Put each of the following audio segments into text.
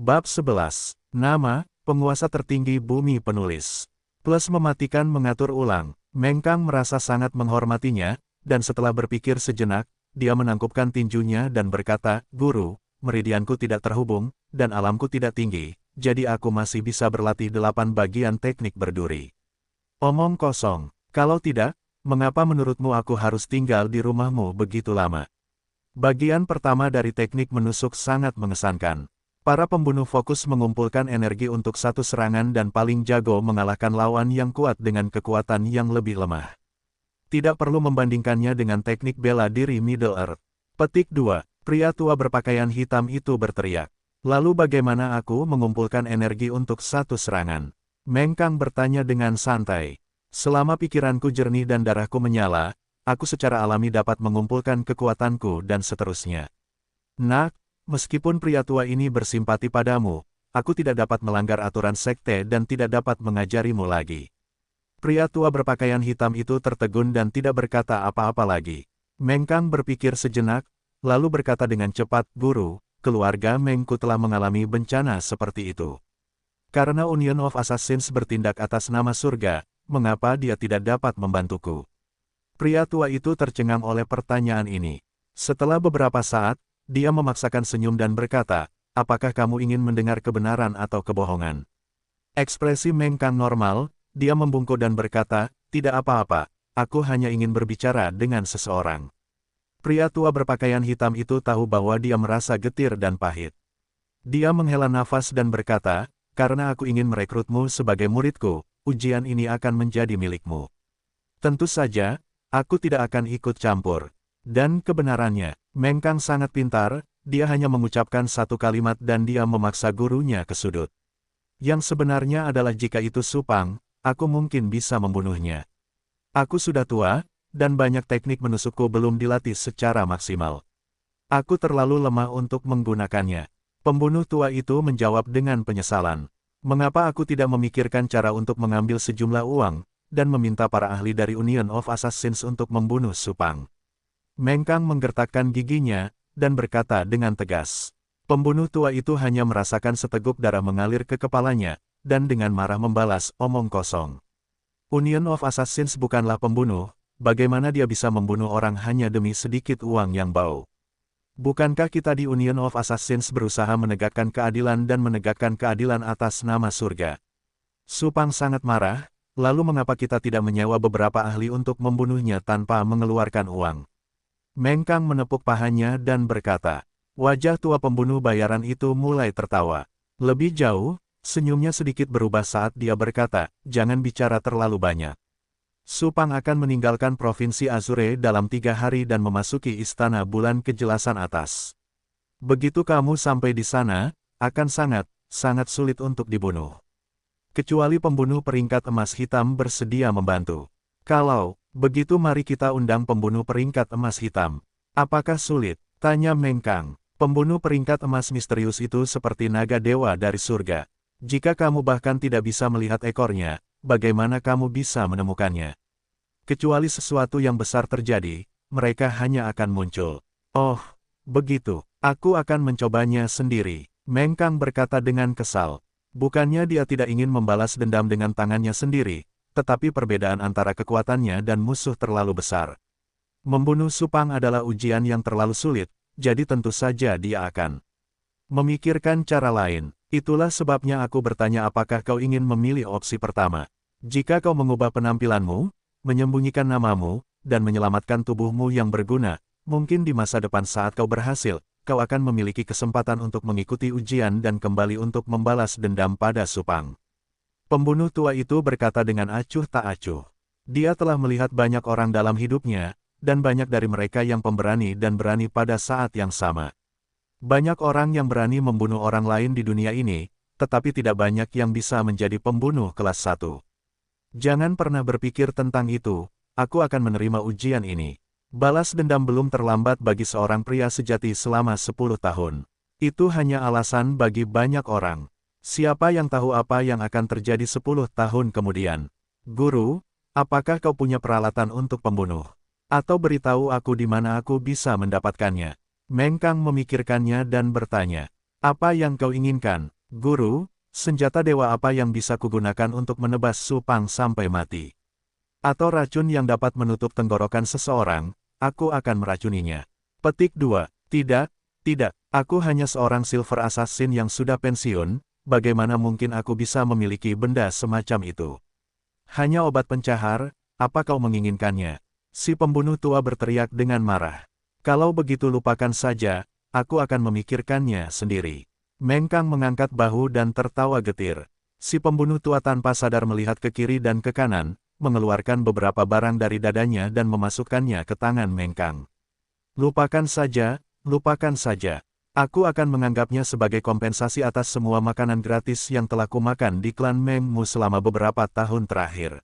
Bab 11. Nama, penguasa tertinggi bumi penulis. Plus mematikan mengatur ulang. Meng Kang merasa sangat menghormatinya, dan setelah berpikir sejenak, dia menangkupkan tinjunya dan berkata, Guru, meridianku tidak terhubung, dan alamku tidak tinggi, jadi aku masih bisa berlatih 8 bagian teknik berduri. Omong kosong. Kalau tidak, mengapa menurutmu aku harus tinggal di rumahmu begitu lama? Bagian pertama dari teknik menusuk sangat mengesankan. Para pembunuh fokus mengumpulkan energi untuk satu serangan dan paling jago mengalahkan lawan yang kuat dengan kekuatan yang lebih lemah. Tidak perlu membandingkannya dengan teknik bela diri Middle Earth. Petik 2. Pria tua berpakaian hitam itu berteriak. Lalu bagaimana aku mengumpulkan energi untuk satu serangan? Meng Kang bertanya dengan santai. Selama pikiranku jernih dan darahku menyala, aku secara alami dapat mengumpulkan kekuatanku dan seterusnya. Nak, meskipun pria tua ini bersimpati padamu, aku tidak dapat melanggar aturan sekte dan tidak dapat mengajarimu lagi. Pria tua berpakaian hitam itu tertegun dan tidak berkata apa-apa lagi. Meng Kang berpikir sejenak, lalu berkata dengan cepat, Guru, keluarga Mengku telah mengalami bencana seperti itu. Karena Union of Assassins bertindak atas nama surga, mengapa dia tidak dapat membantuku? Pria tua itu tercengang oleh pertanyaan ini. Setelah beberapa saat, dia memaksakan senyum dan berkata, apakah kamu ingin mendengar kebenaran atau kebohongan? Ekspresi Meng Kang normal, dia membungkuk dan berkata, tidak apa-apa, aku hanya ingin berbicara dengan seseorang. Pria tua berpakaian hitam itu tahu bahwa dia merasa getir dan pahit. Dia menghela nafas dan berkata, karena aku ingin merekrutmu sebagai muridku, ujian ini akan menjadi milikmu. Tentu saja, aku tidak akan ikut campur. Dan kebenarannya, Meng Kang sangat pintar, dia hanya mengucapkan satu kalimat dan dia memaksa gurunya ke sudut. Yang sebenarnya adalah jika itu Supang, aku mungkin bisa membunuhnya. Aku sudah tua, dan banyak teknik menusukku belum dilatih secara maksimal. Aku terlalu lemah untuk menggunakannya. Pembunuh tua itu menjawab dengan penyesalan. Mengapa aku tidak memikirkan cara untuk mengambil sejumlah uang, dan meminta para ahli dari Union of Assassins untuk membunuh Supang? Meng Kang menggertakkan giginya, dan berkata dengan tegas. Pembunuh tua itu hanya merasakan seteguk darah mengalir ke kepalanya, dan dengan marah membalas, omong kosong. Union of Assassins bukanlah pembunuh, bagaimana dia bisa membunuh orang hanya demi sedikit uang yang bau? Bukankah kita di Union of Assassins berusaha menegakkan keadilan dan menegakkan keadilan atas nama surga? Supang sangat marah, lalu mengapa kita tidak menyewa beberapa ahli untuk membunuhnya tanpa mengeluarkan uang? Meng Kang menepuk pahanya dan berkata, wajah tua pembunuh bayaran itu mulai tertawa. Lebih jauh, senyumnya sedikit berubah saat dia berkata, jangan bicara terlalu banyak. Supang akan meninggalkan Provinsi Azure dalam 3 hari dan memasuki Istana Bulan Kejelasan Atas. Begitu kamu sampai di sana, akan sangat sulit untuk dibunuh. Kecuali pembunuh peringkat emas hitam bersedia membantu. Kalau begitu mari kita undang pembunuh peringkat emas hitam. Apakah sulit? Tanya Meng Kang. Pembunuh peringkat emas misterius itu seperti naga dewa dari surga. Jika kamu bahkan tidak bisa melihat ekornya, bagaimana kamu bisa menemukannya? Kecuali sesuatu yang besar terjadi, mereka hanya akan muncul. Oh, begitu. Aku akan mencobanya sendiri. Meng Kang berkata dengan kesal. Bukannya dia tidak ingin membalas dendam dengan tangannya sendiri, tetapi perbedaan antara kekuatannya dan musuh terlalu besar. Membunuh Supang adalah ujian yang terlalu sulit, jadi tentu saja dia akan memikirkan cara lain. Itulah sebabnya aku bertanya apakah kau ingin memilih opsi pertama. Jika kau mengubah penampilanmu, menyembunyikan namamu, dan menyelamatkan tubuhmu yang berguna, mungkin di masa depan saat kau berhasil, kau akan memiliki kesempatan untuk mengikuti ujian dan kembali untuk membalas dendam pada Supang. Pembunuh tua itu berkata dengan acuh tak acuh. Dia telah melihat banyak orang dalam hidupnya, dan banyak dari mereka yang pemberani dan berani pada saat yang sama. Banyak orang yang berani membunuh orang lain di dunia ini, tetapi tidak banyak yang bisa menjadi pembunuh kelas 1. Jangan pernah berpikir tentang itu, aku akan menerima ujian ini. Balas dendam belum terlambat bagi seorang pria sejati selama 10 tahun. Itu hanya alasan bagi banyak orang. Siapa yang tahu apa yang akan terjadi 10 tahun kemudian? Guru, apakah kau punya peralatan untuk pembunuh? Atau beritahu aku di mana aku bisa mendapatkannya? Meng Kang memikirkannya dan bertanya. Apa yang kau inginkan, Guru? Senjata dewa apa yang bisa kugunakan untuk menebas Supang sampai mati? Atau racun yang dapat menutup tenggorokan seseorang, aku akan meracuninya. Petik 2. Tidak, tidak. Aku hanya seorang silver assassin yang sudah pensiun, bagaimana mungkin aku bisa memiliki benda semacam itu? Hanya obat pencahar, apa kau menginginkannya? Si pembunuh tua berteriak dengan marah. Kalau begitu lupakan saja, aku akan memikirkannya sendiri. Meng Kang mengangkat bahu dan tertawa getir. Si pembunuh tua tanpa sadar melihat ke kiri dan ke kanan, mengeluarkan beberapa barang dari dadanya dan memasukkannya ke tangan Meng Kang. Lupakan saja, lupakan saja. Aku akan menganggapnya sebagai kompensasi atas semua makanan gratis yang telah kumakan di klan Meng Mu selama beberapa tahun terakhir.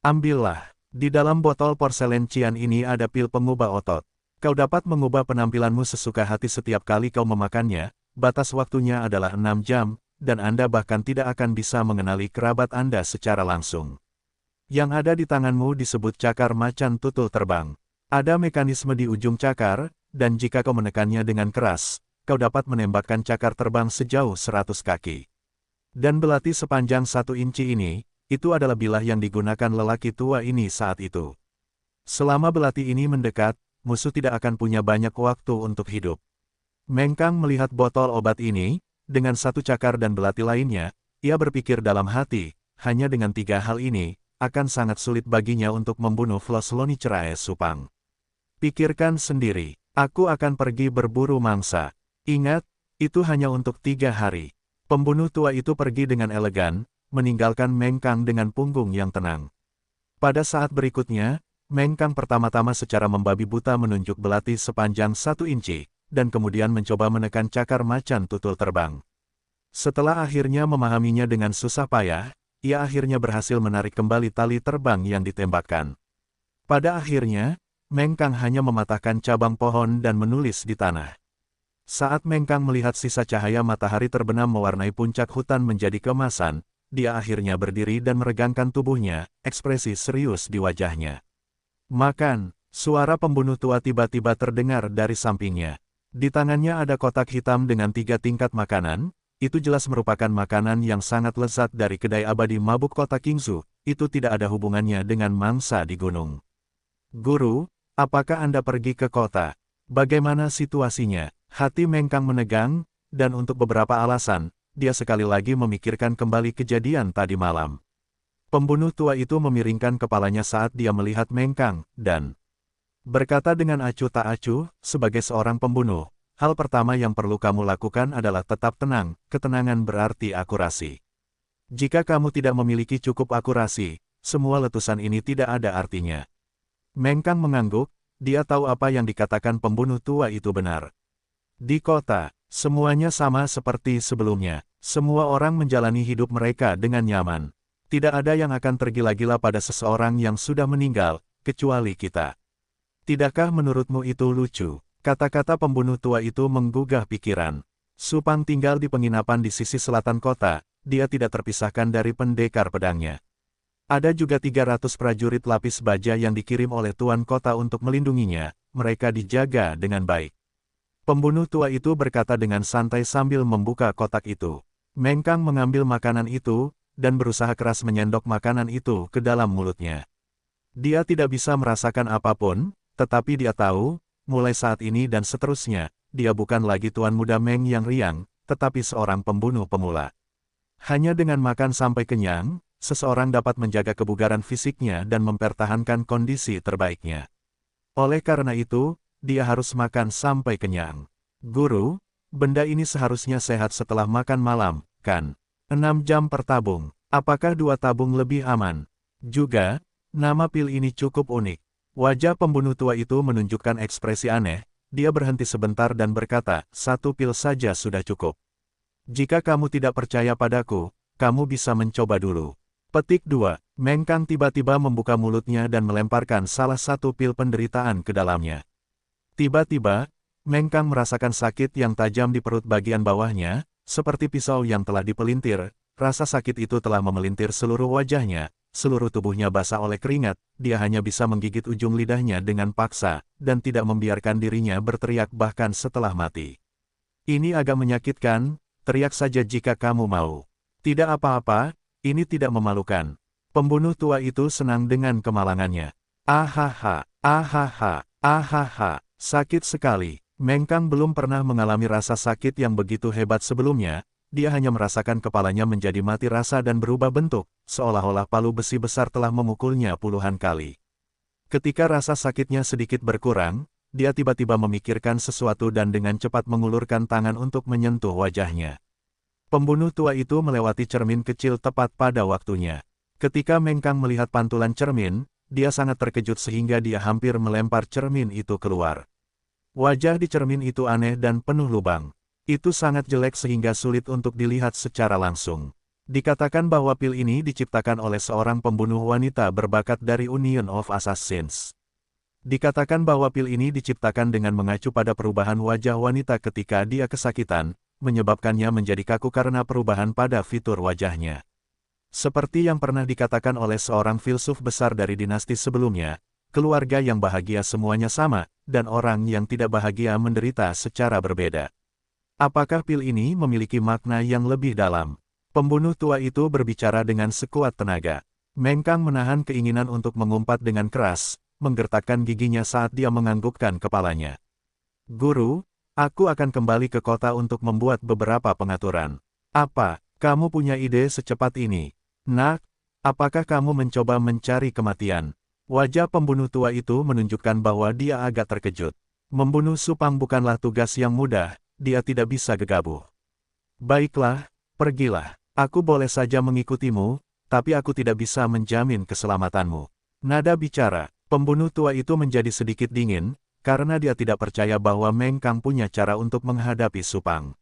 Ambillah, di dalam botol porselen Cian ini ada pil pengubah otot. Kau dapat mengubah penampilanmu sesuka hati setiap kali kau memakannya. Batas waktunya adalah 6 jam, dan Anda bahkan tidak akan bisa mengenali kerabat Anda secara langsung. Yang ada di tanganmu disebut cakar macan tutul terbang. Ada mekanisme di ujung cakar, dan jika kau menekannya dengan keras, kau dapat menembakkan cakar terbang sejauh 100 kaki. Dan belati sepanjang 1 inci ini, itu adalah bilah yang digunakan lelaki tua ini saat itu. Selama belati ini mendekat, musuh tidak akan punya banyak waktu untuk hidup. Meng Kang melihat botol obat ini, dengan 1 cakar dan belati lainnya, ia berpikir dalam hati, hanya dengan 3 hal ini, akan sangat sulit baginya untuk membunuh Flos Loni Cerae Supang. Pikirkan sendiri, aku akan pergi berburu mangsa. Ingat, itu hanya untuk 3 hari. Pembunuh tua itu pergi dengan elegan, meninggalkan Meng Kang dengan punggung yang tenang. Pada saat berikutnya, Meng Kang pertama-tama secara membabi buta menunjuk belati sepanjang 1 inci, dan kemudian mencoba menekan cakar macan tutul terbang. Setelah akhirnya memahaminya dengan susah payah, ia akhirnya berhasil menarik kembali tali terbang yang ditembakkan. Pada akhirnya, Meng Kang hanya mematahkan cabang pohon dan menulis di tanah. Saat Meng Kang melihat sisa cahaya matahari terbenam mewarnai puncak hutan menjadi keemasan, dia akhirnya berdiri dan meregangkan tubuhnya, ekspresi serius di wajahnya. Makan, suara pembunuh tua tiba-tiba terdengar dari sampingnya. Di tangannya ada kotak hitam dengan 3 tingkat makanan, itu jelas merupakan makanan yang sangat lezat dari kedai abadi mabuk kota Qingzu, itu tidak ada hubungannya dengan mangsa di gunung. Guru, apakah Anda pergi ke kota? Bagaimana situasinya? Hati Meng Kang menegang, dan untuk beberapa alasan, dia sekali lagi memikirkan kembali kejadian tadi malam. Pembunuh tua itu memiringkan kepalanya saat dia melihat Meng Kang, dan berkata dengan acuh tak acuh, sebagai seorang pembunuh, hal pertama yang perlu kamu lakukan adalah tetap tenang, ketenangan berarti akurasi. Jika kamu tidak memiliki cukup akurasi, semua letusan ini tidak ada artinya. Meng Kang mengangguk, dia tahu apa yang dikatakan pembunuh tua itu benar. Di kota, semuanya sama seperti sebelumnya, semua orang menjalani hidup mereka dengan nyaman. Tidak ada yang akan tergila-gila pada seseorang yang sudah meninggal, kecuali kita. Tidakkah menurutmu itu lucu? Kata-kata pembunuh tua itu menggugah pikiran. Supang tinggal di penginapan di sisi selatan kota, dia tidak terpisahkan dari pendekar pedangnya. Ada juga 300 prajurit lapis baja yang dikirim oleh tuan kota untuk melindunginya, mereka dijaga dengan baik. Pembunuh tua itu berkata dengan santai sambil membuka kotak itu. Meng Kang mengambil makanan itu, dan berusaha keras menyendok makanan itu ke dalam mulutnya. Dia tidak bisa merasakan apapun, tetapi dia tahu, mulai saat ini dan seterusnya, dia bukan lagi tuan muda Meng yang riang, tetapi seorang pembunuh pemula. Hanya dengan makan sampai kenyang, seseorang dapat menjaga kebugaran fisiknya dan mempertahankan kondisi terbaiknya. Oleh karena itu, dia harus makan sampai kenyang. Guru, benda ini seharusnya sehat setelah makan malam, kan? 6 jam per tabung, apakah 2 tabung lebih aman? Juga, nama pil ini cukup unik. Wajah pembunuh tua itu menunjukkan ekspresi aneh, dia berhenti sebentar dan berkata, 1 pil saja sudah cukup. Jika kamu tidak percaya padaku, kamu bisa mencoba dulu. Petik 2, Meng Kang tiba-tiba membuka mulutnya dan melemparkan salah 1 pil penderitaan ke dalamnya. Tiba-tiba, Meng Kang merasakan sakit yang tajam di perut bagian bawahnya, seperti pisau yang telah dipelintir, rasa sakit itu telah memelintir seluruh wajahnya. Seluruh tubuhnya basah oleh keringat, dia hanya bisa menggigit ujung lidahnya dengan paksa, dan tidak membiarkan dirinya berteriak bahkan setelah mati. Ini agak menyakitkan, teriak saja jika kamu mau. Tidak apa-apa, ini tidak memalukan. Pembunuh tua itu senang dengan kemalangannya. Ahaha, ahaha, ahaha, sakit sekali. Meng Kang belum pernah mengalami rasa sakit yang begitu hebat sebelumnya, dia hanya merasakan kepalanya menjadi mati rasa dan berubah bentuk, seolah-olah palu besi besar telah memukulnya puluhan kali. Ketika rasa sakitnya sedikit berkurang, dia tiba-tiba memikirkan sesuatu dan dengan cepat mengulurkan tangan untuk menyentuh wajahnya. Pembunuh tua itu melewati cermin kecil tepat pada waktunya. Ketika Meng Kang melihat pantulan cermin, dia sangat terkejut sehingga dia hampir melempar cermin itu keluar. Wajah di cermin itu aneh dan penuh lubang. Itu sangat jelek sehingga sulit untuk dilihat secara langsung. Dikatakan bahwa pil ini diciptakan oleh seorang pembunuh wanita berbakat dari Union of Assassins. Dikatakan bahwa pil ini diciptakan dengan mengacu pada perubahan wajah wanita ketika dia kesakitan, menyebabkannya menjadi kaku karena perubahan pada fitur wajahnya. Seperti yang pernah dikatakan oleh seorang filsuf besar dari dinasti sebelumnya, keluarga yang bahagia semuanya sama, dan orang yang tidak bahagia menderita secara berbeda. Apakah pil ini memiliki makna yang lebih dalam? Pembunuh tua itu berbicara dengan sekuat tenaga. Meng Kang menahan keinginan untuk mengumpat dengan keras, menggertakkan giginya saat dia menganggukkan kepalanya. Guru, aku akan kembali ke kota untuk membuat beberapa pengaturan. Apa, kamu punya ide secepat ini? Nak, apakah kamu mencoba mencari kematian? Wajah pembunuh tua itu menunjukkan bahwa dia agak terkejut. Membunuh Supang bukanlah tugas yang mudah, dia tidak bisa gegabah. Baiklah, pergilah. Aku boleh saja mengikutimu, tapi aku tidak bisa menjamin keselamatanmu. Nada bicara, pembunuh tua itu menjadi sedikit dingin, karena dia tidak percaya bahwa Meng Kang punya cara untuk menghadapi Supang.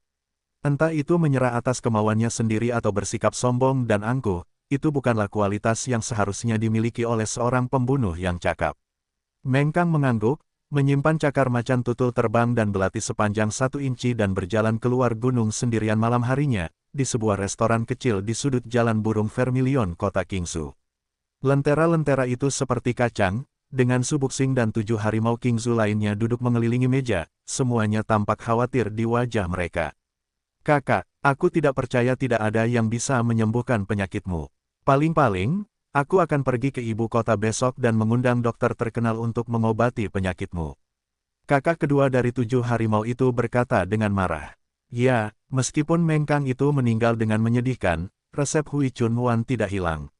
Entah itu menyerah atas kemauannya sendiri atau bersikap sombong dan angkuh, itu bukanlah kualitas yang seharusnya dimiliki oleh seorang pembunuh yang cakap. Meng Kang mengangguk, menyimpan cakar macan tutul terbang dan belati sepanjang 1 inci dan berjalan keluar gunung sendirian malam harinya, di sebuah restoran kecil di sudut Jalan Burung Vermilion kota Qingzhou. Lentera-lentera itu seperti kacang, dengan Subuxing dan 7 harimau Qingzhou lainnya duduk mengelilingi meja, semuanya tampak khawatir di wajah mereka. Kakak, aku tidak percaya tidak ada yang bisa menyembuhkan penyakitmu. Paling-paling, aku akan pergi ke ibu kota besok dan mengundang dokter terkenal untuk mengobati penyakitmu. Kakak kedua dari 7 harimau itu berkata dengan marah. Ya, meskipun Meng Kang itu meninggal dengan menyedihkan, resep Hui Chun Wan tidak hilang.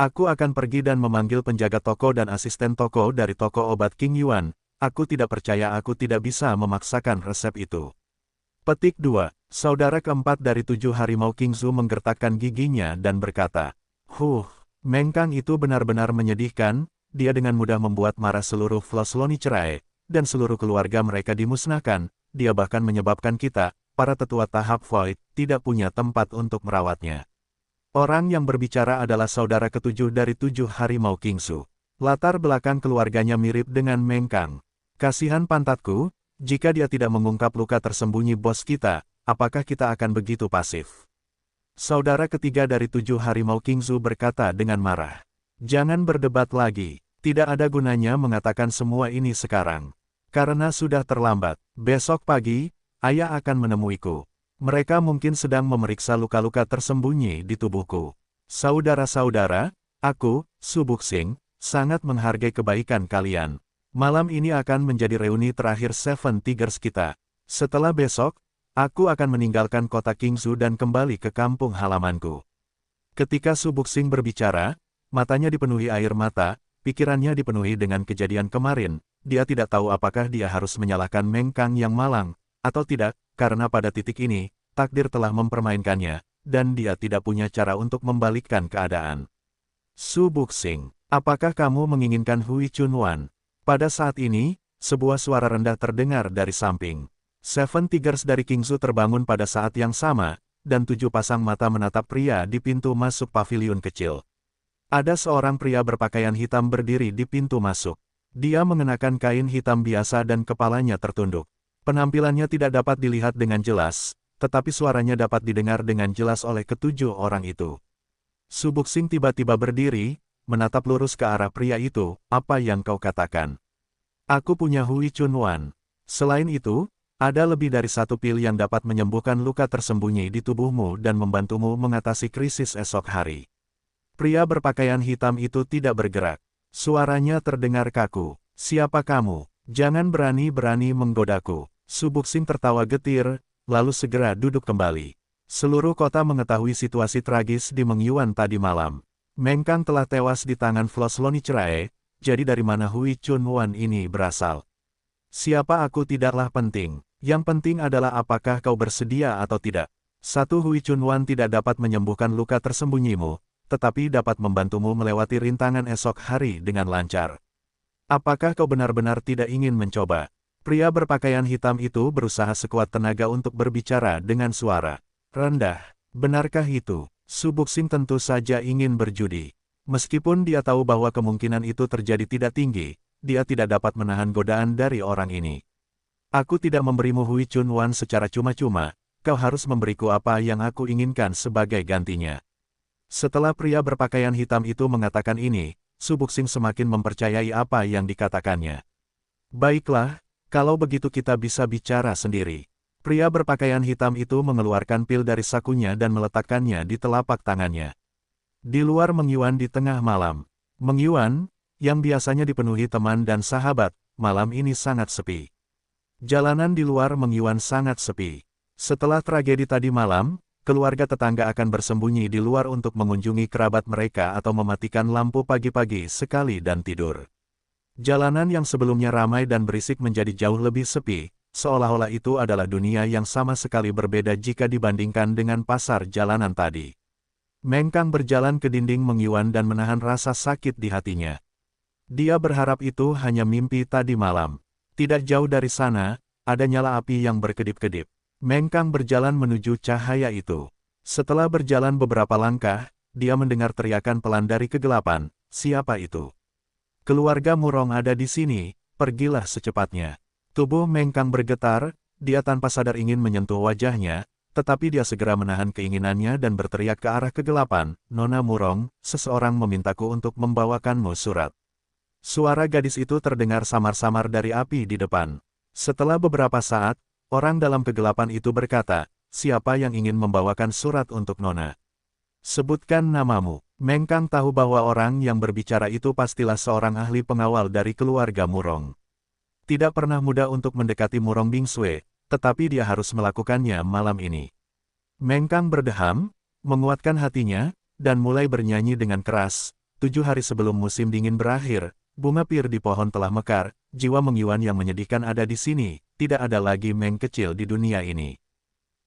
Aku akan pergi dan memanggil penjaga toko dan asisten toko dari toko obat King Yuan. Aku tidak percaya aku tidak bisa memaksakan resep itu. Petik 2. Saudara keempat dari 7 harimau Qingzhou menggertakkan giginya dan berkata, Meng Kang itu benar-benar menyedihkan, dia dengan mudah membuat marah seluruh Flosloni cerai, dan seluruh keluarga mereka dimusnahkan, dia bahkan menyebabkan kita, para tetua tahap Void, tidak punya tempat untuk merawatnya. Orang yang berbicara adalah saudara ketujuh dari 7 harimau Qingzhou. Latar belakang keluarganya mirip dengan Meng Kang. Kasihan pantatku, jika dia tidak mengungkap luka tersembunyi bos kita, apakah kita akan begitu pasif? Saudara ketiga dari 7 harimau Qingzhou berkata dengan marah. Jangan berdebat lagi, tidak ada gunanya mengatakan semua ini sekarang. Karena sudah terlambat, besok pagi, ayah akan menemuiku. Mereka mungkin sedang memeriksa luka-luka tersembunyi di tubuhku. Saudara-saudara, aku, Subuxing, sangat menghargai kebaikan kalian. Malam ini akan menjadi reuni terakhir Seven Tigers kita. Setelah besok, aku akan meninggalkan kota Qingzhou dan kembali ke kampung halamanku. Ketika Subuxing berbicara, matanya dipenuhi air mata, pikirannya dipenuhi dengan kejadian kemarin. Dia tidak tahu apakah dia harus menyalahkan Meng Kang yang malang, atau tidak, karena pada titik ini, takdir telah mempermainkannya, dan dia tidak punya cara untuk membalikkan keadaan. Subuxing, apakah kamu menginginkan Hui Chun Wan? Pada saat ini, sebuah suara rendah terdengar dari samping. Seven Tigers dari Qingzhou terbangun pada saat yang sama, dan 7 pasang mata menatap pria di pintu masuk paviliun kecil. Ada seorang pria berpakaian hitam berdiri di pintu masuk. Dia mengenakan kain hitam biasa dan kepalanya tertunduk. Penampilannya tidak dapat dilihat dengan jelas, tetapi suaranya dapat didengar dengan jelas oleh ketujuh orang itu. Subuxing tiba-tiba berdiri, menatap lurus ke arah pria itu, apa yang kau katakan? Aku punya Hui Chun Wan. Selain itu, Ada lebih dari satu pil yang dapat menyembuhkan luka tersembunyi di tubuhmu dan membantumu mengatasi krisis esok hari. Pria berpakaian hitam itu tidak bergerak. Suaranya terdengar kaku. Siapa kamu? Jangan berani-berani menggodaku. Su Buxing tertawa getir, lalu segera duduk kembali. Seluruh kota mengetahui situasi tragis di Meng Yuan tadi malam. Meng Kang telah tewas di tangan Flos Lonicherae, jadi dari mana Hui Chunwan ini berasal? Siapa aku tidaklah penting. Yang penting adalah apakah kau bersedia atau tidak. Satu, Hui Chunwan tidak dapat menyembuhkan luka tersembunyimu, tetapi dapat membantumu melewati rintangan esok hari dengan lancar. Apakah kau benar-benar tidak ingin mencoba? Pria berpakaian hitam itu berusaha sekuat tenaga untuk berbicara dengan suara rendah. Benarkah itu? Su Buxing tentu saja ingin berjudi. Meskipun dia tahu bahwa kemungkinan itu terjadi tidak tinggi, dia tidak dapat menahan godaan dari orang ini. Aku tidak memberimu Hui Chunwan secara cuma-cuma, kau harus memberiku apa yang aku inginkan sebagai gantinya. Setelah pria berpakaian hitam itu mengatakan ini, Su Buxing semakin mempercayai apa yang dikatakannya. Baiklah, kalau begitu kita bisa bicara sendiri. Pria berpakaian hitam itu mengeluarkan pil dari sakunya dan meletakkannya di telapak tangannya. Di luar Meng Yuan di tengah malam. Meng Yuan, yang biasanya dipenuhi teman dan sahabat, malam ini sangat sepi. Jalanan di luar Meng Yuan sangat sepi. Setelah tragedi tadi malam, keluarga tetangga akan bersembunyi di luar untuk mengunjungi kerabat mereka atau mematikan lampu pagi-pagi sekali dan tidur. Jalanan yang sebelumnya ramai dan berisik menjadi jauh lebih sepi, seolah-olah itu adalah dunia yang sama sekali berbeda jika dibandingkan dengan pasar jalanan tadi. Meng Kang berjalan ke dinding Meng Yuan dan menahan rasa sakit di hatinya. Dia berharap itu hanya mimpi tadi malam. Tidak jauh dari sana, ada nyala api yang berkedip-kedip. Meng Kang berjalan menuju cahaya itu. Setelah berjalan beberapa langkah, dia mendengar teriakan pelan dari kegelapan. Siapa itu? Keluarga Murong ada di sini, pergilah secepatnya. Tubuh Meng Kang bergetar, dia tanpa sadar ingin menyentuh wajahnya, tetapi dia segera menahan keinginannya dan berteriak ke arah kegelapan. Nona Murong, seseorang memintaku untuk membawakanmu surat. Suara gadis itu terdengar samar-samar dari api di depan. Setelah beberapa saat, orang dalam kegelapan itu berkata, siapa yang ingin membawakan surat untuk Nona? Sebutkan namamu. Meng Kang tahu bahwa orang yang berbicara itu pastilah seorang ahli pengawal dari keluarga Murong. Tidak pernah mudah untuk mendekati Murong Bingsue, tetapi dia harus melakukannya malam ini. Meng Kang berdeham, menguatkan hatinya, dan mulai bernyanyi dengan keras. 7 hari sebelum musim dingin berakhir, bunga pir di pohon telah mekar, jiwa Meng Yuan yang menyedihkan ada di sini, tidak ada lagi Meng kecil di dunia ini.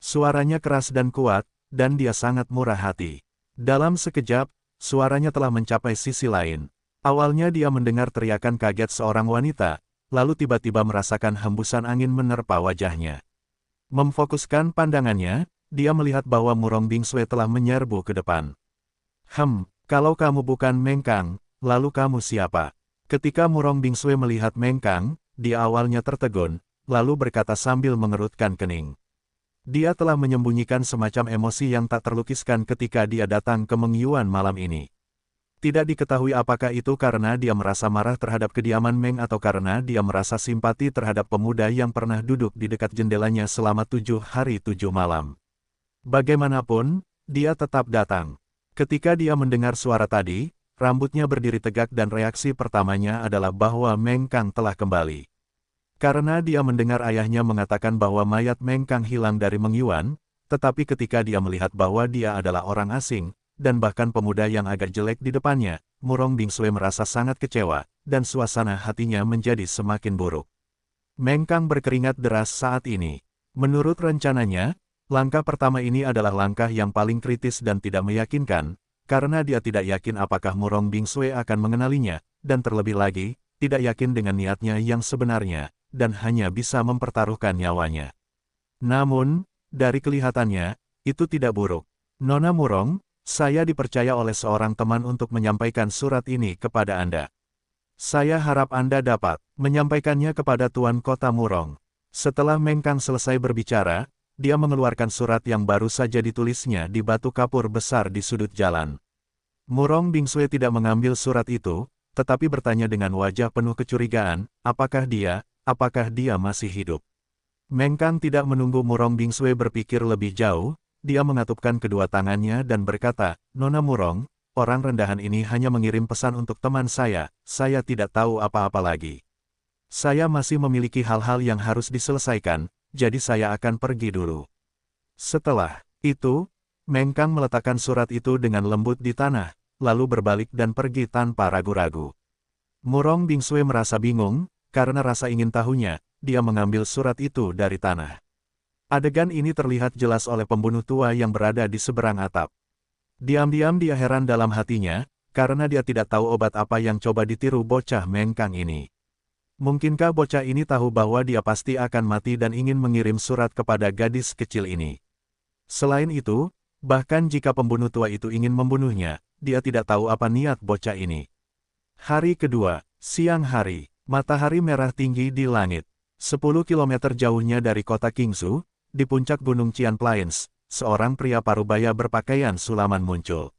Suaranya keras dan kuat, dan dia sangat murah hati. Dalam sekejap, suaranya telah mencapai sisi lain. Awalnya dia mendengar teriakan kaget seorang wanita, lalu tiba-tiba merasakan hembusan angin menerpa wajahnya. Memfokuskan pandangannya, dia melihat bahwa Murong Bingsue telah menyerbu ke depan. Kalau kamu bukan Meng Kang, lalu kamu siapa? Ketika Murong Bingsue melihat Meng Kang, dia awalnya tertegun, lalu berkata sambil mengerutkan kening. Dia telah menyembunyikan semacam emosi yang tak terlukiskan ketika dia datang ke Meng Yuan malam ini. Tidak diketahui apakah itu karena dia merasa marah terhadap kediaman Meng atau karena dia merasa simpati terhadap pemuda yang pernah duduk di dekat jendelanya selama 7 hari 7 malam. Bagaimanapun, dia tetap datang. Ketika dia mendengar suara tadi, rambutnya berdiri tegak dan reaksi pertamanya adalah bahwa Meng Kang telah kembali. Karena dia mendengar ayahnya mengatakan bahwa mayat Meng Kang hilang dari Meng Yuan, tetapi ketika dia melihat bahwa dia adalah orang asing, dan bahkan pemuda yang agak jelek di depannya, Murong Bingsue merasa sangat kecewa, dan suasana hatinya menjadi semakin buruk. Meng Kang berkeringat deras saat ini. Menurut rencananya, langkah pertama ini adalah langkah yang paling kritis dan tidak meyakinkan, karena dia tidak yakin apakah Murong Bingsue akan mengenalinya, dan terlebih lagi, tidak yakin dengan niatnya yang sebenarnya, dan hanya bisa mempertaruhkan nyawanya. Namun, dari kelihatannya, itu tidak buruk. Nona Murong, saya dipercaya oleh seorang teman untuk menyampaikan surat ini kepada Anda. Saya harap Anda dapat menyampaikannya kepada Tuan Kota Murong. Setelah Meng Kang selesai berbicara, dia mengeluarkan surat yang baru saja ditulisnya di batu kapur besar di sudut jalan. Murong Bingsue tidak mengambil surat itu, tetapi bertanya dengan wajah penuh kecurigaan, apakah dia masih hidup? Meng Kang tidak menunggu Murong Bingsui berpikir lebih jauh, dia mengatupkan kedua tangannya dan berkata, "Nona Murong, orang rendahan ini hanya mengirim pesan untuk teman saya tidak tahu apa-apa lagi. Saya masih memiliki hal-hal yang harus diselesaikan, jadi saya akan pergi dulu." Setelah itu, Meng Kang meletakkan surat itu dengan lembut di tanah, lalu berbalik dan pergi tanpa ragu-ragu. Murong Bingsui merasa bingung, karena rasa ingin tahunya, dia mengambil surat itu dari tanah. Adegan ini terlihat jelas oleh pembunuh tua yang berada di seberang atap. Diam-diam dia heran dalam hatinya, karena dia tidak tahu obat apa yang coba ditiru bocah Meng Kang ini. Mungkinkah bocah ini tahu bahwa dia pasti akan mati dan ingin mengirim surat kepada gadis kecil ini? Selain itu, bahkan jika pembunuh tua itu ingin membunuhnya, dia tidak tahu apa niat bocah ini. Hari kedua, siang hari, matahari merah tinggi di langit. 10 kilometer jauhnya dari kota Qingzhou, di puncak gunung Qian Plains, seorang pria parubaya berpakaian sulaman muncul.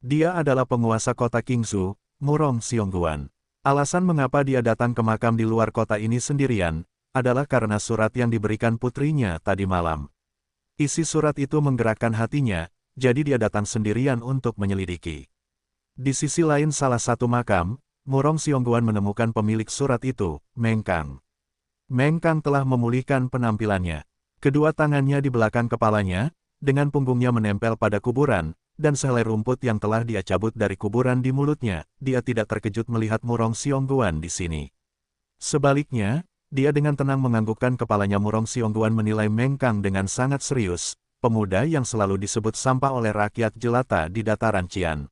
Dia adalah penguasa kota Qingzhou, Murong Xiongguan. Alasan mengapa dia datang ke makam di luar kota ini sendirian, adalah karena surat yang diberikan putrinya tadi malam. Isi surat itu menggerakkan hatinya, jadi dia datang sendirian untuk menyelidiki. Di sisi lain salah satu makam, Murong Xiongguan menemukan pemilik surat itu, Meng Kang. Meng Kang telah memulihkan penampilannya. Kedua tangannya di belakang kepalanya, dengan punggungnya menempel pada kuburan, dan sehelai rumput yang telah dia cabut dari kuburan di mulutnya, dia tidak terkejut melihat Murong Xiongguan di sini. Sebaliknya, dia dengan tenang menganggukkan kepalanya. Murong Xiongguan menilai Meng Kang dengan sangat serius, pemuda yang selalu disebut sampah oleh rakyat jelata di dataran Qian.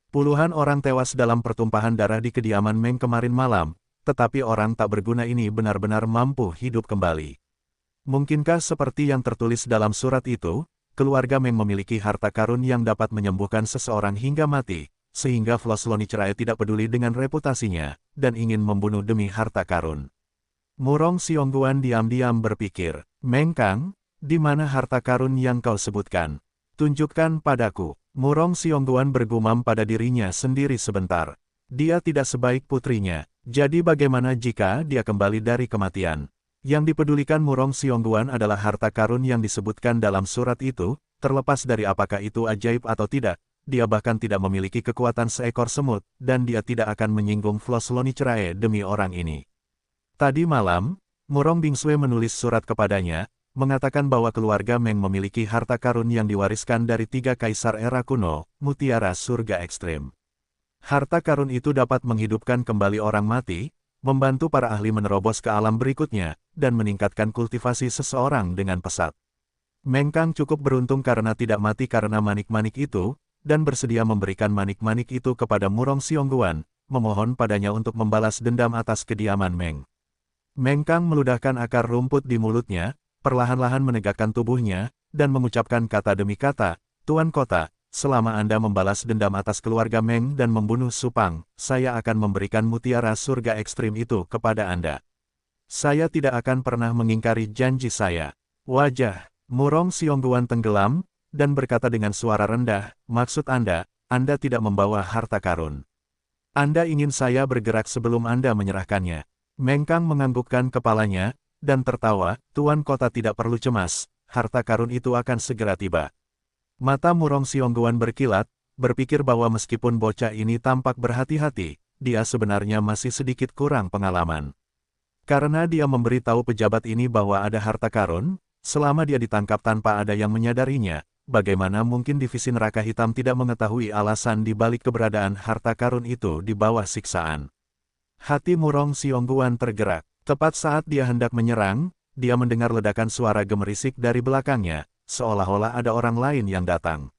Puluhan orang tewas dalam pertumpahan darah di kediaman Meng kemarin malam, tetapi orang tak berguna ini benar-benar mampu hidup kembali. Mungkinkah seperti yang tertulis dalam surat itu, keluarga Meng memiliki harta karun yang dapat menyembuhkan seseorang hingga mati, sehingga Flos Lonicerai tidak peduli dengan reputasinya, dan ingin membunuh demi harta karun. Murong Xiongguan diam-diam berpikir, "Meng Kang, di mana harta karun yang kau sebutkan? Tunjukkan padaku." Murong Xiongguan bergumam pada dirinya sendiri sebentar. Dia tidak sebaik putrinya, jadi bagaimana jika dia kembali dari kematian? Yang dipedulikan Murong Xiongguan adalah harta karun yang disebutkan dalam surat itu, terlepas dari apakah itu ajaib atau tidak. Dia bahkan tidak memiliki kekuatan seekor semut, dan dia tidak akan menyinggung Flos Lonicerai demi orang ini. Tadi malam, Murong Bingsui menulis surat kepadanya, mengatakan bahwa keluarga Meng memiliki harta karun yang diwariskan dari 3 kaisar era kuno, mutiara surga ekstrim. Harta karun itu dapat menghidupkan kembali orang mati, membantu para ahli menerobos ke alam berikutnya, dan meningkatkan kultivasi seseorang dengan pesat. Meng Kang cukup beruntung karena tidak mati karena manik-manik itu, dan bersedia memberikan manik-manik itu kepada Murong Xiongguan, memohon padanya untuk membalas dendam atas kediaman Meng. Meng Kang meludahkan akar rumput di mulutnya, perlahan-lahan menegakkan tubuhnya, dan mengucapkan kata demi kata, "Tuan Kota, selama Anda membalas dendam atas keluarga Meng dan membunuh Supang, saya akan memberikan mutiara surga ekstrim itu kepada Anda. Saya tidak akan pernah mengingkari janji saya." Wajah Murong Xiongguan tenggelam, dan berkata dengan suara rendah, "Maksud Anda tidak membawa harta karun. Anda ingin saya bergerak sebelum Anda menyerahkannya?" Meng Kang menganggukkan kepalanya, dan tertawa, "Tuan Kota tidak perlu cemas, harta karun itu akan segera tiba." Mata Murong Xiongguan berkilat, berpikir bahwa meskipun bocah ini tampak berhati-hati, dia sebenarnya masih sedikit kurang pengalaman. Karena dia memberitahu pejabat ini bahwa ada harta karun, selama dia ditangkap tanpa ada yang menyadarinya, bagaimana mungkin divisi neraka hitam tidak mengetahui alasan di balik keberadaan harta karun itu di bawah siksaan. Hati Murong Xiongguan tergerak. Tepat saat dia hendak menyerang, dia mendengar ledakan suara gemerisik dari belakangnya, seolah-olah ada orang lain yang datang.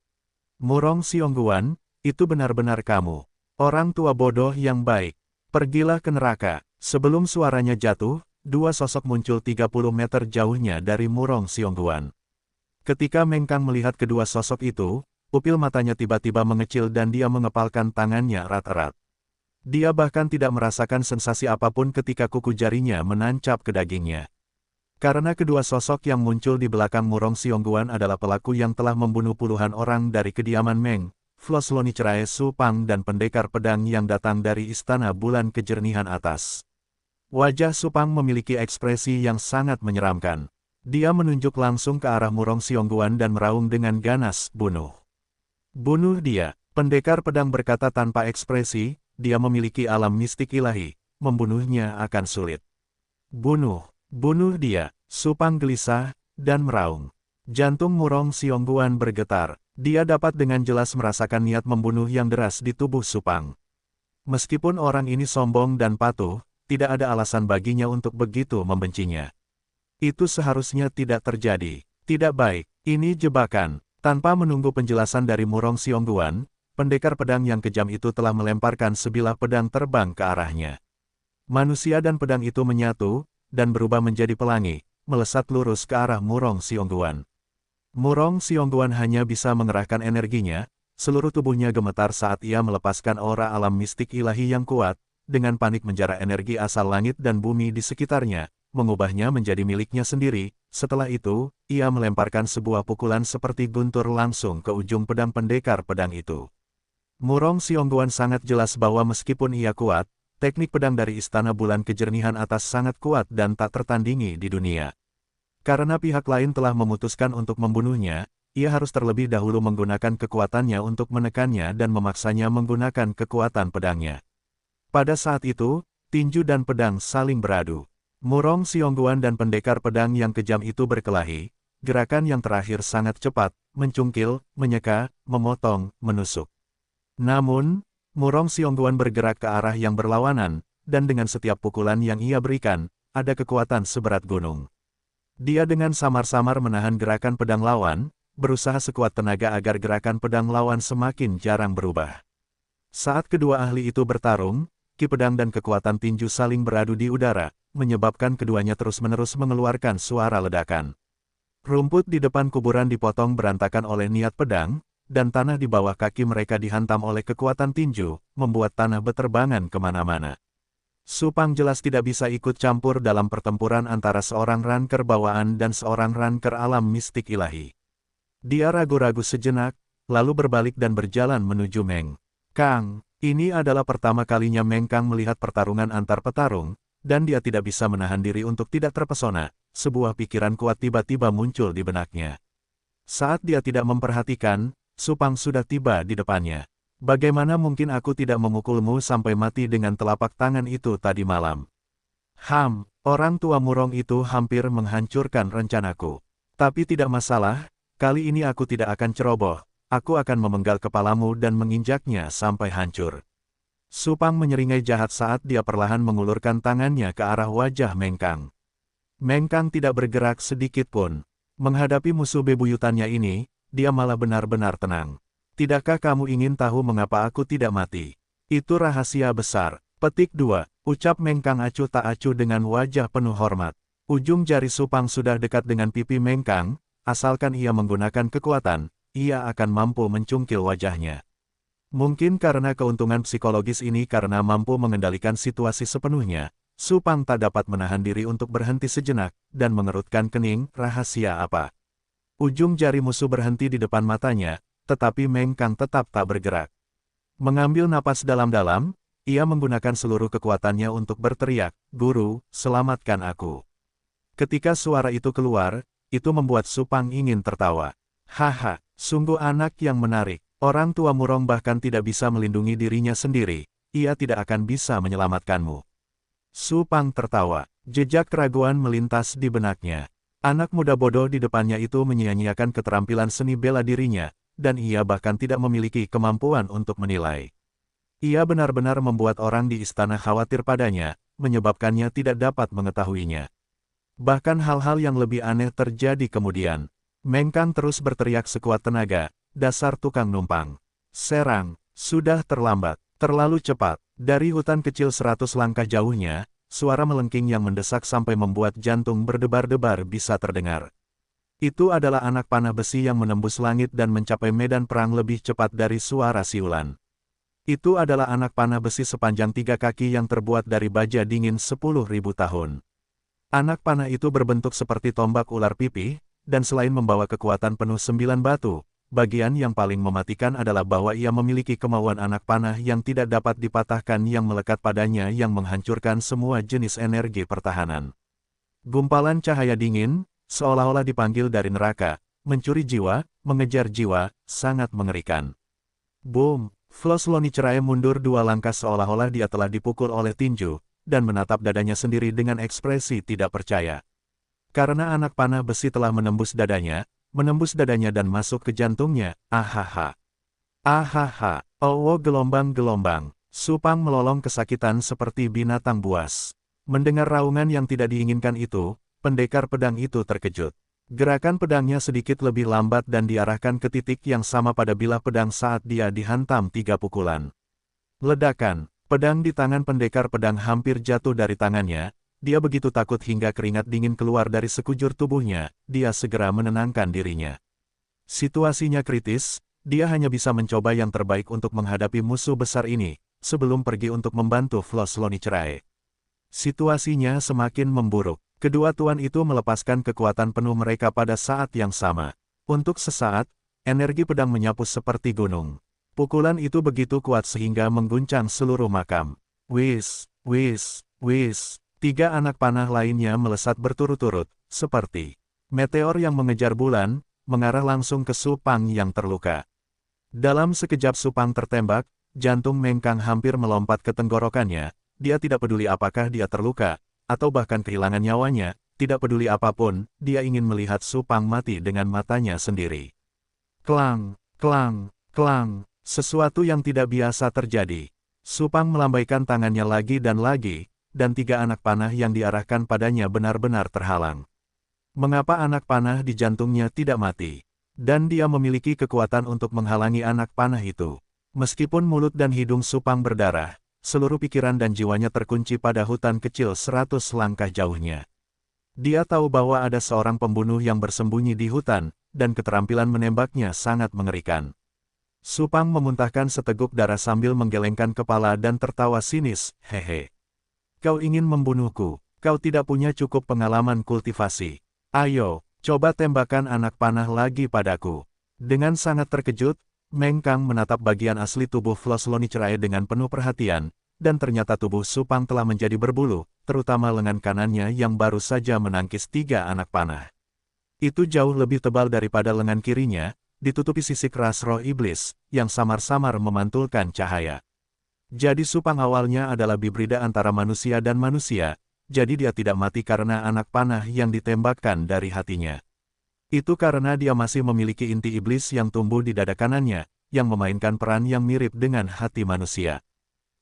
"Murong Xiongguan, itu benar-benar kamu. Orang tua bodoh yang baik. Pergilah ke neraka." Sebelum suaranya jatuh, dua sosok muncul 30 meter jauhnya dari Murong Xiongguan. Ketika Meng Kang melihat kedua sosok itu, pupil matanya tiba-tiba mengecil dan dia mengepalkan tangannya erat-erat. Dia bahkan tidak merasakan sensasi apapun ketika kuku jarinya menancap ke dagingnya. Karena kedua sosok yang muncul di belakang Murong Xiongguan adalah pelaku yang telah membunuh puluhan orang dari kediaman Meng, Flos Lonicerai Supang dan pendekar pedang yang datang dari Istana Bulan Kejernihan Atas. Wajah Supang memiliki ekspresi yang sangat menyeramkan. Dia menunjuk langsung ke arah Murong Xiongguan dan meraung dengan ganas, "Bunuh! Bunuh dia!" Pendekar pedang berkata tanpa ekspresi, dia memiliki alam mistik ilahi, membunuhnya akan sulit. "Bunuh! Bunuh dia!" Supang gelisah, dan meraung. Jantung Murong Xiongguan bergetar. Dia dapat dengan jelas merasakan niat membunuh yang deras di tubuh Supang. Meskipun orang ini sombong dan patuh, tidak ada alasan baginya untuk begitu membencinya. Itu seharusnya tidak terjadi. Tidak baik, ini jebakan. Tanpa menunggu penjelasan dari Murong Xiongguan, pendekar pedang yang kejam itu telah melemparkan sebilah pedang terbang ke arahnya. Manusia dan pedang itu menyatu, dan berubah menjadi pelangi, melesat lurus ke arah Murong Xiongguan. Murong Xiongguan hanya bisa mengerahkan energinya, seluruh tubuhnya gemetar saat ia melepaskan aura alam mistik ilahi yang kuat, dengan panik menjara energi asal langit dan bumi di sekitarnya, mengubahnya menjadi miliknya sendiri. Setelah itu, ia melemparkan sebuah pukulan seperti guntur langsung ke ujung pedang pendekar pedang itu. Murong Xiongguan sangat jelas bahwa meskipun ia kuat, teknik pedang dari Istana Bulan Kejernihan Atas sangat kuat dan tak tertandingi di dunia. Karena pihak lain telah memutuskan untuk membunuhnya, ia harus terlebih dahulu menggunakan kekuatannya untuk menekannya dan memaksanya menggunakan kekuatan pedangnya. Pada saat itu, tinju dan pedang saling beradu. Murong Xiongguan dan pendekar pedang yang kejam itu berkelahi, gerakan yang terakhir sangat cepat, mencungkil, menyeka, memotong, menusuk. Namun, Murong Xiongguan bergerak ke arah yang berlawanan, dan dengan setiap pukulan yang ia berikan, ada kekuatan seberat gunung. Dia dengan samar-samar menahan gerakan pedang lawan, berusaha sekuat tenaga agar gerakan pedang lawan semakin jarang berubah. Saat kedua ahli itu bertarung, ki pedang dan kekuatan tinju saling beradu di udara, menyebabkan keduanya terus-menerus mengeluarkan suara ledakan. Rumput di depan kuburan dipotong berantakan oleh niat pedang, dan tanah di bawah kaki mereka dihantam oleh kekuatan tinju, membuat tanah beterbangan kemana-mana. Supang jelas tidak bisa ikut campur dalam pertempuran antara seorang ranker bawaan dan seorang ranker alam mistik ilahi. Dia ragu-ragu sejenak, lalu berbalik dan berjalan menuju Meng Kang. Ini adalah pertama kalinya Meng Kang melihat pertarungan antar petarung, dan dia tidak bisa menahan diri untuk tidak terpesona. Sebuah pikiran kuat tiba-tiba muncul di benaknya. Saat dia tidak memperhatikan, Supang sudah tiba di depannya. "Bagaimana mungkin aku tidak memukulmu sampai mati dengan telapak tangan itu tadi malam?" Orang tua Murong itu hampir menghancurkan rencanaku. Tapi tidak masalah, kali ini aku tidak akan ceroboh. Aku akan memenggal kepalamu dan menginjaknya sampai hancur. Supang menyeringai jahat saat dia perlahan mengulurkan tangannya ke arah wajah Meng Kang. Meng Kang tidak bergerak sedikit pun. Menghadapi musuh bebuyutannya ini, dia malah benar-benar tenang. "Tidakkah kamu ingin tahu mengapa aku tidak mati? Itu rahasia besar." Petik 2. Ucap Meng Kang acuh tak acuh dengan wajah penuh hormat. Ujung jari Supang sudah dekat dengan pipi Meng Kang, asalkan ia menggunakan kekuatan, ia akan mampu mencungkil wajahnya. Mungkin karena keuntungan psikologis ini karena mampu mengendalikan situasi sepenuhnya, Supang tak dapat menahan diri untuk berhenti sejenak, dan mengerutkan kening. Rahasia apa? Ujung jari musuh berhenti di depan matanya, tetapi Meng Kang tetap tak bergerak. Mengambil napas dalam-dalam, ia menggunakan seluruh kekuatannya untuk berteriak, "Guru, selamatkan aku." Ketika suara itu keluar, itu membuat Supang ingin tertawa. "Haha, sungguh anak yang menarik. Orang tua Murong bahkan tidak bisa melindungi dirinya sendiri, ia tidak akan bisa menyelamatkanmu." Supang tertawa. Jejak keraguan melintas di benaknya. Anak muda bodoh di depannya itu menyia-nyiakan keterampilan seni bela dirinya, dan ia bahkan tidak memiliki kemampuan untuk menilai. Ia benar-benar membuat orang di istana khawatir padanya, menyebabkannya tidak dapat mengetahuinya. Bahkan hal-hal yang lebih aneh terjadi kemudian. Meng Kang terus berteriak sekuat tenaga, "Dasar tukang numpang. Serang, sudah terlambat, terlalu cepat." Dari hutan kecil 100 langkah jauhnya, suara melengking yang mendesak sampai membuat jantung berdebar-debar bisa terdengar. Itu adalah anak panah besi yang menembus langit dan mencapai medan perang lebih cepat dari suara siulan. Itu adalah anak panah besi sepanjang 3 kaki yang terbuat dari baja dingin 10.000 tahun. Anak panah itu berbentuk seperti tombak ular pipih, dan selain membawa kekuatan penuh 9 batu, bagian yang paling mematikan adalah bahwa ia memiliki kemauan anak panah yang tidak dapat dipatahkan yang melekat padanya yang menghancurkan semua jenis energi pertahanan. Gumpalan cahaya dingin, seolah-olah dipanggil dari neraka, mencuri jiwa, mengejar jiwa, sangat mengerikan. Boom! Flos Lonicerai mundur 2 langkah seolah-olah dia telah dipukul oleh tinju, dan menatap dadanya sendiri dengan ekspresi tidak percaya. Karena anak panah besi telah menembus dadanya dan masuk ke jantungnya, ahaha. Ahaha, oh gelombang-gelombang. Supang melolong kesakitan seperti binatang buas. Mendengar raungan yang tidak diinginkan itu, pendekar pedang itu terkejut. Gerakan pedangnya sedikit lebih lambat dan diarahkan ke titik yang sama pada bilah pedang saat dia dihantam 3 pukulan. Ledakan, pedang di tangan pendekar pedang hampir jatuh dari tangannya. Dia begitu takut hingga keringat dingin keluar dari sekujur tubuhnya. Dia segera menenangkan dirinya. Situasinya kritis, dia hanya bisa mencoba yang terbaik untuk menghadapi musuh besar ini, sebelum pergi untuk membantu Flos Lonicerai. Situasinya semakin memburuk. Kedua tuan itu melepaskan kekuatan penuh mereka pada saat yang sama. Untuk sesaat, energi pedang menyapu seperti gunung. Pukulan itu begitu kuat sehingga mengguncang seluruh makam. Wis, wis, wis. 3 anak panah lainnya melesat berturut-turut, seperti meteor yang mengejar bulan, mengarah langsung ke Supang yang terluka. Dalam sekejap Supang tertembak, jantung Mengkang hampir melompat ke tenggorokannya. Dia tidak peduli apakah dia terluka, atau bahkan kehilangan nyawanya, tidak peduli apapun, dia ingin melihat Supang mati dengan matanya sendiri. Klang, klang, klang, sesuatu yang tidak biasa terjadi. Supang melambaikan tangannya lagi, dan 3 anak panah yang diarahkan padanya benar-benar terhalang. Mengapa anak panah di jantungnya tidak mati? Dan dia memiliki kekuatan untuk menghalangi anak panah itu. Meskipun mulut dan hidung Supang berdarah, seluruh pikiran dan jiwanya terkunci pada hutan kecil 100 langkah jauhnya. Dia tahu bahwa ada seorang pembunuh yang bersembunyi di hutan, dan keterampilan menembaknya sangat mengerikan. Supang memuntahkan seteguk darah sambil menggelengkan kepala dan tertawa sinis, hehe. Kau ingin membunuhku, kau tidak punya cukup pengalaman kultivasi. Ayo, coba tembakan anak panah lagi padaku. Dengan sangat terkejut, Mengkang menatap bagian asli tubuh Flos Lonicerai dengan penuh perhatian, dan ternyata tubuh Supang telah menjadi berbulu, terutama lengan kanannya yang baru saja menangkis 3 anak panah. Itu jauh lebih tebal daripada lengan kirinya, ditutupi sisik ras roh iblis, yang samar-samar memantulkan cahaya. Jadi Supang awalnya adalah hibrida antara manusia dan manusia, jadi dia tidak mati karena anak panah yang ditembakkan dari hatinya. Itu karena dia masih memiliki inti iblis yang tumbuh di dada kanannya, yang memainkan peran yang mirip dengan hati manusia.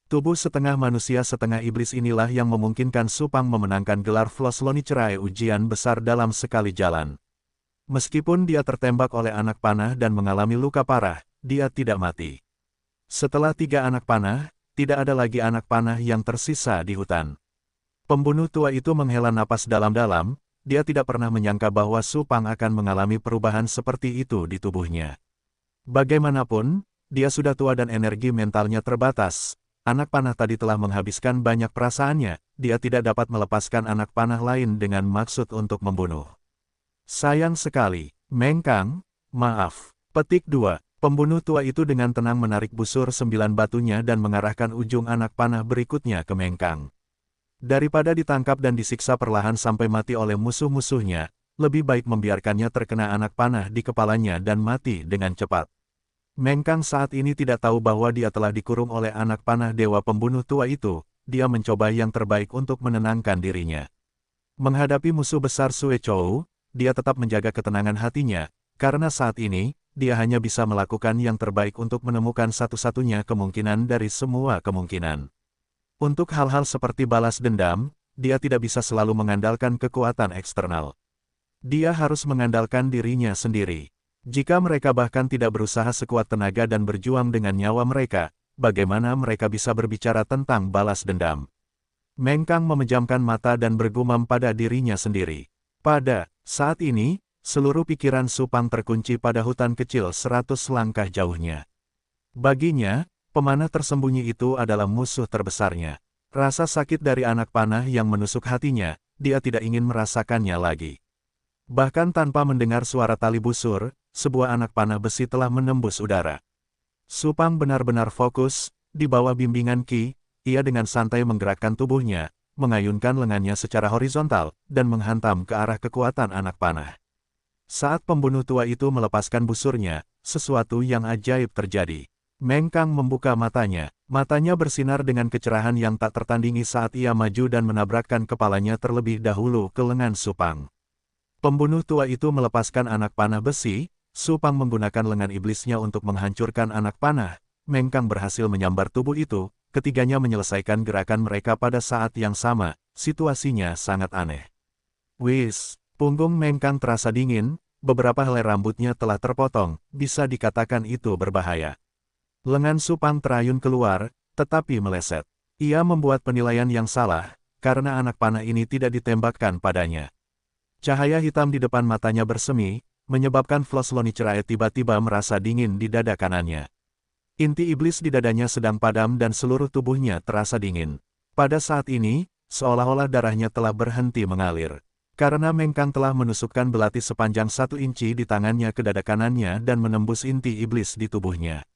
Tubuh setengah manusia setengah iblis inilah yang memungkinkan Supang memenangkan gelar Flos Lonicerai ujian besar dalam sekali jalan. Meskipun dia tertembak oleh anak panah dan mengalami luka parah, dia tidak mati. Setelah 3 anak panah, tidak ada lagi anak panah yang tersisa di hutan. Pembunuh tua itu menghela napas dalam-dalam, dia tidak pernah menyangka bahwa Supang akan mengalami perubahan seperti itu di tubuhnya. Bagaimanapun, dia sudah tua dan energi mentalnya terbatas. Anak panah tadi telah menghabiskan banyak perasaannya, dia tidak dapat melepaskan anak panah lain dengan maksud untuk membunuh. Sayang sekali, Mengkang, maaf. Petik 2. Pembunuh tua itu dengan tenang menarik busur 9 batunya dan mengarahkan ujung anak panah berikutnya ke Mengkang. Daripada ditangkap dan disiksa perlahan sampai mati oleh musuh-musuhnya, lebih baik membiarkannya terkena anak panah di kepalanya dan mati dengan cepat. Mengkang saat ini tidak tahu bahwa dia telah dikurung oleh anak panah dewa pembunuh tua itu, dia mencoba yang terbaik untuk menenangkan dirinya. Menghadapi musuh besar Sue Chou, dia tetap menjaga ketenangan hatinya, karena saat ini, dia hanya bisa melakukan yang terbaik untuk menemukan satu-satunya kemungkinan dari semua kemungkinan. Untuk hal-hal seperti balas dendam, dia tidak bisa selalu mengandalkan kekuatan eksternal. Dia harus mengandalkan dirinya sendiri. Jika mereka bahkan tidak berusaha sekuat tenaga dan berjuang dengan nyawa mereka, bagaimana mereka bisa berbicara tentang balas dendam? Mengkang memejamkan mata dan bergumam pada dirinya sendiri. Pada saat ini, seluruh pikiran Supang terkunci pada hutan kecil 100 langkah jauhnya. Baginya, pemanah tersembunyi itu adalah musuh terbesarnya. Rasa sakit dari anak panah yang menusuk hatinya, dia tidak ingin merasakannya lagi. Bahkan tanpa mendengar suara tali busur, sebuah anak panah besi telah menembus udara. Supang benar-benar fokus, di bawah bimbingan Qi, ia dengan santai menggerakkan tubuhnya, mengayunkan lengannya secara horizontal, dan menghantam ke arah kekuatan anak panah. Saat pembunuh tua itu melepaskan busurnya, sesuatu yang ajaib terjadi. Meng Kang membuka matanya. Matanya bersinar dengan kecerahan yang tak tertandingi saat ia maju dan menabrakkan kepalanya terlebih dahulu ke lengan Su Pang. Pembunuh tua itu melepaskan anak panah besi, Su Pang menggunakan lengan iblisnya untuk menghancurkan anak panah. Meng Kang berhasil menyambar tubuh itu, ketiganya menyelesaikan gerakan mereka pada saat yang sama, situasinya sangat aneh. Wis, punggung Meng Kang terasa dingin, beberapa helai rambutnya telah terpotong, bisa dikatakan itu berbahaya. Lengan Su Pang terayun keluar, tetapi meleset. Ia membuat penilaian yang salah, karena anak panah ini tidak ditembakkan padanya. Cahaya hitam di depan matanya bersemi, menyebabkan Flos Lonicerae tiba-tiba merasa dingin di dada kanannya. Inti iblis di dadanya sedang padam dan seluruh tubuhnya terasa dingin. Pada saat ini, seolah-olah darahnya telah berhenti mengalir. Karena Meng Kang telah menusukkan belati sepanjang 1 inci di tangannya ke dada kanannya dan menembus inti iblis di tubuhnya.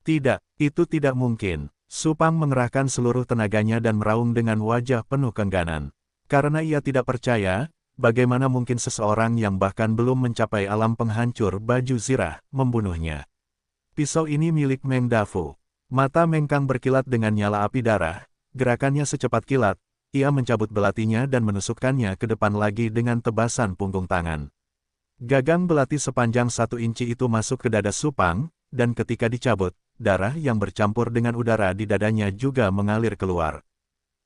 Tidak, itu tidak mungkin. Su Pang mengerahkan seluruh tenaganya dan meraung dengan wajah penuh keengganan. Karena ia tidak percaya, bagaimana mungkin seseorang yang bahkan belum mencapai alam penghancur baju zirah, membunuhnya. Pisau ini milik Meng Dafu. Mata Meng Kang berkilat dengan nyala api darah, gerakannya secepat kilat, ia mencabut belatinya dan menusukkannya ke depan lagi dengan tebasan punggung tangan. Gagang belati sepanjang 1 inci itu masuk ke dada Su Pang, dan ketika dicabut, darah yang bercampur dengan udara di dadanya juga mengalir keluar.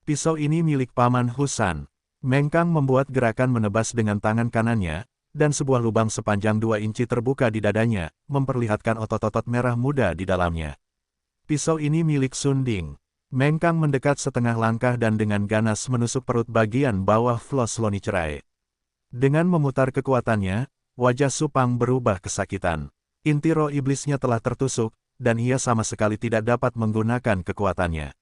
Pisau ini milik Paman Husan. Meng Kang membuat gerakan menebas dengan tangan kanannya, dan sebuah lubang sepanjang 2 inci terbuka di dadanya, memperlihatkan otot-otot merah muda di dalamnya. Pisau ini milik Sun Ding. Meng Kang mendekat setengah langkah dan dengan ganas menusuk perut bagian bawah Flos Lonicerae. Dengan memutar kekuatannya, wajah Su Pang berubah kesakitan. Inti roh iblisnya telah tertusuk, dan ia sama sekali tidak dapat menggunakan kekuatannya.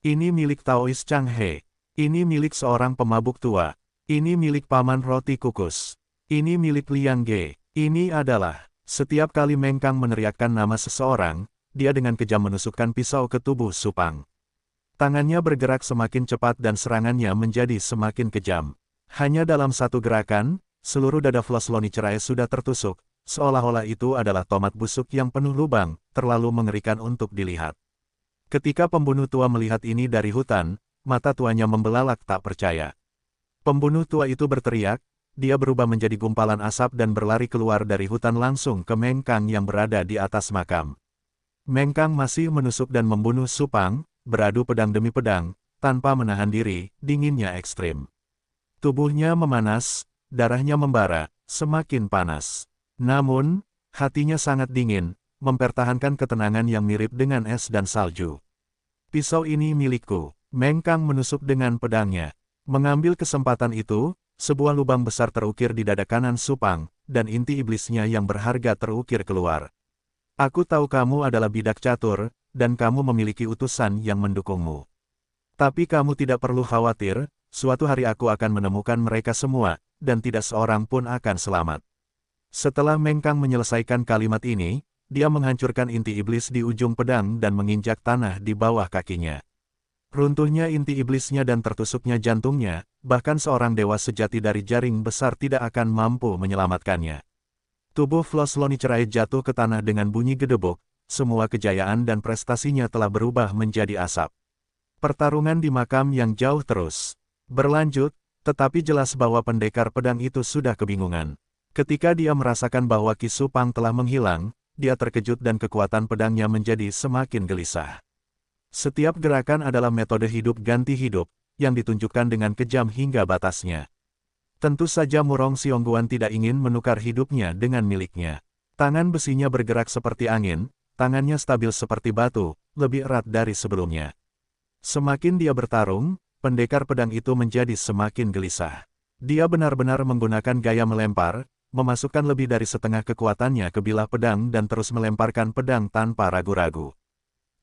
Ini milik Taois Chang He. Ini milik seorang pemabuk tua. Ini milik Paman Roti Kukus. Ini milik Liang Ge. Ini adalah, setiap kali Meng Kang meneriakkan nama seseorang, dia dengan kejam menusukkan pisau ke tubuh Su Pang. Tangannya bergerak semakin cepat dan serangannya menjadi semakin kejam. Hanya dalam satu gerakan, seluruh dada Flos Lonicerae sudah tertusuk, seolah-olah itu adalah tomat busuk yang penuh lubang, terlalu mengerikan untuk dilihat. Ketika pembunuh tua melihat ini dari hutan, mata tuanya membelalak tak percaya. Pembunuh tua itu berteriak, dia berubah menjadi gumpalan asap dan berlari keluar dari hutan langsung ke Meng Kang yang berada di atas makam. Meng Kang masih menusuk dan membunuh Su Pang, beradu pedang demi pedang, tanpa menahan diri, dinginnya ekstrim. Tubuhnya memanas, darahnya membara, semakin panas. Namun, hatinya sangat dingin, mempertahankan ketenangan yang mirip dengan es dan salju. Pisau ini milikku. Meng Kang menusuk dengan pedangnya. Mengambil kesempatan itu, sebuah lubang besar terukir di dada kanan Su Pang, dan inti iblisnya yang berharga terukir keluar. Aku tahu kamu adalah bidak catur, dan kamu memiliki utusan yang mendukungmu. Tapi kamu tidak perlu khawatir, suatu hari aku akan menemukan mereka semua, dan tidak seorang pun akan selamat. Setelah Meng Kang menyelesaikan kalimat ini, dia menghancurkan inti iblis di ujung pedang dan menginjak tanah di bawah kakinya. Runtuhnya inti iblisnya dan tertusuknya jantungnya, bahkan seorang dewa sejati dari jaring besar tidak akan mampu menyelamatkannya. Tubuh Flos Lonicerae jatuh ke tanah dengan bunyi gedebuk, semua kejayaan dan prestasinya telah berubah menjadi asap. Pertarungan di makam yang jauh terus berlanjut, tetapi jelas bahwa pendekar pedang itu sudah kebingungan. Ketika dia merasakan bahwa Ki Su Pang telah menghilang, dia terkejut dan kekuatan pedangnya menjadi semakin gelisah. Setiap gerakan adalah metode hidup ganti hidup, yang ditunjukkan dengan kejam hingga batasnya. Tentu saja Murong Xiongguan tidak ingin menukar hidupnya dengan miliknya. Tangan besinya bergerak seperti angin, tangannya stabil seperti batu, lebih erat dari sebelumnya. Semakin dia bertarung, pendekar pedang itu menjadi semakin gelisah. Dia benar-benar menggunakan gaya melempar, memasukkan lebih dari setengah kekuatannya ke bilah pedang dan terus melemparkan pedang tanpa ragu-ragu.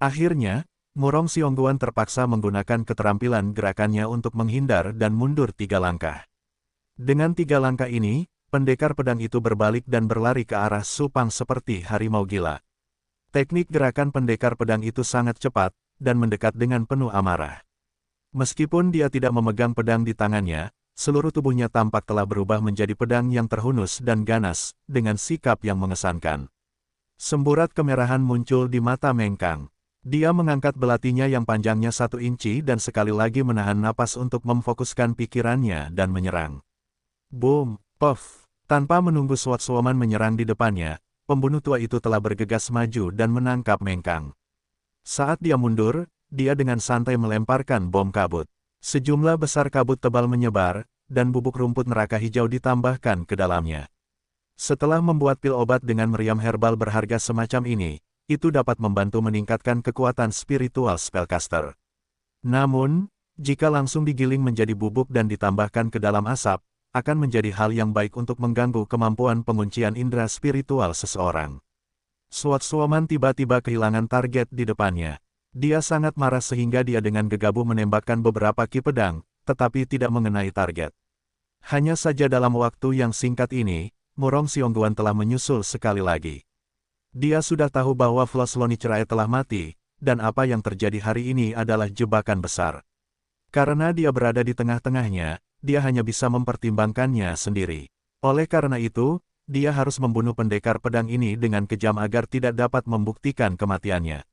Akhirnya, Murong Xiongguan terpaksa menggunakan keterampilan gerakannya untuk menghindar dan mundur 3 langkah. Dengan 3 langkah ini, pendekar pedang itu berbalik dan berlari ke arah Su Pang seperti harimau gila. Teknik gerakan pendekar pedang itu sangat cepat, dan mendekat dengan penuh amarah. Meskipun dia tidak memegang pedang di tangannya, seluruh tubuhnya tampak telah berubah menjadi pedang yang terhunus dan ganas, dengan sikap yang mengesankan. Semburat kemerahan muncul di mata Meng Kang. Dia mengangkat belatinya yang panjangnya 1 inci dan sekali lagi menahan napas untuk memfokuskan pikirannya dan menyerang. Boom! Puff! Tanpa menunggu Sword Woman menyerang di depannya, pembunuh tua itu telah bergegas maju dan menangkap Meng Kang. Saat dia mundur, dia dengan santai melemparkan bom kabut. Sejumlah besar kabut tebal menyebar, dan bubuk rumput neraka hijau ditambahkan ke dalamnya. Setelah membuat pil obat dengan meriam herbal berharga semacam ini, itu dapat membantu meningkatkan kekuatan spiritual spellcaster. Namun, jika langsung digiling menjadi bubuk dan ditambahkan ke dalam asap, akan menjadi hal yang baik untuk mengganggu kemampuan penguncian indera spiritual seseorang. Sword Woman tiba-tiba kehilangan target di depannya. Dia sangat marah sehingga dia dengan gegabah menembakkan beberapa ki pedang, tetapi tidak mengenai target. Hanya saja dalam waktu yang singkat ini, Murong Xiongguan telah menyusul sekali lagi. Dia sudah tahu bahwa Flos Lonicerai telah mati, dan apa yang terjadi hari ini adalah jebakan besar. Karena dia berada di tengah-tengahnya, dia hanya bisa mempertimbangkannya sendiri. Oleh karena itu, dia harus membunuh pendekar pedang ini dengan kejam agar tidak dapat membuktikan kematiannya.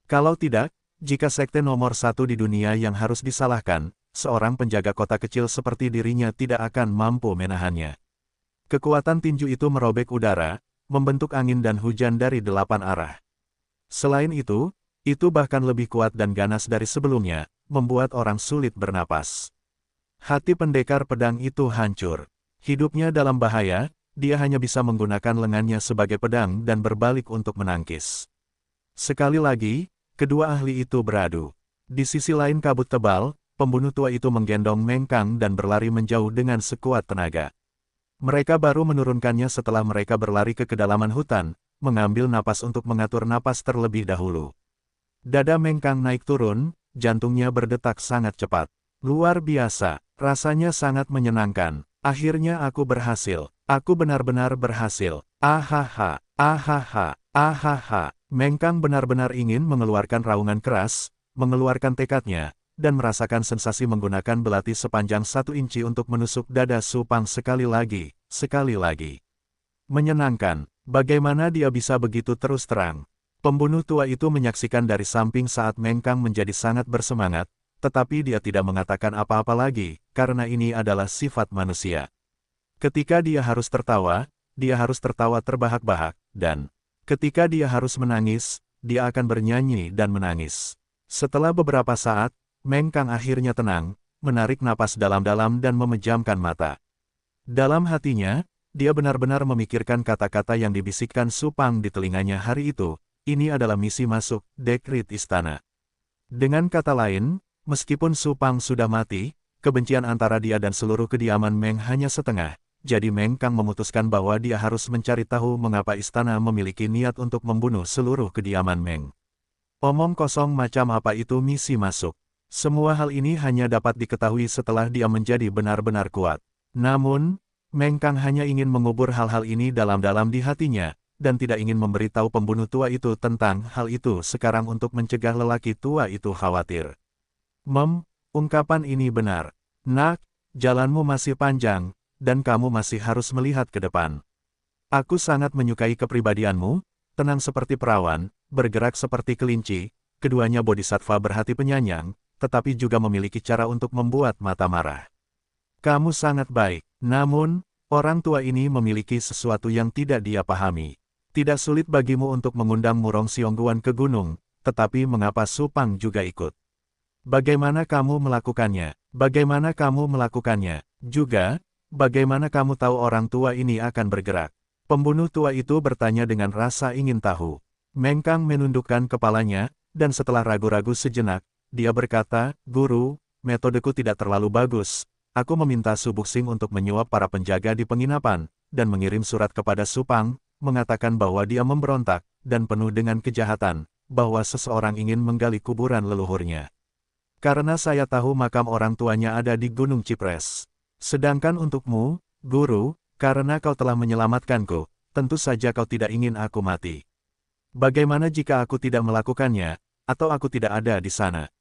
Kalau tidak, jika sekte nomor 1 di dunia yang harus disalahkan, seorang penjaga kota kecil seperti dirinya tidak akan mampu menahannya. Kekuatan tinju itu merobek udara, membentuk angin dan hujan dari 8 arah. Selain itu bahkan lebih kuat dan ganas dari sebelumnya, membuat orang sulit bernapas. Hati pendekar pedang itu hancur. Hidupnya dalam bahaya, dia hanya bisa menggunakan lengannya sebagai pedang dan berbalik untuk menangkis. Sekali lagi, kedua ahli itu beradu. Di sisi lain kabut tebal, pembunuh tua itu menggendong Meng Kang dan berlari menjauh dengan sekuat tenaga. Mereka baru menurunkannya setelah mereka berlari ke kedalaman hutan, mengambil napas untuk mengatur napas terlebih dahulu. Dada Meng Kang naik turun, jantungnya berdetak sangat cepat. Luar biasa, rasanya sangat menyenangkan. Akhirnya aku berhasil. Aku benar-benar berhasil. Ahaha, ahaha, ahaha. Meng Kang benar-benar ingin mengeluarkan raungan keras, mengeluarkan tekadnya, dan merasakan sensasi menggunakan belati sepanjang 1 inci untuk menusuk dada Su Pang sekali lagi, sekali lagi. Menyenangkan, bagaimana dia bisa begitu terus terang. Pembunuh tua itu menyaksikan dari samping saat Meng Kang menjadi sangat bersemangat, tetapi dia tidak mengatakan apa-apa lagi, karena ini adalah sifat manusia. Ketika dia harus tertawa terbahak-bahak, dan ketika dia harus menangis, dia akan bernyanyi dan menangis. Setelah beberapa saat, Meng Kang akhirnya tenang, menarik napas dalam-dalam dan memejamkan mata. Dalam hatinya, dia benar-benar memikirkan kata-kata yang dibisikkan Su Pang di telinganya hari itu, ini adalah misi masuk dekrit istana. Dengan kata lain, meskipun Su Pang sudah mati, kebencian antara dia dan seluruh kediaman Meng hanya setengah. Jadi Meng Kang memutuskan bahwa dia harus mencari tahu mengapa istana memiliki niat untuk membunuh seluruh kediaman Meng. Omong kosong macam apa itu misi masuk. Semua hal ini hanya dapat diketahui setelah dia menjadi benar-benar kuat. Namun, Meng Kang hanya ingin mengubur hal-hal ini dalam-dalam di hatinya, dan tidak ingin memberitahu pembunuh tua itu tentang hal itu sekarang untuk mencegah lelaki tua itu khawatir. Ungkapan ini benar. Nak, jalanmu masih panjang, dan kamu masih harus melihat ke depan. Aku sangat menyukai kepribadianmu, tenang seperti perawan, bergerak seperti kelinci, keduanya bodhisattva berhati penyayang, tetapi juga memiliki cara untuk membuat mata marah. Kamu sangat baik, namun, orang tua ini memiliki sesuatu yang tidak dia pahami. Tidak sulit bagimu untuk mengundang Murong Xiongguan ke gunung, tetapi mengapa Su Pang juga ikut? Bagaimana kamu melakukannya? Bagaimana kamu melakukannya? Juga, bagaimana kamu tahu orang tua ini akan bergerak? Pembunuh tua itu bertanya dengan rasa ingin tahu. Meng Kang menundukkan kepalanya, dan setelah ragu-ragu sejenak, dia berkata, Guru, metodeku tidak terlalu bagus. Aku meminta Su Buxing untuk menyuap para penjaga di penginapan, dan mengirim surat kepada Su Pang, mengatakan bahwa dia memberontak, dan penuh dengan kejahatan, bahwa seseorang ingin menggali kuburan leluhurnya. Karena saya tahu makam orang tuanya ada di Gunung Cipres. Sedangkan untukmu, Guru, karena kau telah menyelamatkanku, tentu saja kau tidak ingin aku mati. Bagaimana jika aku tidak melakukannya, atau aku tidak ada di sana?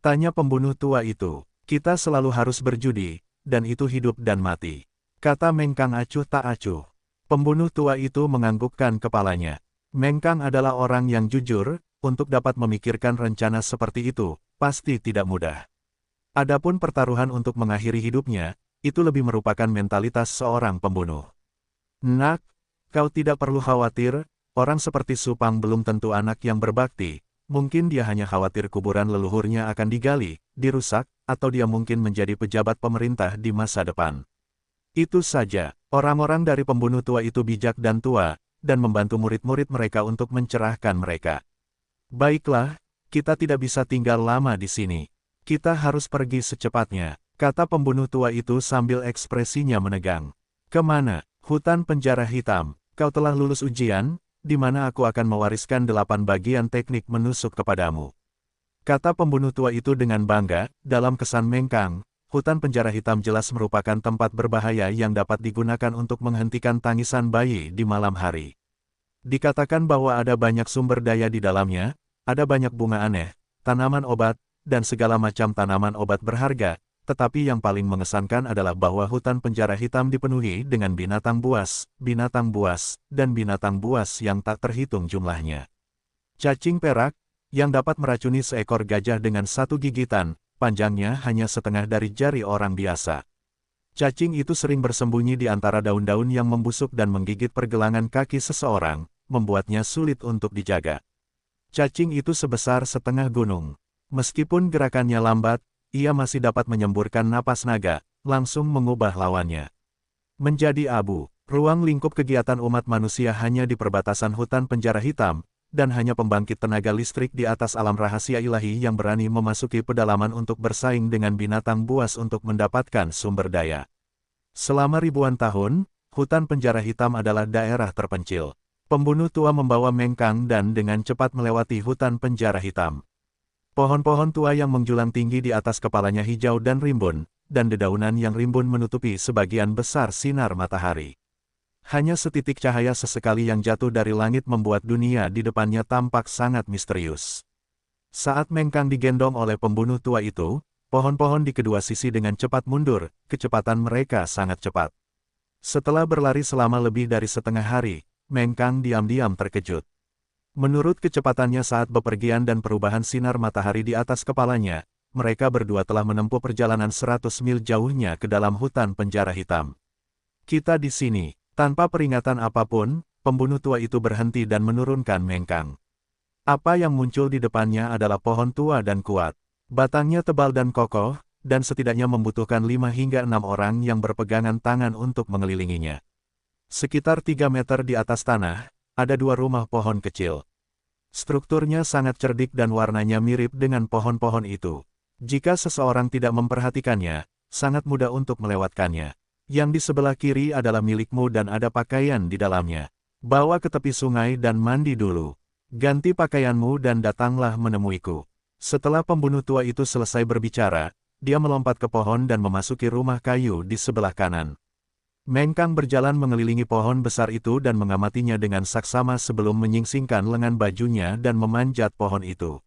Tanya pembunuh tua itu. Kita selalu harus berjudi, dan itu hidup dan mati. Kata Mengkang acuh tak acuh. Pembunuh tua itu menganggukkan kepalanya. Mengkang adalah orang yang jujur, untuk dapat memikirkan rencana seperti itu, pasti tidak mudah. Adapun pertaruhan untuk mengakhiri hidupnya, itu lebih merupakan mentalitas seorang pembunuh. Nak, kau tidak perlu khawatir, orang seperti Supang belum tentu anak yang berbakti, mungkin dia hanya khawatir kuburan leluhurnya akan digali, dirusak, atau dia mungkin menjadi pejabat pemerintah di masa depan. Itu saja, orang-orang dari pembunuh tua itu bijak dan tua, dan membantu murid-murid mereka untuk mencerahkan mereka. Baiklah, kita tidak bisa tinggal lama di sini. Kita harus pergi secepatnya, kata pembunuh tua itu sambil ekspresinya menegang. Kemana? Hutan penjara hitam. Kau telah lulus ujian, di mana aku akan mewariskan 8 bagian teknik menusuk kepadamu. Kata pembunuh tua itu dengan bangga, dalam kesan Mengkang, hutan penjara hitam jelas merupakan tempat berbahaya yang dapat digunakan untuk menghentikan tangisan bayi di malam hari. Dikatakan bahwa ada banyak sumber daya di dalamnya, ada banyak bunga aneh, tanaman obat, dan segala macam tanaman obat berharga, tetapi yang paling mengesankan adalah bahwa hutan penjara hitam dipenuhi dengan binatang buas, dan binatang buas yang tak terhitung jumlahnya. Cacing perak, yang dapat meracuni seekor gajah dengan satu gigitan, panjangnya hanya setengah dari jari orang biasa. Cacing itu sering bersembunyi di antara daun-daun yang membusuk dan menggigit pergelangan kaki seseorang, membuatnya sulit untuk dijaga. Cacing itu sebesar setengah gunung. Meskipun gerakannya lambat, ia masih dapat menyemburkan napas naga, langsung mengubah lawannya menjadi abu. Ruang lingkup kegiatan umat manusia hanya di perbatasan hutan penjara hitam, dan hanya pembangkit tenaga listrik di atas alam rahasia ilahi yang berani memasuki pedalaman untuk bersaing dengan binatang buas untuk mendapatkan sumber daya. Selama ribuan tahun, hutan penjara hitam adalah daerah terpencil. Pembunuh tua membawa Mengkang dan dengan cepat melewati hutan penjara hitam. Pohon-pohon tua yang menjulang tinggi di atas kepalanya hijau dan rimbun, dan dedaunan yang rimbun menutupi sebagian besar sinar matahari. Hanya setitik cahaya sesekali yang jatuh dari langit membuat dunia di depannya tampak sangat misterius. Saat Mengkang digendong oleh pembunuh tua itu, pohon-pohon di kedua sisi dengan cepat mundur, kecepatan mereka sangat cepat. Setelah berlari selama lebih dari setengah hari, Mengkang diam-diam terkejut. Menurut kecepatannya saat bepergian dan perubahan sinar matahari di atas kepalanya, mereka berdua telah menempuh perjalanan 100 mil jauhnya ke dalam hutan penjara hitam. Kita di sini. Tanpa peringatan apapun, pembunuh tua itu berhenti dan menurunkan Mengkang. Apa yang muncul di depannya adalah pohon tua dan kuat. Batangnya tebal dan kokoh, dan setidaknya membutuhkan 5 hingga 6 orang yang berpegangan tangan untuk mengelilinginya. Sekitar 3 meter di atas tanah, ada 2 rumah pohon kecil. Strukturnya sangat cerdik dan warnanya mirip dengan pohon-pohon itu. Jika seseorang tidak memperhatikannya, sangat mudah untuk melewatkannya. Yang di sebelah kiri adalah milikmu dan ada pakaian di dalamnya. Bawa ke tepi sungai dan mandi dulu. Ganti pakaianmu dan datanglah menemuiku. Setelah pembunuh tua itu selesai berbicara, dia melompat ke pohon dan memasuki rumah kayu di sebelah kanan. Mengkang berjalan mengelilingi pohon besar itu dan mengamatinya dengan saksama sebelum menyingsingkan lengan bajunya dan memanjat pohon itu.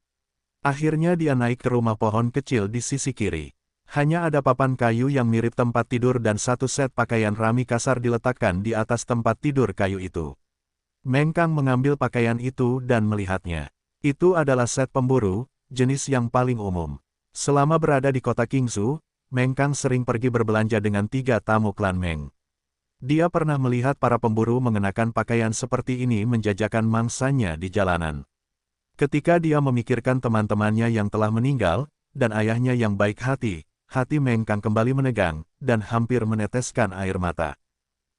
Akhirnya dia naik ke rumah pohon kecil di sisi kiri. Hanya ada papan kayu yang mirip tempat tidur dan satu set pakaian rami kasar diletakkan di atas tempat tidur kayu itu. Mengkang mengambil pakaian itu dan melihatnya. Itu adalah set pemburu, jenis yang paling umum. Selama berada di kota Qingzhou, Mengkang sering pergi berbelanja dengan 3 tamu klan Meng. Dia pernah melihat para pemburu mengenakan pakaian seperti ini menjajakan mangsanya di jalanan. Ketika dia memikirkan teman-temannya yang telah meninggal, dan ayahnya yang baik hati, hati Mengkang kembali menegang, dan hampir meneteskan air mata.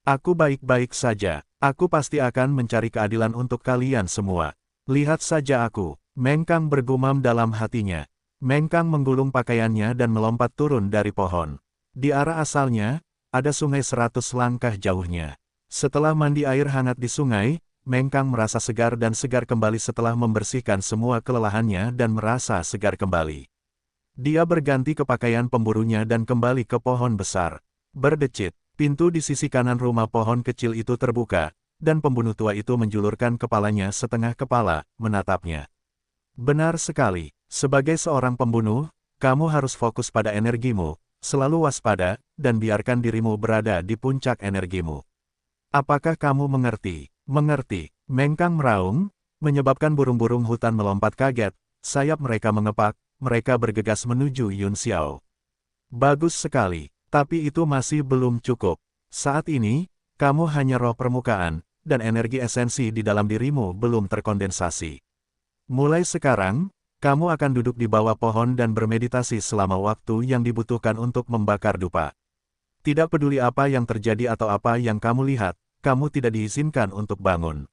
Aku baik-baik saja, aku pasti akan mencari keadilan untuk kalian semua. Lihat saja aku, Mengkang bergumam dalam hatinya. Mengkang menggulung pakaiannya dan melompat turun dari pohon. Di arah asalnya, ada sungai 100 langkah jauhnya. Setelah mandi air hangat di sungai, Mengkang merasa segar dan segar kembali setelah membersihkan semua kelelahannya dan merasa segar kembali. Dia berganti ke pakaian pemburunya dan kembali ke pohon besar. Berdecit, pintu di sisi kanan rumah pohon kecil itu terbuka, dan pembunuh tua itu menjulurkan kepalanya setengah kepala, menatapnya. Benar sekali, sebagai seorang pembunuh, Kamu harus fokus pada energimu, selalu waspada, dan biarkan dirimu berada di puncak energimu. Apakah kamu mengerti? Mengerti. Mengkang meraung, menyebabkan burung-burung hutan melompat kaget, sayap mereka mengepak, mereka bergegas menuju Yun Xiao. Bagus sekali, tapi itu masih belum cukup. Saat ini, kamu hanya roh permukaan, dan energi esensi di dalam dirimu belum terkondensasi. Mulai sekarang, kamu akan duduk di bawah pohon dan bermeditasi selama waktu yang dibutuhkan untuk membakar dupa. Tidak peduli apa yang terjadi atau apa yang kamu lihat, kamu tidak diizinkan untuk bangun.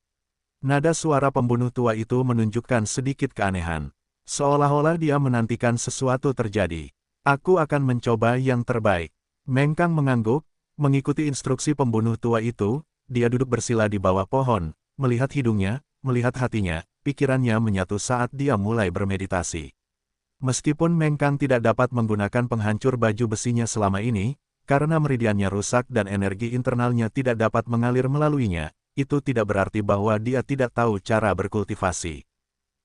Nada suara pembunuh tua itu menunjukkan sedikit keanehan. Seolah-olah dia menantikan sesuatu terjadi. Aku akan mencoba yang terbaik. Mengkang mengangguk, mengikuti instruksi pembunuh tua itu, dia duduk bersila di bawah pohon, melihat hidungnya, melihat hatinya, pikirannya menyatu saat dia mulai bermeditasi. Meskipun Mengkang tidak dapat menggunakan penghancur baju besinya selama ini, karena meridiannya rusak dan energi internalnya tidak dapat mengalir melaluinya, itu tidak berarti bahwa dia tidak tahu cara berkultivasi.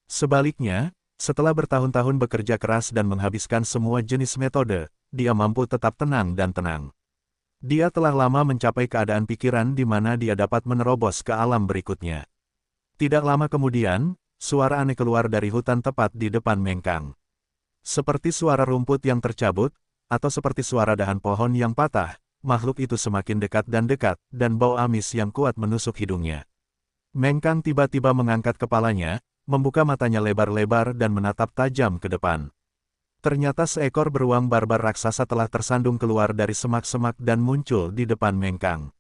Sebaliknya, setelah bertahun-tahun bekerja keras dan menghabiskan semua jenis metode, dia mampu tetap tenang dan tenang. Dia telah lama mencapai keadaan pikiran di mana dia dapat menerobos ke alam berikutnya. Tidak lama kemudian, suara aneh keluar dari hutan tepat di depan Mengkang. Seperti suara rumput yang tercabut, atau seperti suara dahan pohon yang patah, makhluk itu semakin dekat, dan bau amis yang kuat menusuk hidungnya. Mengkang tiba-tiba mengangkat kepalanya, membuka matanya lebar-lebar dan menatap tajam ke depan. Ternyata seekor beruang barbar raksasa telah tersandung keluar dari semak-semak dan muncul di depan Mengkang.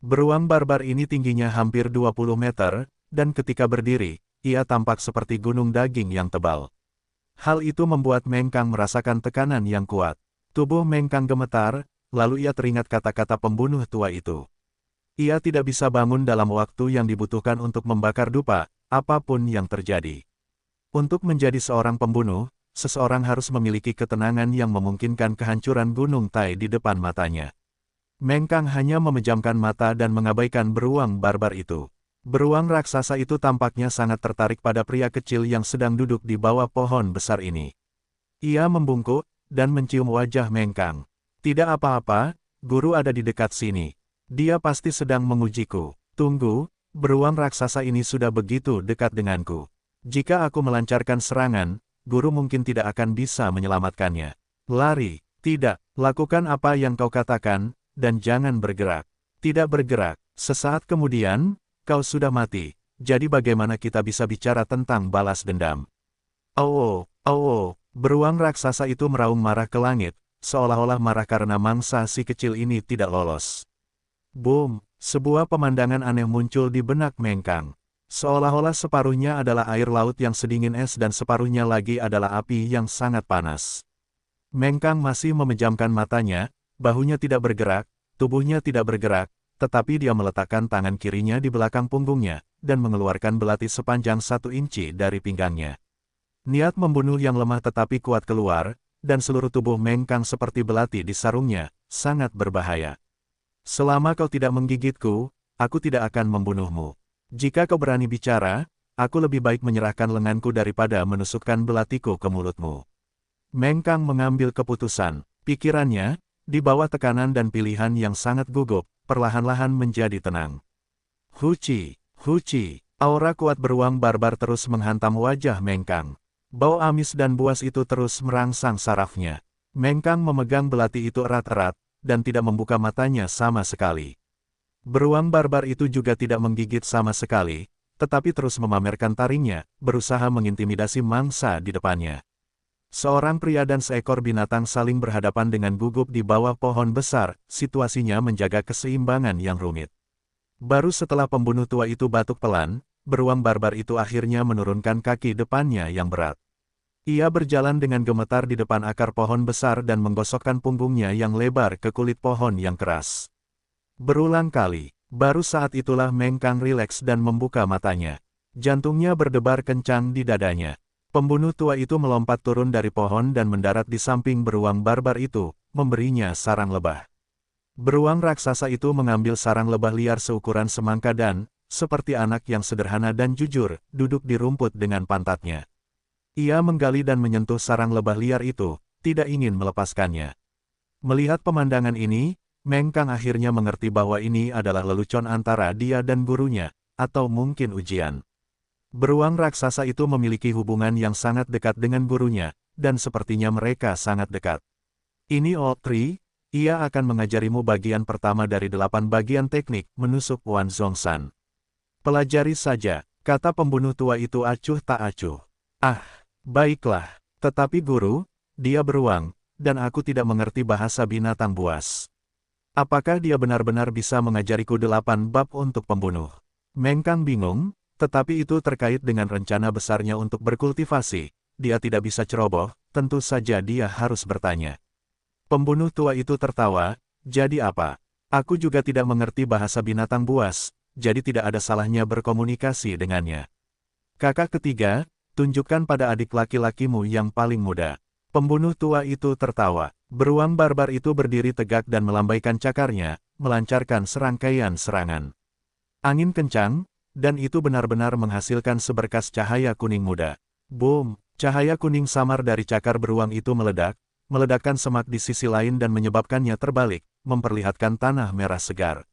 Beruang barbar ini tingginya hampir 20 meter, dan ketika berdiri, ia tampak seperti gunung daging yang tebal. Hal itu membuat Mengkang merasakan tekanan yang kuat. Tubuh Mengkang gemetar, lalu ia teringat kata-kata pembunuh tua itu. Ia tidak bisa bangun dalam waktu yang dibutuhkan untuk membakar dupa, apapun yang terjadi. Untuk menjadi seorang pembunuh, seseorang harus memiliki ketenangan yang memungkinkan kehancuran gunung Tai di depan matanya. Mengkang hanya memejamkan mata dan mengabaikan beruang barbar itu. Beruang raksasa itu tampaknya sangat tertarik pada pria kecil yang sedang duduk di bawah pohon besar ini. Ia membungkuk, dan mencium wajah Mengkang. Tidak apa-apa, guru ada di dekat sini. Dia pasti sedang mengujiku. Tunggu, beruang raksasa ini sudah begitu dekat denganku. Jika aku melancarkan serangan, guru mungkin tidak akan bisa menyelamatkannya. Lari, tidak, lakukan apa yang kau katakan, dan jangan bergerak. Tidak bergerak, sesaat kemudian, kau sudah mati, jadi bagaimana kita bisa bicara tentang balas dendam? Oh, beruang raksasa itu meraung marah ke langit, seolah-olah marah karena mangsa si kecil ini tidak lolos. Boom, sebuah pemandangan aneh muncul di benak Mengkang. Seolah-olah separuhnya adalah air laut yang sedingin es dan separuhnya lagi adalah api yang sangat panas. Mengkang masih memejamkan matanya, bahunya tidak bergerak, tubuhnya tidak bergerak, tetapi dia meletakkan tangan kirinya di belakang punggungnya, dan mengeluarkan belati sepanjang 1 inci dari pinggangnya. Niat membunuh yang lemah tetapi kuat keluar, dan seluruh tubuh Mengkang seperti belati di sarungnya, sangat berbahaya. Selama kau tidak menggigitku, aku tidak akan membunuhmu. Jika kau berani bicara, aku lebih baik menyerahkan lenganku daripada menusukkan belatiku ke mulutmu. Mengkang mengambil keputusan, pikirannya, di bawah tekanan dan pilihan yang sangat gugup, perlahan-lahan menjadi tenang. Huci, aura kuat beruang barbar terus menghantam wajah Mengkang. Bau amis dan buas itu terus merangsang sarafnya. Mengkang memegang belati itu erat-erat, dan tidak membuka matanya sama sekali. Beruang barbar itu juga tidak menggigit sama sekali, tetapi terus memamerkan taringnya, berusaha mengintimidasi mangsa di depannya. Seorang pria dan seekor binatang saling berhadapan dengan gugup di bawah pohon besar, situasinya menjaga keseimbangan yang rumit. Baru setelah pembunuh tua itu batuk pelan, beruang barbar itu akhirnya menurunkan kaki depannya yang berat. Ia berjalan dengan gemetar di depan akar pohon besar dan menggosokkan punggungnya yang lebar ke kulit pohon yang keras. Berulang kali, baru saat itulah Mengkang rileks dan membuka matanya. Jantungnya berdebar kencang di dadanya. Pembunuh tua itu melompat turun dari pohon dan mendarat di samping beruang barbar itu, memberinya sarang lebah. Beruang raksasa itu mengambil sarang lebah liar seukuran semangka dan, seperti anak yang sederhana dan jujur, duduk di rumput dengan pantatnya. Ia menggali dan menyentuh sarang lebah liar itu, tidak ingin melepaskannya. Melihat pemandangan ini, Meng Kang akhirnya mengerti bahwa ini adalah lelucon antara dia dan gurunya, atau mungkin ujian. Beruang raksasa itu memiliki hubungan yang sangat dekat dengan gurunya, dan sepertinya mereka sangat dekat. Ini Old Tree, ia akan mengajarimu bagian pertama dari 8 bagian teknik menusuk Wan Zhongshan. Pelajari saja, kata pembunuh tua itu acuh tak acuh. Ah, baiklah, tetapi guru, dia beruang, dan aku tidak mengerti bahasa binatang buas. Apakah dia benar-benar bisa mengajariku 8 bab untuk pembunuh? Meng Kang bingung, tetapi itu terkait dengan rencana besarnya untuk berkultivasi. Dia tidak bisa ceroboh, tentu saja dia harus bertanya. Pembunuh tua itu tertawa, jadi apa? Aku juga tidak mengerti bahasa binatang buas, jadi tidak ada salahnya berkomunikasi dengannya. Kakak ketiga, tunjukkan pada adik laki-lakimu yang paling muda. Pembunuh tua itu tertawa. Beruang barbar itu berdiri tegak dan melambaikan cakarnya, melancarkan serangkaian serangan. Angin kencang, dan itu benar-benar menghasilkan seberkas cahaya kuning muda. Boom! Cahaya kuning samar dari cakar beruang itu meledak, meledakkan semak di sisi lain dan menyebabkannya terbalik, memperlihatkan tanah merah segar.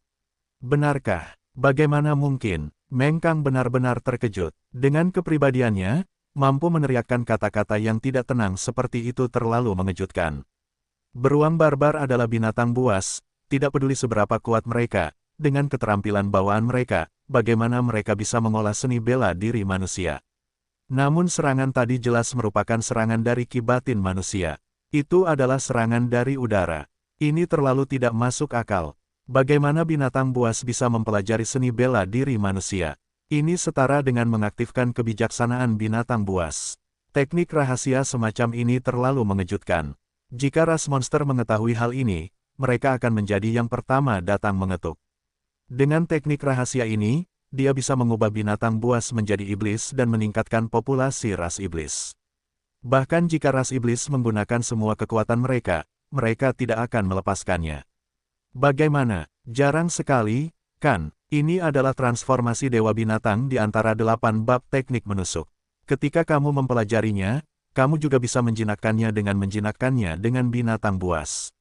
Benarkah? Bagaimana mungkin? Meng Kang benar-benar terkejut. Dengan kepribadiannya, mampu meneriakkan kata-kata yang tidak tenang seperti itu terlalu mengejutkan. Beruang barbar adalah binatang buas, tidak peduli seberapa kuat mereka, dengan keterampilan bawaan mereka, bagaimana mereka bisa mengolah seni bela diri manusia. Namun serangan tadi jelas merupakan serangan dari ki batin manusia. Itu adalah serangan dari udara. Ini terlalu tidak masuk akal. Bagaimana binatang buas bisa mempelajari seni bela diri manusia? Ini setara dengan mengaktifkan kebijaksanaan binatang buas. Teknik rahasia semacam ini terlalu mengejutkan. Jika ras monster mengetahui hal ini, mereka akan menjadi yang pertama datang mengetuk. Dengan teknik rahasia ini, dia bisa mengubah binatang buas menjadi iblis dan meningkatkan populasi ras iblis. Bahkan jika ras iblis menggunakan semua kekuatan mereka, mereka tidak akan melepaskannya. Bagaimana? Jarang sekali, kan? Ini adalah transformasi dewa binatang di antara 8 bab teknik menusuk. Ketika kamu mempelajarinya, kamu juga bisa menjinakkannya dengan binatang buas.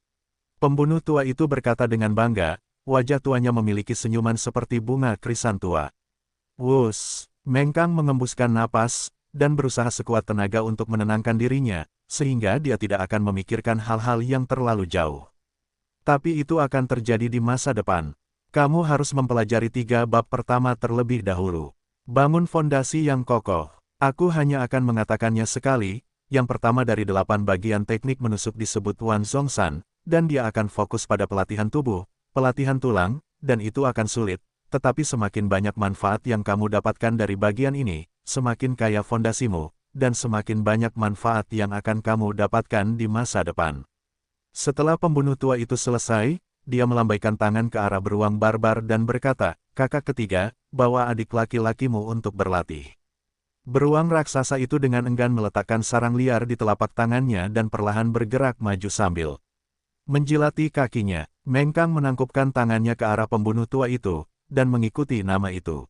Pembunuh tua itu berkata dengan bangga, wajah tuanya memiliki senyuman seperti bunga krisantua. Wus! Meng Kang mengembuskan napas, dan berusaha sekuat tenaga untuk menenangkan dirinya, sehingga dia tidak akan memikirkan hal-hal yang terlalu jauh. Tapi itu akan terjadi di masa depan. Kamu harus mempelajari 3 bab pertama terlebih dahulu. Bangun fondasi yang kokoh. Aku hanya akan mengatakannya sekali, yang pertama dari 8 bagian teknik menusuk disebut Wan Zhongshan, dan dia akan fokus pada pelatihan tubuh, pelatihan tulang, dan itu akan sulit, tetapi semakin banyak manfaat yang kamu dapatkan dari bagian ini, semakin kaya fondasimu, dan semakin banyak manfaat yang akan kamu dapatkan di masa depan. Setelah pembunuh tua itu selesai, dia melambaikan tangan ke arah beruang barbar dan berkata, kakak ketiga, bawa adik laki-lakimu untuk berlatih. Beruang raksasa itu dengan enggan meletakkan sarang liar di telapak tangannya dan perlahan bergerak maju sambil menjilati kakinya. Meng Kang menangkupkan tangannya ke arah pembunuh tua itu, dan mengikuti nama itu.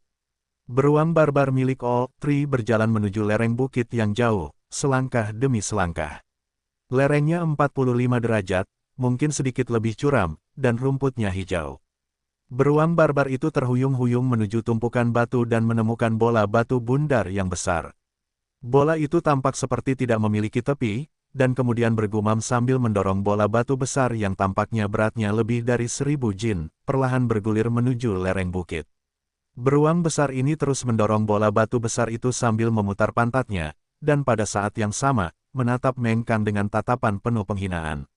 Beruang barbar milik Old Tree berjalan menuju lereng bukit yang jauh, selangkah demi selangkah. Lerengnya 45 derajat, mungkin sedikit lebih curam, dan rumputnya hijau. Beruang barbar itu terhuyung-huyung menuju tumpukan batu dan menemukan bola batu bundar yang besar. Bola itu tampak seperti tidak memiliki tepi, dan kemudian bergumam sambil mendorong bola batu besar yang tampaknya beratnya lebih dari 1000 jin, perlahan bergulir menuju lereng bukit. Beruang besar ini terus mendorong bola batu besar itu sambil memutar pantatnya, dan pada saat yang sama, menatap Meng Kang dengan tatapan penuh penghinaan.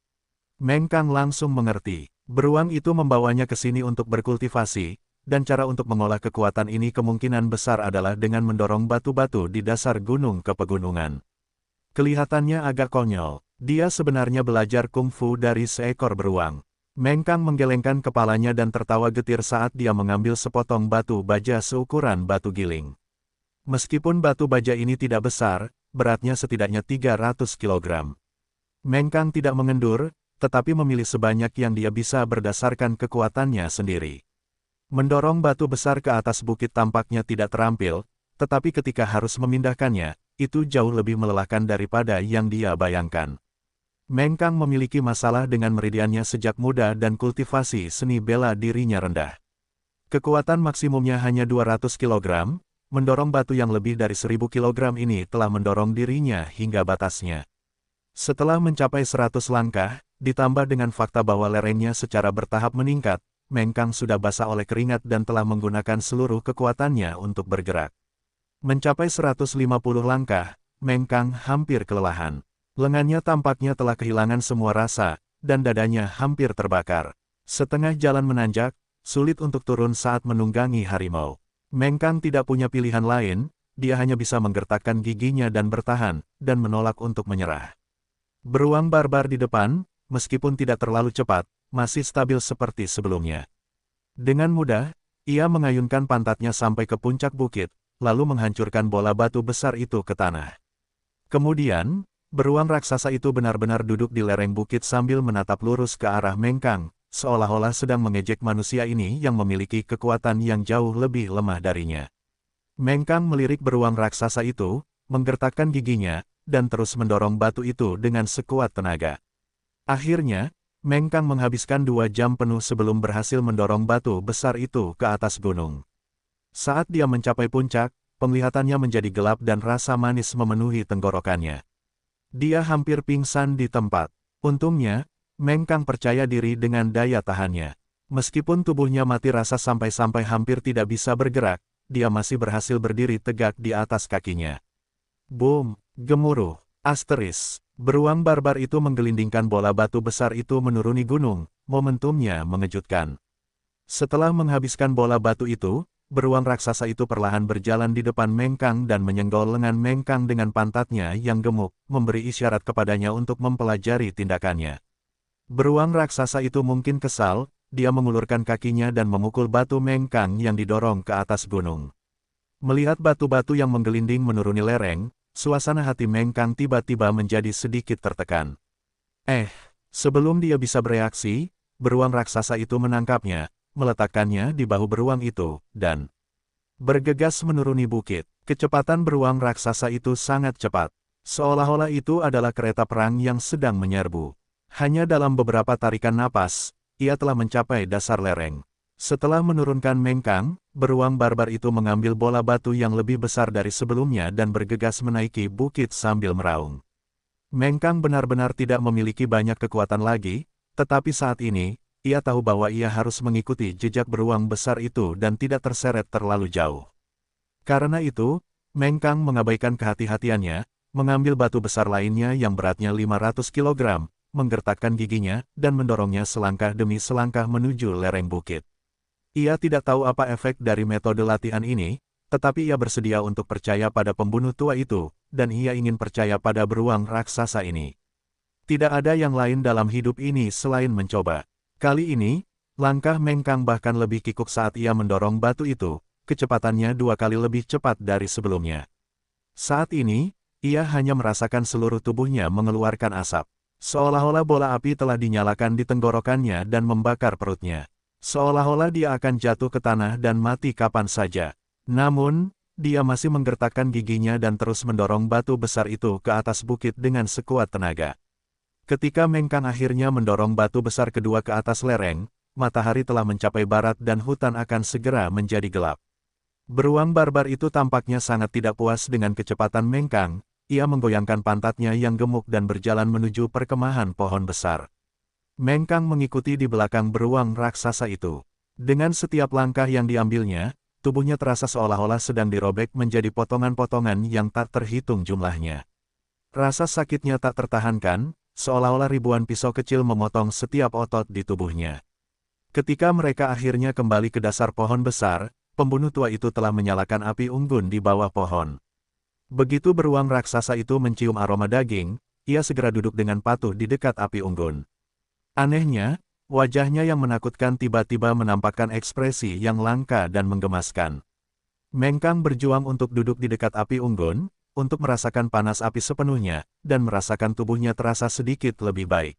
Meng Kang langsung mengerti, beruang itu membawanya ke sini untuk berkultivasi, dan cara untuk mengolah kekuatan ini kemungkinan besar adalah dengan mendorong batu-batu di dasar gunung ke pegunungan. Kelihatannya agak konyol, dia sebenarnya belajar kungfu dari seekor beruang. Meng Kang menggelengkan kepalanya dan tertawa getir saat dia mengambil sepotong batu baja seukuran batu giling. Meskipun batu baja ini tidak besar, beratnya setidaknya 300 kg. Meng Kang tidak mengendur, tetapi memilih sebanyak yang dia bisa berdasarkan kekuatannya sendiri. Mendorong batu besar ke atas bukit tampaknya tidak terampil, tetapi ketika harus memindahkannya, itu jauh lebih melelahkan daripada yang dia bayangkan. Meng Kang memiliki masalah dengan meridiannya sejak muda dan kultivasi seni bela dirinya rendah. Kekuatan maksimumnya hanya 200 kg, mendorong batu yang lebih dari 1000 kg ini telah mendorong dirinya hingga batasnya. Setelah mencapai 100 langkah, ditambah dengan fakta bahwa lerengnya secara bertahap meningkat, Meng Kang sudah basah oleh keringat dan telah menggunakan seluruh kekuatannya untuk bergerak. Mencapai 150 langkah, Meng Kang hampir kelelahan. Lengannya tampaknya telah kehilangan semua rasa, dan dadanya hampir terbakar. Setengah jalan menanjak, sulit untuk turun saat menunggangi harimau. Meng Kang tidak punya pilihan lain, dia hanya bisa menggertakkan giginya dan bertahan, dan menolak untuk menyerah. Beruang barbar di depan, meskipun tidak terlalu cepat, masih stabil seperti sebelumnya. Dengan mudah, ia mengayunkan pantatnya sampai ke puncak bukit, lalu menghancurkan bola batu besar itu ke tanah. Kemudian, beruang raksasa itu benar-benar duduk di lereng bukit sambil menatap lurus ke arah Meng Kang, seolah-olah sedang mengejek manusia ini yang memiliki kekuatan yang jauh lebih lemah darinya. Meng Kang melirik beruang raksasa itu, menggertakkan giginya, dan terus mendorong batu itu dengan sekuat tenaga. Akhirnya, Meng Kang menghabiskan 2 jam penuh sebelum berhasil mendorong batu besar itu ke atas gunung. Saat dia mencapai puncak, penglihatannya menjadi gelap dan rasa manis memenuhi tenggorokannya. Dia hampir pingsan di tempat. Untungnya, Meng Kang percaya diri dengan daya tahannya. Meskipun tubuhnya mati rasa sampai-sampai hampir tidak bisa bergerak, dia masih berhasil berdiri tegak di atas kakinya. Boom! Gemuruh! Asteris! Beruang barbar itu menggelindingkan bola batu besar itu menuruni gunung, momentumnya mengejutkan. Setelah menghabiskan bola batu itu, beruang raksasa itu perlahan berjalan di depan Meng Kang dan menyenggol lengan Meng Kang dengan pantatnya yang gemuk, memberi isyarat kepadanya untuk mempelajari tindakannya. Beruang raksasa itu mungkin kesal, dia mengulurkan kakinya dan memukul batu Meng Kang yang didorong ke atas gunung. Melihat batu-batu yang menggelinding menuruni lereng, suasana hati Meng Kang tiba-tiba menjadi sedikit tertekan. Sebelum dia bisa bereaksi, beruang raksasa itu menangkapnya, meletakkannya di bahu beruang itu, dan bergegas menuruni bukit. Kecepatan beruang raksasa itu sangat cepat. Seolah-olah itu adalah kereta perang yang sedang menyerbu. Hanya dalam beberapa tarikan napas, ia telah mencapai dasar lereng. Setelah menurunkan Meng Kang, beruang barbar itu mengambil bola batu yang lebih besar dari sebelumnya dan bergegas menaiki bukit sambil meraung. Meng Kang benar-benar tidak memiliki banyak kekuatan lagi, tetapi saat ini, ia tahu bahwa ia harus mengikuti jejak beruang besar itu dan tidak terseret terlalu jauh. Karena itu, Meng Kang mengabaikan kehati-hatiannya, mengambil batu besar lainnya yang beratnya 500 kg, menggertakkan giginya, dan mendorongnya selangkah demi selangkah menuju lereng bukit. Ia tidak tahu apa efek dari metode latihan ini, tetapi ia bersedia untuk percaya pada pembunuh tua itu, dan ia ingin percaya pada beruang raksasa ini. Tidak ada yang lain dalam hidup ini selain mencoba. Kali ini, langkah Meng Kang bahkan lebih kikuk saat ia mendorong batu itu, kecepatannya 2 kali lebih cepat dari sebelumnya. Saat ini, ia hanya merasakan seluruh tubuhnya mengeluarkan asap. Seolah-olah bola api telah dinyalakan di tenggorokannya dan membakar perutnya. Seolah-olah dia akan jatuh ke tanah dan mati kapan saja. Namun, dia masih menggertakkan giginya dan terus mendorong batu besar itu ke atas bukit dengan sekuat tenaga. Ketika Meng Kang akhirnya mendorong batu besar kedua ke atas lereng, matahari telah mencapai barat dan hutan akan segera menjadi gelap. Beruang barbar itu tampaknya sangat tidak puas dengan kecepatan Meng Kang, ia menggoyangkan pantatnya yang gemuk dan berjalan menuju perkemahan pohon besar. Meng Kang mengikuti di belakang beruang raksasa itu. Dengan setiap langkah yang diambilnya, tubuhnya terasa seolah-olah sedang dirobek menjadi potongan-potongan yang tak terhitung jumlahnya. Rasa sakitnya tak tertahankan, seolah-olah ribuan pisau kecil memotong setiap otot di tubuhnya. Ketika mereka akhirnya kembali ke dasar pohon besar, pembunuh tua itu telah menyalakan api unggun di bawah pohon. Begitu beruang raksasa itu mencium aroma daging, ia segera duduk dengan patuh di dekat api unggun. Anehnya, wajahnya yang menakutkan tiba-tiba menampakkan ekspresi yang langka dan menggemaskan. Meng Kang berjuang untuk duduk di dekat api unggun, untuk merasakan panas api sepenuhnya, dan merasakan tubuhnya terasa sedikit lebih baik.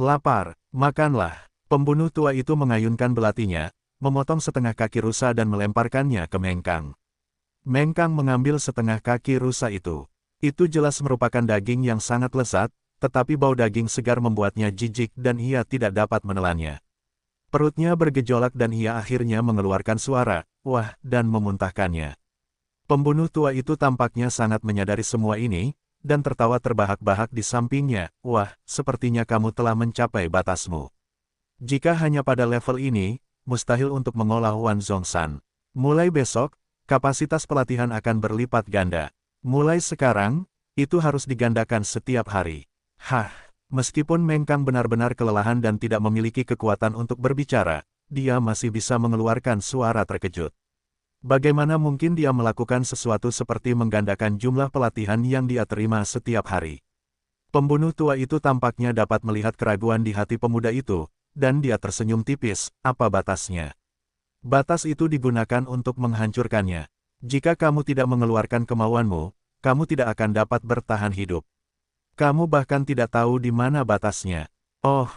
Lapar, makanlah. Pembunuh tua itu mengayunkan belatinya, memotong setengah kaki rusa dan melemparkannya ke Meng Kang. Meng Kang mengambil setengah kaki rusa itu. Itu jelas merupakan daging yang sangat lezat, tetapi bau daging segar membuatnya jijik dan ia tidak dapat menelannya. Perutnya bergejolak dan ia akhirnya mengeluarkan suara, wah, dan memuntahkannya. Pembunuh tua itu tampaknya sangat menyadari semua ini, dan tertawa terbahak-bahak di sampingnya, wah, sepertinya kamu telah mencapai batasmu. Jika hanya pada level ini, mustahil untuk mengolah Wan Zhongshan. Mulai besok, kapasitas pelatihan akan berlipat ganda. Mulai sekarang, itu harus digandakan setiap hari. Hah, meskipun Meng Kang benar-benar kelelahan dan tidak memiliki kekuatan untuk berbicara, dia masih bisa mengeluarkan suara terkejut. Bagaimana mungkin dia melakukan sesuatu seperti menggandakan jumlah pelatihan yang dia terima setiap hari? Pembunuh tua itu tampaknya dapat melihat keraguan di hati pemuda itu, dan dia tersenyum tipis, apa batasnya? Batas itu digunakan untuk menghancurkannya. Jika kamu tidak mengeluarkan kemauanmu, kamu tidak akan dapat bertahan hidup. Kamu bahkan tidak tahu di mana batasnya. Oh,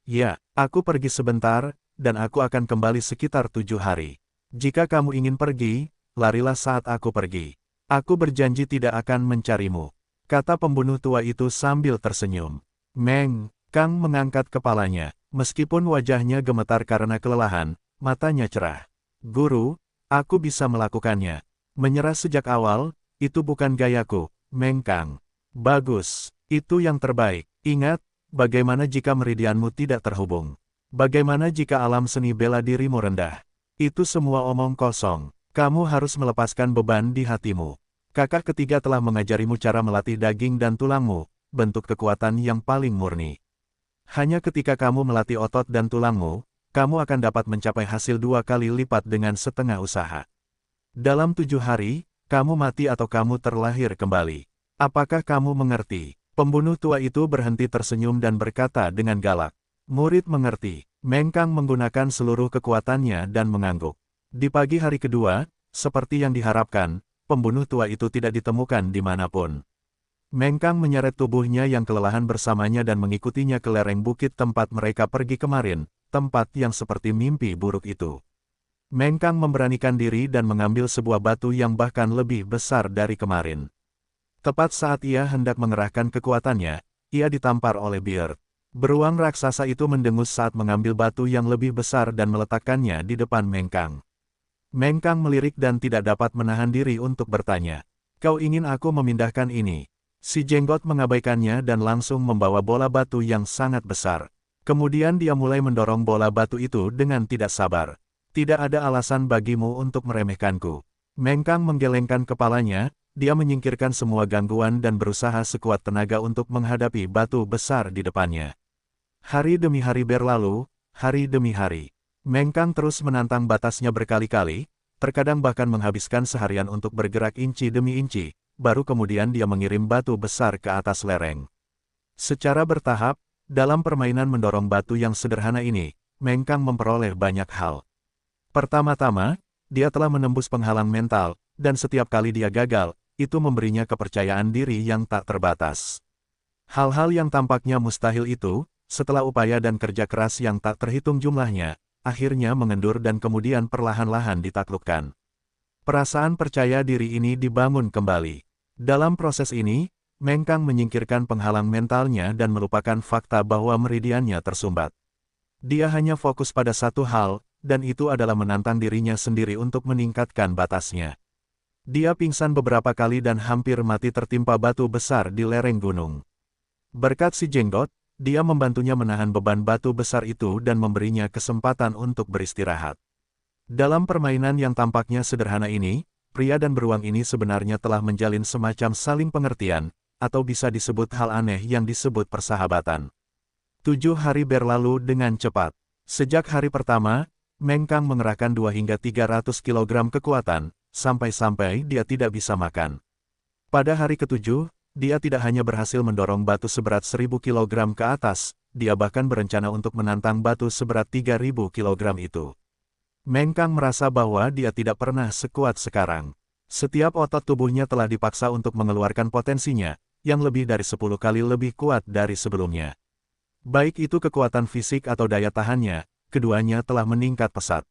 ya, aku pergi sebentar, dan aku akan kembali sekitar 7 hari. Jika kamu ingin pergi, larilah saat aku pergi. Aku berjanji tidak akan mencarimu, kata pembunuh tua itu sambil tersenyum. Meng Kang mengangkat kepalanya, meskipun wajahnya gemetar karena kelelahan, matanya cerah. Guru, aku bisa melakukannya. Menyerah sejak awal, itu bukan gayaku, Meng Kang. Bagus. Itu yang terbaik. Ingat, bagaimana jika meridianmu tidak terhubung? Bagaimana jika alam seni bela dirimu rendah? Itu semua omong kosong. Kamu harus melepaskan beban di hatimu. Kakak ketiga telah mengajarimu cara melatih daging dan tulangmu, bentuk kekuatan yang paling murni. Hanya ketika kamu melatih otot dan tulangmu, kamu akan dapat mencapai hasil 2 kali lipat dengan setengah usaha. Dalam 7 hari, kamu mati atau kamu terlahir kembali. Apakah kamu mengerti? Pembunuh tua itu berhenti tersenyum dan berkata dengan galak. Murid mengerti. Meng Kang menggunakan seluruh kekuatannya dan mengangguk. Di pagi hari kedua, seperti yang diharapkan, pembunuh tua itu tidak ditemukan dimanapun. Meng Kang menyeret tubuhnya yang kelelahan bersamanya dan mengikutinya ke lereng bukit tempat mereka pergi kemarin, tempat yang seperti mimpi buruk itu. Meng Kang memberanikan diri dan mengambil sebuah batu yang bahkan lebih besar dari kemarin. Tepat saat ia hendak mengerahkan kekuatannya, ia ditampar oleh Beard. Beruang raksasa itu mendengus saat mengambil batu yang lebih besar dan meletakkannya di depan Meng Kang. Meng Kang melirik dan tidak dapat menahan diri untuk bertanya. Kau ingin aku memindahkan ini? Si jenggot mengabaikannya dan langsung membawa bola batu yang sangat besar. Kemudian dia mulai mendorong bola batu itu dengan tidak sabar. Tidak ada alasan bagimu untuk meremehkanku. Meng Kang menggelengkan kepalanya. Dia menyingkirkan semua gangguan dan berusaha sekuat tenaga untuk menghadapi batu besar di depannya. Hari demi hari berlalu, hari demi hari. Meng Kang terus menantang batasnya berkali-kali, terkadang bahkan menghabiskan seharian untuk bergerak inci demi inci, baru kemudian dia mengirim batu besar ke atas lereng. Secara bertahap, dalam permainan mendorong batu yang sederhana ini, Meng Kang memperoleh banyak hal. Pertama-tama, dia telah menembus penghalang mental, dan setiap kali dia gagal, itu memberinya kepercayaan diri yang tak terbatas. Hal-hal yang tampaknya mustahil itu, setelah upaya dan kerja keras yang tak terhitung jumlahnya, akhirnya mengendur dan kemudian perlahan-lahan ditaklukkan. Perasaan percaya diri ini dibangun kembali. Dalam proses ini, Meng Kang menyingkirkan penghalang mentalnya dan melupakan fakta bahwa meridiannya tersumbat. Dia hanya fokus pada satu hal, dan itu adalah menantang dirinya sendiri untuk meningkatkan batasnya. Dia pingsan beberapa kali dan hampir mati tertimpa batu besar di lereng gunung. Berkat si jenggot, dia membantunya menahan beban batu besar itu dan memberinya kesempatan untuk beristirahat. Dalam permainan yang tampaknya sederhana ini, pria dan beruang ini sebenarnya telah menjalin semacam saling pengertian, atau bisa disebut hal aneh yang disebut persahabatan. 7 hari berlalu dengan cepat. Sejak hari pertama, Meng Kang mengerahkan 2 hingga 300 kg kekuatan, sampai-sampai dia tidak bisa makan. Pada hari ke-7, dia tidak hanya berhasil mendorong batu seberat 1000 kg ke atas, dia bahkan berencana untuk menantang batu seberat 3000 kg itu. Meng Kang merasa bahwa dia tidak pernah sekuat sekarang. Setiap otot tubuhnya telah dipaksa untuk mengeluarkan potensinya, yang lebih dari 10 kali lebih kuat dari sebelumnya. Baik itu kekuatan fisik atau daya tahannya, keduanya telah meningkat pesat.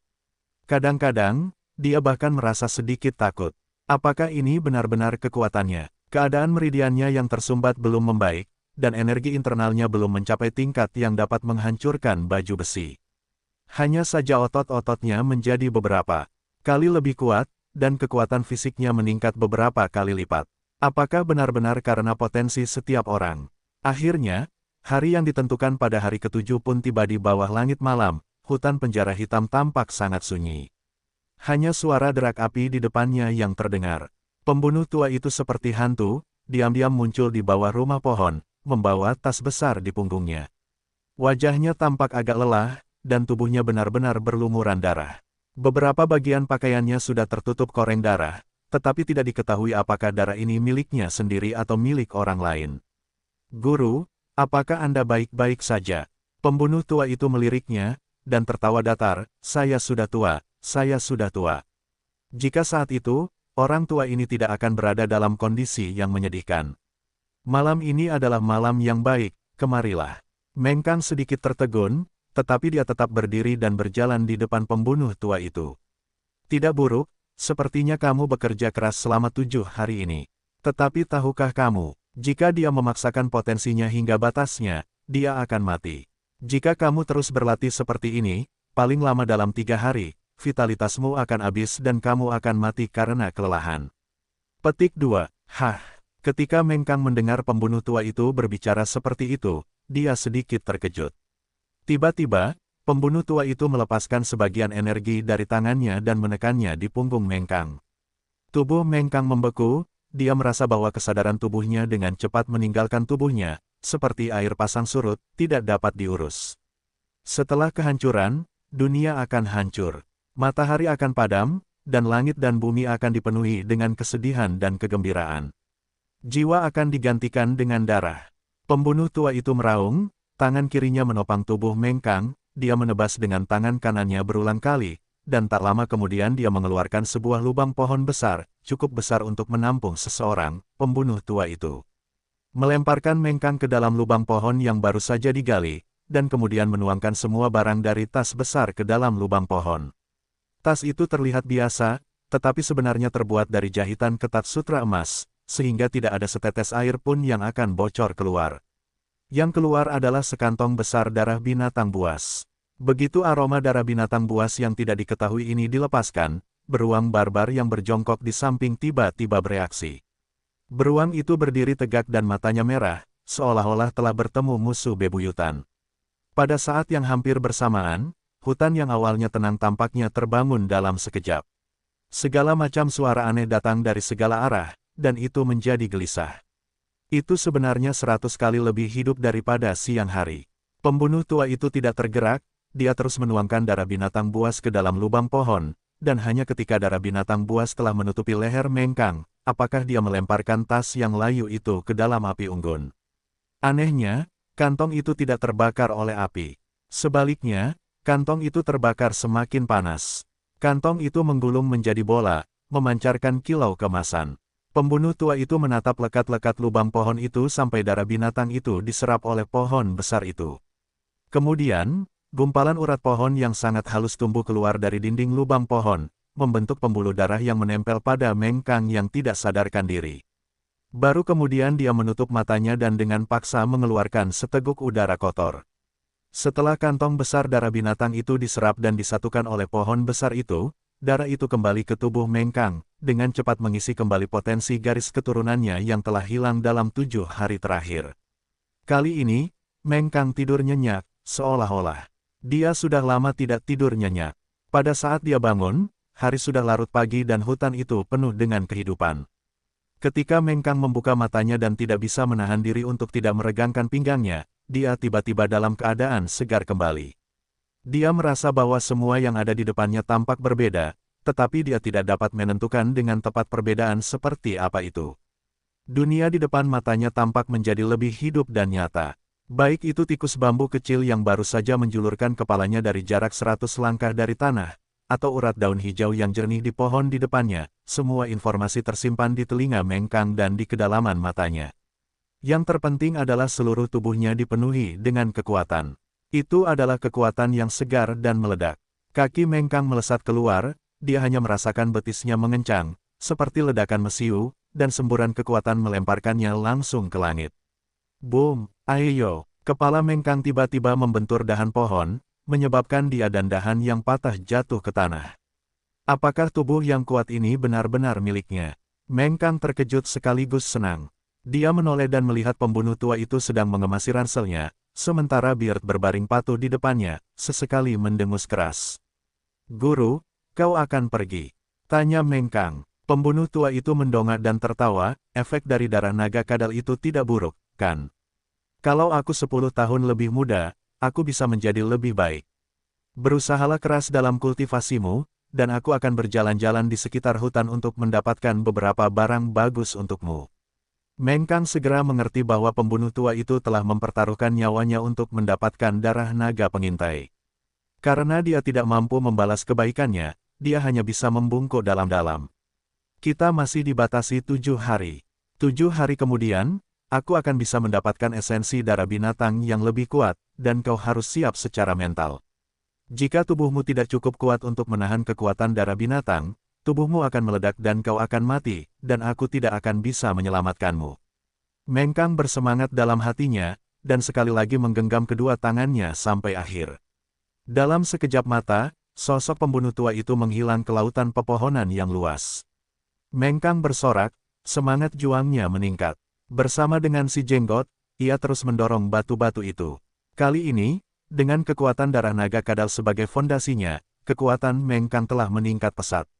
Kadang-kadang, dia bahkan merasa sedikit takut. Apakah ini benar-benar kekuatannya? Keadaan meridiannya yang tersumbat belum membaik, dan energi internalnya belum mencapai tingkat yang dapat menghancurkan baju besi. Hanya saja otot-ototnya menjadi beberapa kali lebih kuat, dan kekuatan fisiknya meningkat beberapa kali lipat. Apakah benar-benar karena potensi setiap orang? Akhirnya, hari yang ditentukan pada hari ketujuh pun tiba di bawah langit malam, hutan penjara hitam tampak sangat sunyi. Hanya suara derak api di depannya yang terdengar. Pembunuh tua itu seperti hantu, diam-diam muncul di bawah rumah pohon, membawa tas besar di punggungnya. Wajahnya tampak agak lelah, dan tubuhnya benar-benar berlumuran darah. Beberapa bagian pakaiannya sudah tertutup koreng darah, tetapi tidak diketahui apakah darah ini miliknya sendiri atau milik orang lain. "Guru, apakah Anda baik-baik saja?" Pembunuh tua itu meliriknya, dan tertawa datar, "Saya sudah tua, saya sudah tua." Jika saat itu, orang tua ini tidak akan berada dalam kondisi yang menyedihkan. "Malam ini adalah malam yang baik, kemarilah." Meng Kang sedikit tertegun, tetapi dia tetap berdiri dan berjalan di depan pembunuh tua itu. "Tidak buruk, sepertinya kamu bekerja keras selama 7 hari ini. Tetapi tahukah kamu, jika dia memaksakan potensinya hingga batasnya, dia akan mati. Jika kamu terus berlatih seperti ini, paling lama dalam 3 hari, vitalitasmu akan habis dan kamu akan mati karena kelelahan." Petik 2. Hah. Ketika Meng Kang mendengar pembunuh tua itu berbicara seperti itu, dia sedikit terkejut. Tiba-tiba, pembunuh tua itu melepaskan sebagian energi dari tangannya dan menekannya di punggung Meng Kang. Tubuh Meng Kang membeku, dia merasa bahwa kesadaran tubuhnya dengan cepat meninggalkan tubuhnya, seperti air pasang surut, tidak dapat diurus. Setelah kehancuran, dunia akan hancur. Matahari akan padam, dan langit dan bumi akan dipenuhi dengan kesedihan dan kegembiraan. Jiwa akan digantikan dengan darah. Pembunuh tua itu meraung, tangan kirinya menopang tubuh Meng Kang, dia menebas dengan tangan kanannya berulang kali, dan tak lama kemudian dia mengeluarkan sebuah lubang pohon besar, cukup besar untuk menampung seseorang, pembunuh tua itu. Melemparkan Meng Kang ke dalam lubang pohon yang baru saja digali, dan kemudian menuangkan semua barang dari tas besar ke dalam lubang pohon. Tas itu terlihat biasa, tetapi sebenarnya terbuat dari jahitan ketat sutra emas, sehingga tidak ada setetes air pun yang akan bocor keluar. Yang keluar adalah sekantong besar darah binatang buas. Begitu aroma darah binatang buas yang tidak diketahui ini dilepaskan, beruang barbar yang berjongkok di samping tiba-tiba bereaksi. Beruang itu berdiri tegak dan matanya merah, seolah-olah telah bertemu musuh bebuyutan. Pada saat yang hampir bersamaan, hutan yang awalnya tenang tampaknya terbangun dalam sekejap. Segala macam suara aneh datang dari segala arah, dan itu menjadi gelisah. Itu sebenarnya 100 kali lebih hidup daripada siang hari. Pembunuh tua itu tidak tergerak, dia terus menuangkan darah binatang buas ke dalam lubang pohon, dan hanya ketika darah binatang buas telah menutupi leher Meng Kang, apakah dia melemparkan tas yang layu itu ke dalam api unggun. Anehnya, kantong itu tidak terbakar oleh api. Sebaliknya, kantong itu terbakar semakin panas. Kantong itu menggulung menjadi bola, memancarkan kilau kemasan. Pembunuh tua itu menatap lekat-lekat lubang pohon itu sampai darah binatang itu diserap oleh pohon besar itu. Kemudian, gumpalan urat pohon yang sangat halus tumbuh keluar dari dinding lubang pohon, membentuk pembuluh darah yang menempel pada Meng Kang yang tidak sadarkan diri. Baru kemudian dia menutup matanya dan dengan paksa mengeluarkan seteguk udara kotor. Setelah kantong besar darah binatang itu diserap dan disatukan oleh pohon besar itu, darah itu kembali ke tubuh Meng Kang, dengan cepat mengisi kembali potensi garis keturunannya yang telah hilang dalam 7 hari terakhir. Kali ini, Meng Kang tidur nyenyak, seolah-olah dia sudah lama tidak tidur nyenyak. Pada saat dia bangun, hari sudah larut pagi dan hutan itu penuh dengan kehidupan. Ketika Meng Kang membuka matanya dan tidak bisa menahan diri untuk tidak meregangkan pinggangnya, dia tiba-tiba dalam keadaan segar kembali. Dia merasa bahwa semua yang ada di depannya tampak berbeda, tetapi dia tidak dapat menentukan dengan tepat perbedaan seperti apa itu. Dunia di depan matanya tampak menjadi lebih hidup dan nyata. Baik itu tikus bambu kecil yang baru saja menjulurkan kepalanya dari jarak 100 langkah dari tanah, atau urat daun hijau yang jernih di pohon di depannya, semua informasi tersimpan di telinga Meng Kang dan di kedalaman matanya. Yang terpenting adalah seluruh tubuhnya dipenuhi dengan kekuatan. Itu adalah kekuatan yang segar dan meledak. Kaki Meng Kang melesat keluar, dia hanya merasakan betisnya mengencang, seperti ledakan mesiu, dan semburan kekuatan melemparkannya langsung ke langit. Boom, ayo. Kepala Mengkang tiba-tiba membentur dahan pohon, menyebabkan dia dan dahan yang patah jatuh ke tanah. Apakah tubuh yang kuat ini benar-benar miliknya? Mengkang terkejut sekaligus senang. Dia menoleh dan melihat pembunuh tua itu sedang mengemasi ranselnya, sementara Beard berbaring patuh di depannya, sesekali mendengus keras. Guru, kau akan pergi? Tanya Mengkang. Pembunuh tua itu mendongak dan tertawa, efek dari darah naga kadal itu tidak buruk, kan? Kalau aku 10 tahun lebih muda, aku bisa menjadi lebih baik. Berusahalah keras dalam kultivasimu, dan aku akan berjalan-jalan di sekitar hutan untuk mendapatkan beberapa barang bagus untukmu. Mengkang segera mengerti bahwa pembunuh tua itu telah mempertaruhkan nyawanya untuk mendapatkan darah naga pengintai. Karena dia tidak mampu membalas kebaikannya, dia hanya bisa membungkuk dalam-dalam. Kita masih dibatasi 7 hari. 7 hari kemudian, aku akan bisa mendapatkan esensi darah binatang yang lebih kuat, dan kau harus siap secara mental. Jika tubuhmu tidak cukup kuat untuk menahan kekuatan darah binatang, tubuhmu akan meledak dan kau akan mati, dan aku tidak akan bisa menyelamatkanmu. Mengkang bersemangat dalam hatinya, dan sekali lagi menggenggam kedua tangannya sampai akhir. Dalam sekejap mata, sosok pembunuh tua itu menghilang ke lautan pepohonan yang luas. Mengkang bersorak, semangat juangnya meningkat. Bersama dengan si jenggot, ia terus mendorong batu-batu itu. Kali ini, dengan kekuatan darah naga kadal sebagai fondasinya, kekuatan Mengkang telah meningkat pesat.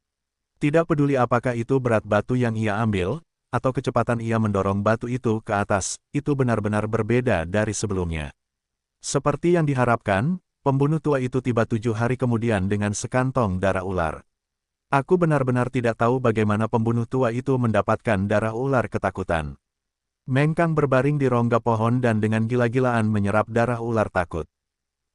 Tidak peduli apakah itu berat batu yang ia ambil, atau kecepatan ia mendorong batu itu ke atas, itu benar-benar berbeda dari sebelumnya. Seperti yang diharapkan, pembunuh tua itu tiba 7 hari kemudian dengan sekantong darah ular. Aku benar-benar tidak tahu bagaimana pembunuh tua itu mendapatkan darah ular ketakutan. Mengkang berbaring di rongga pohon dan dengan gila-gilaan menyerap darah ular takut.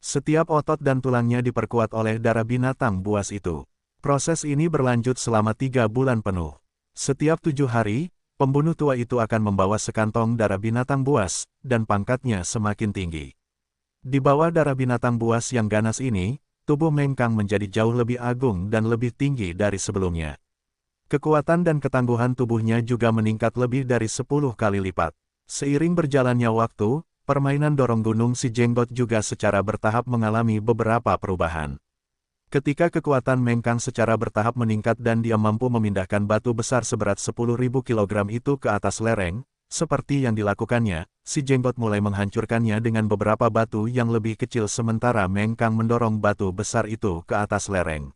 Setiap otot dan tulangnya diperkuat oleh darah binatang buas itu. Proses ini berlanjut selama 3 bulan penuh. Setiap 7 hari, pembunuh tua itu akan membawa sekantong darah binatang buas, dan pangkatnya semakin tinggi. Di bawah darah binatang buas yang ganas ini, tubuh Mengkang menjadi jauh lebih agung dan lebih tinggi dari sebelumnya. Kekuatan dan ketangguhan tubuhnya juga meningkat lebih dari 10 kali lipat. Seiring berjalannya waktu, permainan dorong gunung si jenggot juga secara bertahap mengalami beberapa perubahan. Ketika kekuatan Mengkang secara bertahap meningkat dan dia mampu memindahkan batu besar seberat 10.000 kg itu ke atas lereng, seperti yang dilakukannya, si jenggot mulai menghancurkannya dengan beberapa batu yang lebih kecil sementara Mengkang mendorong batu besar itu ke atas lereng.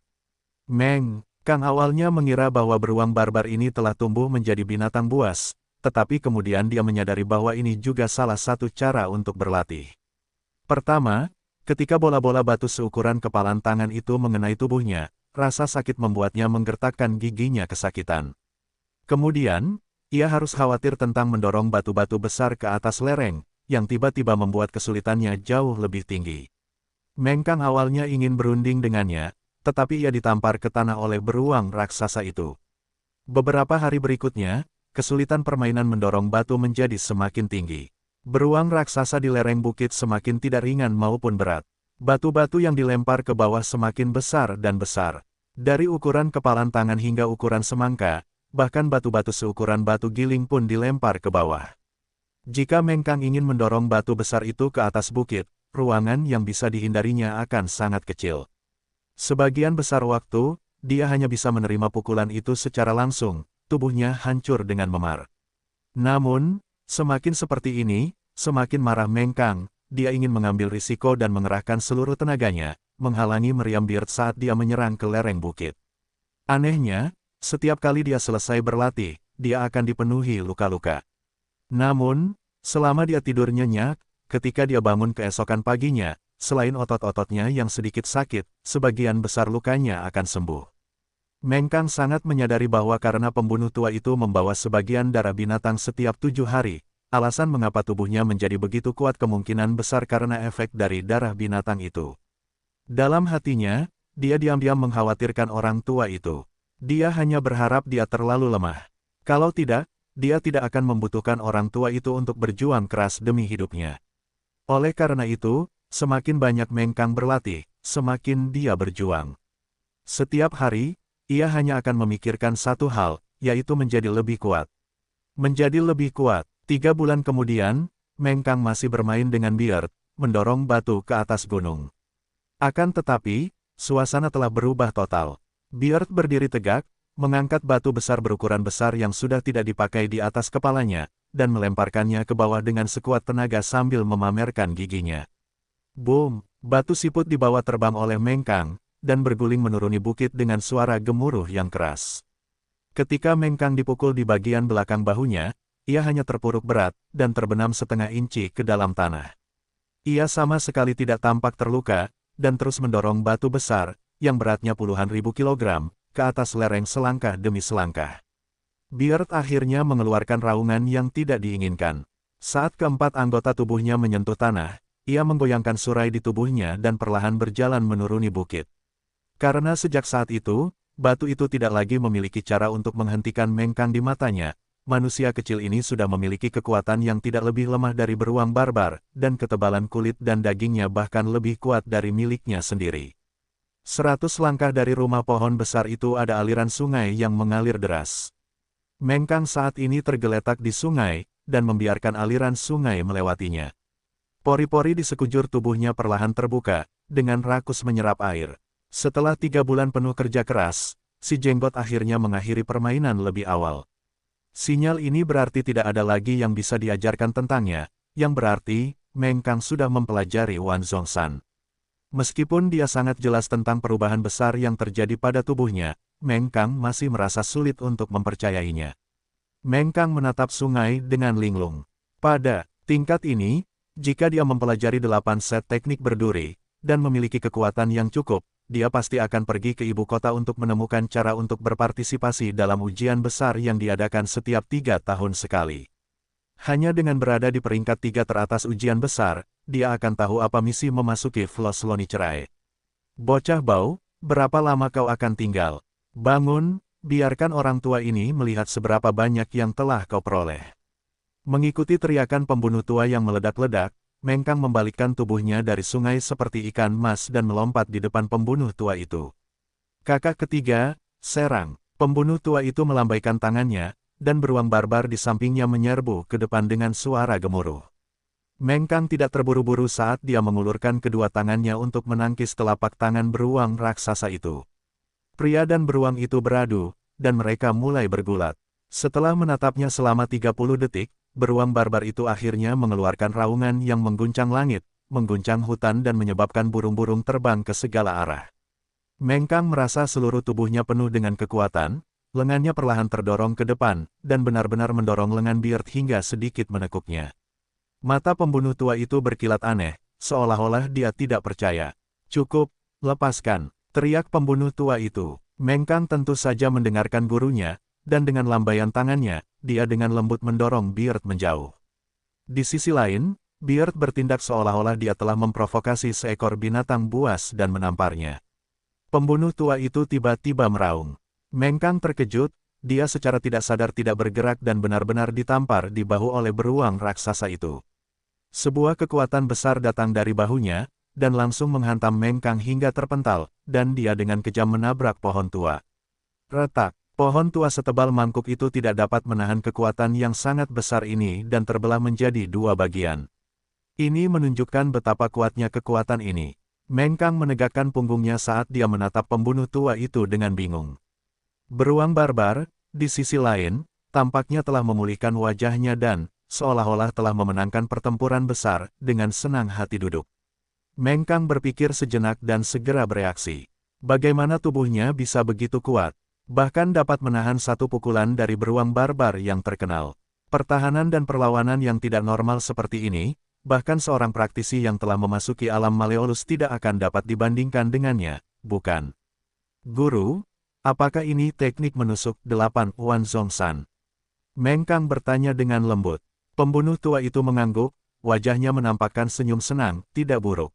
Kang awalnya mengira bahwa beruang barbar ini telah tumbuh menjadi binatang buas, tetapi kemudian dia menyadari bahwa ini juga salah satu cara untuk berlatih. Pertama, ketika bola-bola batu seukuran kepalan tangan itu mengenai tubuhnya, rasa sakit membuatnya menggertakkan giginya kesakitan. Kemudian, ia harus khawatir tentang mendorong batu-batu besar ke atas lereng, yang tiba-tiba membuat kesulitannya jauh lebih tinggi. Mengkang awalnya ingin berunding dengannya, tetapi ia ditampar ke tanah oleh beruang raksasa itu. Beberapa hari berikutnya, kesulitan permainan mendorong batu menjadi semakin tinggi. Beruang raksasa di lereng bukit semakin tidak ringan maupun berat. Batu-batu yang dilempar ke bawah semakin besar dan besar. Dari ukuran kepalan tangan hingga ukuran semangka, bahkan batu-batu seukuran batu giling pun dilempar ke bawah. Jika Mengkang ingin mendorong batu besar itu ke atas bukit, ruangan yang bisa dihindarinya akan sangat kecil. Sebagian besar waktu, dia hanya bisa menerima pukulan itu secara langsung, tubuhnya hancur dengan memar. Namun, semakin seperti ini, semakin marah Mengkang, dia ingin mengambil risiko dan mengerahkan seluruh tenaganya, menghalangi meriam Beard saat dia menyerang ke lereng bukit. Anehnya, setiap kali dia selesai berlatih, dia akan dipenuhi luka-luka. Namun, selama dia tidur nyenyak, ketika dia bangun keesokan paginya, selain otot-ototnya yang sedikit sakit, sebagian besar lukanya akan sembuh. Mengkang sangat menyadari bahwa karena pembunuh tua itu membawa sebagian darah binatang setiap 7 hari, alasan mengapa tubuhnya menjadi begitu kuat kemungkinan besar karena efek dari darah binatang itu. Dalam hatinya, dia diam-diam mengkhawatirkan orang tua itu. Dia hanya berharap dia terlalu lemah. Kalau tidak, dia tidak akan membutuhkan orang tua itu untuk berjuang keras demi hidupnya. Oleh karena itu, semakin banyak Mengkang berlatih, semakin dia berjuang. Setiap hari, ia hanya akan memikirkan satu hal, yaitu menjadi lebih kuat. Menjadi lebih kuat. 3 bulan kemudian, Meng Kang masih bermain dengan Beard, mendorong batu ke atas gunung. Akan tetapi, suasana telah berubah total. Beard berdiri tegak, mengangkat batu besar berukuran besar yang sudah tidak dipakai di atas kepalanya, dan melemparkannya ke bawah dengan sekuat tenaga sambil memamerkan giginya. Boom! Batu siput dibawa terbang oleh Meng Kang, dan berguling menuruni bukit dengan suara gemuruh yang keras. Ketika Meng Kang dipukul di bagian belakang bahunya, ia hanya terpuruk berat, dan terbenam setengah inci ke dalam tanah. Ia sama sekali tidak tampak terluka, dan terus mendorong batu besar, yang beratnya puluhan ribu kilogram, ke atas lereng selangkah demi selangkah. Beard akhirnya mengeluarkan raungan yang tidak diinginkan. Saat keempat anggota tubuhnya menyentuh tanah, ia menggoyangkan surai di tubuhnya dan perlahan berjalan menuruni bukit. Karena sejak saat itu, batu itu tidak lagi memiliki cara untuk menghentikan Meng Kang di matanya. Manusia kecil ini sudah memiliki kekuatan yang tidak lebih lemah dari beruang barbar, dan ketebalan kulit dan dagingnya bahkan lebih kuat dari miliknya sendiri. 100 langkah dari rumah pohon besar itu ada aliran sungai yang mengalir deras. Meng Kang saat ini tergeletak di sungai, dan membiarkan aliran sungai melewatinya. Pori-pori di sekujur tubuhnya perlahan terbuka, dengan rakus menyerap air. Setelah 3 bulan penuh kerja keras, si jenggot akhirnya mengakhiri permainan lebih awal. Sinyal ini berarti tidak ada lagi yang bisa diajarkan tentangnya, yang berarti, Meng Kang sudah mempelajari Wan Zhongshan. Meskipun dia sangat jelas tentang perubahan besar yang terjadi pada tubuhnya, Meng Kang masih merasa sulit untuk mempercayainya. Meng Kang menatap sungai dengan linglung. Pada tingkat ini, jika dia mempelajari 8 set teknik berduri, dan memiliki kekuatan yang cukup, dia pasti akan pergi ke ibu kota untuk menemukan cara untuk berpartisipasi dalam ujian besar yang diadakan setiap 3 tahun sekali. Hanya dengan berada di peringkat 3 teratas ujian besar, dia akan tahu apa misi memasuki Flos Lonicerai. Bocah bau, berapa lama kau akan tinggal? Bangun, biarkan orang tua ini melihat seberapa banyak yang telah kau peroleh. Mengikuti teriakan pembunuh tua yang meledak-ledak, Meng Kang membalikkan tubuhnya dari sungai seperti ikan mas dan melompat di depan pembunuh tua itu. Kakak ketiga, serang. Pembunuh tua itu melambaikan tangannya, dan beruang barbar di sampingnya menyerbu ke depan dengan suara gemuruh. Meng Kang tidak terburu-buru saat dia mengulurkan kedua tangannya untuk menangkis telapak tangan beruang raksasa itu. Pria dan beruang itu beradu, dan mereka mulai bergulat. Setelah menatapnya selama 30 detik, beruang barbar itu akhirnya mengeluarkan raungan yang mengguncang langit, mengguncang hutan dan menyebabkan burung-burung terbang ke segala arah. Meng Kang merasa seluruh tubuhnya penuh dengan kekuatan, lengannya perlahan terdorong ke depan, dan benar-benar mendorong lengan Beard hingga sedikit menekuknya. Mata pembunuh tua itu berkilat aneh, seolah-olah dia tidak percaya. Cukup, lepaskan, teriak pembunuh tua itu. Meng Kang tentu saja mendengarkan gurunya, dan dengan lambaian tangannya, dia dengan lembut mendorong Beard menjauh. Di sisi lain, Beard bertindak seolah-olah dia telah memprovokasi seekor binatang buas dan menamparnya. Pembunuh tua itu tiba-tiba meraung. Meng Kang terkejut, dia secara tidak sadar tidak bergerak dan benar-benar ditampar di bahu oleh beruang raksasa itu. Sebuah kekuatan besar datang dari bahunya, dan langsung menghantam Meng Kang hingga terpental, dan dia dengan kejam menabrak pohon tua. Retak, pohon tua setebal mangkuk itu tidak dapat menahan kekuatan yang sangat besar ini dan terbelah menjadi 2 bagian. Ini menunjukkan betapa kuatnya kekuatan ini. Meng Kang menegakkan punggungnya saat dia menatap pembunuh tua itu dengan bingung. Beruang barbar, di sisi lain, tampaknya telah memulihkan wajahnya dan, seolah-olah telah memenangkan pertempuran besar, dengan senang hati duduk. Meng Kang berpikir sejenak dan segera bereaksi. Bagaimana tubuhnya bisa begitu kuat? Bahkan dapat menahan satu pukulan dari beruang barbar yang terkenal. Pertahanan dan perlawanan yang tidak normal seperti ini, bahkan seorang praktisi yang telah memasuki alam Maleolus tidak akan dapat dibandingkan dengannya, bukan? Guru, apakah ini teknik menusuk 8 Wan Zhongshan? Meng Kang bertanya dengan lembut. Pembunuh tua itu mengangguk, wajahnya menampakkan senyum senang, tidak buruk.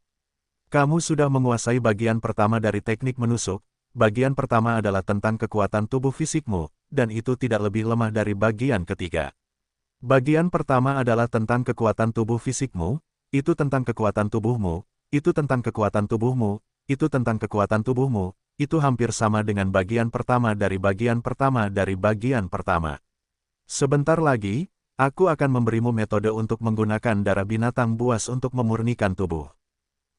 Kamu sudah menguasai bagian pertama dari teknik menusuk. Bagian pertama adalah tentang kekuatan tubuh fisikmu, dan itu tidak lebih lemah dari bagian ketiga. Bagian pertama adalah tentang kekuatan tubuh fisikmu, itu tentang kekuatan tubuhmu, itu tentang kekuatan tubuhmu, itu tentang kekuatan tubuhmu, itu hampir sama dengan bagian pertama dari bagian pertama dari bagian pertama. Sebentar lagi, Aku akan memberimu metode untuk menggunakan darah binatang buas untuk memurnikan tubuh.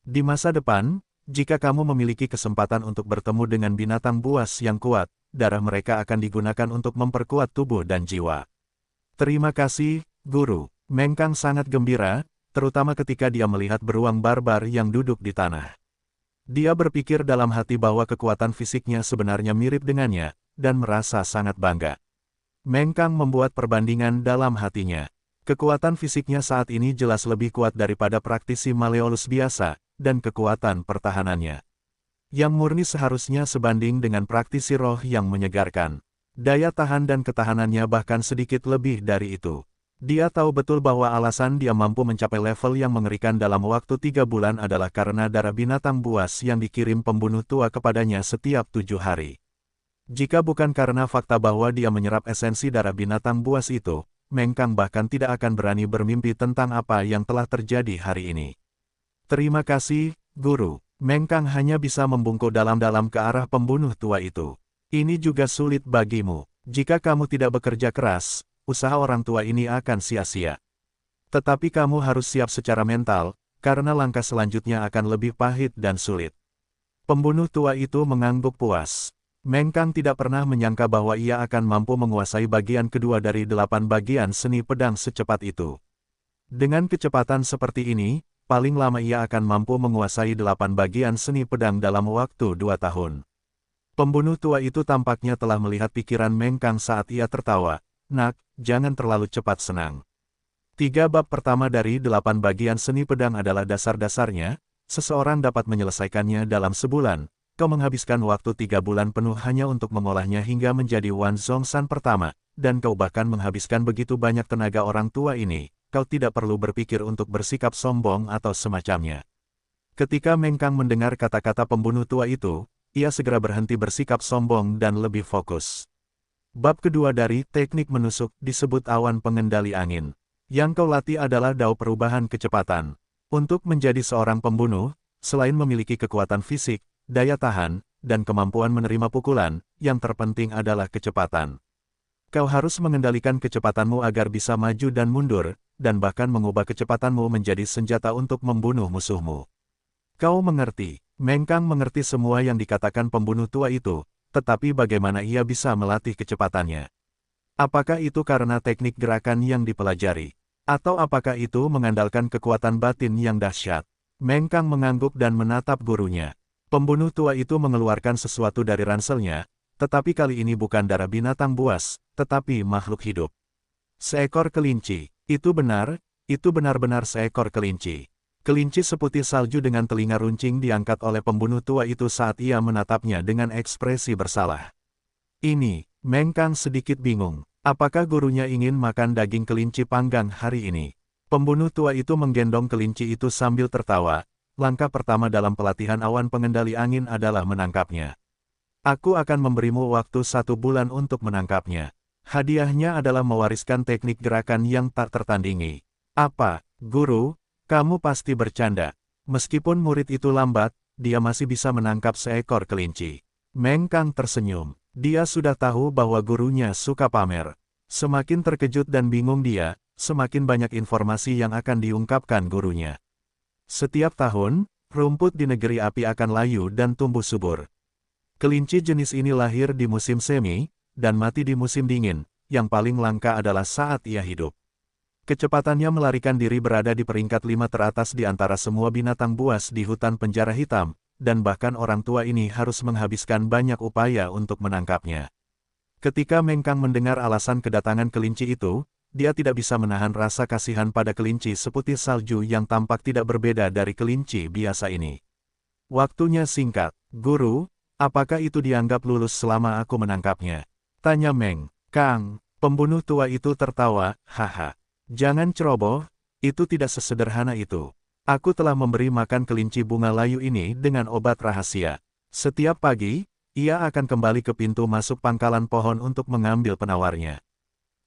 Di masa depan, jika kamu memiliki kesempatan untuk bertemu dengan binatang buas yang kuat, darah mereka akan digunakan untuk memperkuat tubuh dan jiwa. Terima kasih, Guru. Meng Kang sangat gembira, terutama ketika dia melihat beruang barbar yang duduk di tanah. Dia berpikir dalam hati bahwa kekuatan fisiknya sebenarnya mirip dengannya, dan merasa sangat bangga. Meng Kang membuat perbandingan dalam hatinya. Kekuatan fisiknya saat ini jelas lebih kuat daripada praktisi Maleolus biasa, dan kekuatan pertahanannya yang murni seharusnya sebanding dengan praktisi roh yang menyegarkan. Daya tahan dan ketahanannya bahkan sedikit lebih dari itu. Dia tahu betul bahwa alasan dia mampu mencapai level yang mengerikan dalam waktu 3 bulan adalah karena darah binatang buas yang dikirim pembunuh tua kepadanya setiap 7 hari. Jika bukan karena fakta bahwa dia menyerap esensi darah binatang buas itu, Meng Kang bahkan tidak akan berani bermimpi tentang apa yang telah terjadi hari ini. Terima kasih, Guru. Meng Kang hanya bisa membungkuk dalam-dalam ke arah pembunuh tua itu. Ini juga sulit bagimu. Jika kamu tidak bekerja keras, usaha orang tua ini akan sia-sia. Tetapi kamu harus siap secara mental, karena langkah selanjutnya akan lebih pahit dan sulit. Pembunuh tua itu mengangguk puas. Meng Kang tidak pernah menyangka bahwa ia akan mampu menguasai bagian kedua dari 8 bagian seni pedang secepat itu. Dengan kecepatan seperti ini, paling lama ia akan mampu menguasai 8 bagian seni pedang dalam waktu 2 tahun. Pembunuh tua itu tampaknya telah melihat pikiran Meng Kang saat ia tertawa. Nak, jangan terlalu cepat senang. 3 bab pertama dari 8 bagian seni pedang adalah dasar-dasarnya, seseorang dapat menyelesaikannya dalam sebulan. Kau menghabiskan waktu 3 bulan penuh hanya untuk mengolahnya hingga menjadi Wan Zhongshan pertama, dan kau bahkan menghabiskan begitu banyak tenaga orang tua ini, kau tidak perlu berpikir untuk bersikap sombong atau semacamnya. Ketika Meng Kang mendengar kata-kata pembunuh tua itu, ia segera berhenti bersikap sombong dan lebih fokus. Bab kedua dari teknik menusuk disebut awan pengendali angin. Yang kau latih adalah dao perubahan kecepatan. Untuk menjadi seorang pembunuh, selain memiliki kekuatan fisik, daya tahan, dan kemampuan menerima pukulan, yang terpenting adalah kecepatan. Kau harus mengendalikan kecepatanmu agar bisa maju dan mundur, dan bahkan mengubah kecepatanmu menjadi senjata untuk membunuh musuhmu. Kau mengerti. Meng Kang mengerti semua yang dikatakan pembunuh tua itu, tetapi bagaimana ia bisa melatih kecepatannya? Apakah itu karena teknik gerakan yang dipelajari? Atau apakah itu mengandalkan kekuatan batin yang dahsyat? Meng Kang mengangguk dan menatap gurunya. Pembunuh tua itu mengeluarkan sesuatu dari ranselnya, tetapi kali ini bukan darah binatang buas, tetapi makhluk hidup. Seekor kelinci. Itu benar-benar seekor kelinci. Kelinci seputih salju dengan telinga runcing diangkat oleh pembunuh tua itu saat ia menatapnya dengan ekspresi bersalah. Ini, Meng Kang sedikit bingung. Apakah gurunya ingin makan daging kelinci panggang hari ini? Pembunuh tua itu menggendong kelinci itu sambil tertawa. Langkah pertama dalam pelatihan awan pengendali angin adalah menangkapnya. Aku akan memberimu waktu 1 bulan untuk menangkapnya. Hadiahnya adalah mewariskan teknik gerakan yang tak tertandingi. Apa, Guru? Kamu pasti bercanda. Meskipun murid itu lambat, dia masih bisa menangkap seekor kelinci. Meng Kang tersenyum. Dia sudah tahu bahwa gurunya suka pamer. Semakin terkejut dan bingung dia, semakin banyak informasi yang akan diungkapkan gurunya. Setiap tahun, rumput di negeri api akan layu dan tumbuh subur. Kelinci jenis ini lahir di musim semi, dan mati di musim dingin, yang paling langka adalah saat ia hidup. Kecepatannya melarikan diri berada di peringkat 5 teratas di antara semua binatang buas di hutan penjara hitam, dan bahkan orang tua ini harus menghabiskan banyak upaya untuk menangkapnya. Ketika Meng Kang mendengar alasan kedatangan kelinci itu, dia tidak bisa menahan rasa kasihan pada kelinci seputih salju yang tampak tidak berbeda dari kelinci biasa ini. Waktunya singkat. Guru, apakah itu dianggap lulus selama aku menangkapnya? Tanya Meng Kang. Pembunuh tua itu tertawa, haha. Jangan ceroboh, itu tidak sesederhana itu. Aku telah memberi makan kelinci bunga layu ini dengan obat rahasia. Setiap pagi, ia akan kembali ke pintu masuk pangkalan pohon untuk mengambil penawarnya.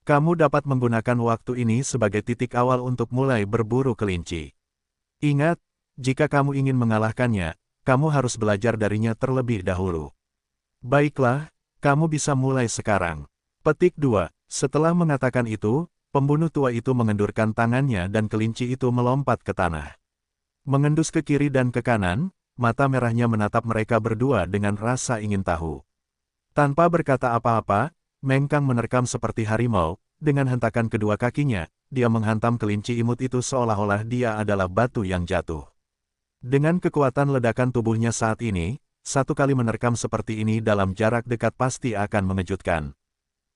Kamu dapat menggunakan waktu ini sebagai titik awal untuk mulai berburu kelinci. Ingat, jika kamu ingin mengalahkannya, kamu harus belajar darinya terlebih dahulu. Baiklah, kamu bisa mulai sekarang. Petik 2. Setelah mengatakan itu, pembunuh tua itu mengendurkan tangannya dan kelinci itu melompat ke tanah. Mengendus ke kiri dan ke kanan, mata merahnya menatap mereka berdua dengan rasa ingin tahu. Tanpa berkata apa-apa, Meng Kang menerkam seperti harimau, dengan hentakan kedua kakinya, dia menghantam kelinci imut itu seolah-olah dia adalah batu yang jatuh. Dengan kekuatan ledakan tubuhnya saat ini, satu kali menerkam seperti ini dalam jarak dekat pasti akan mengejutkan.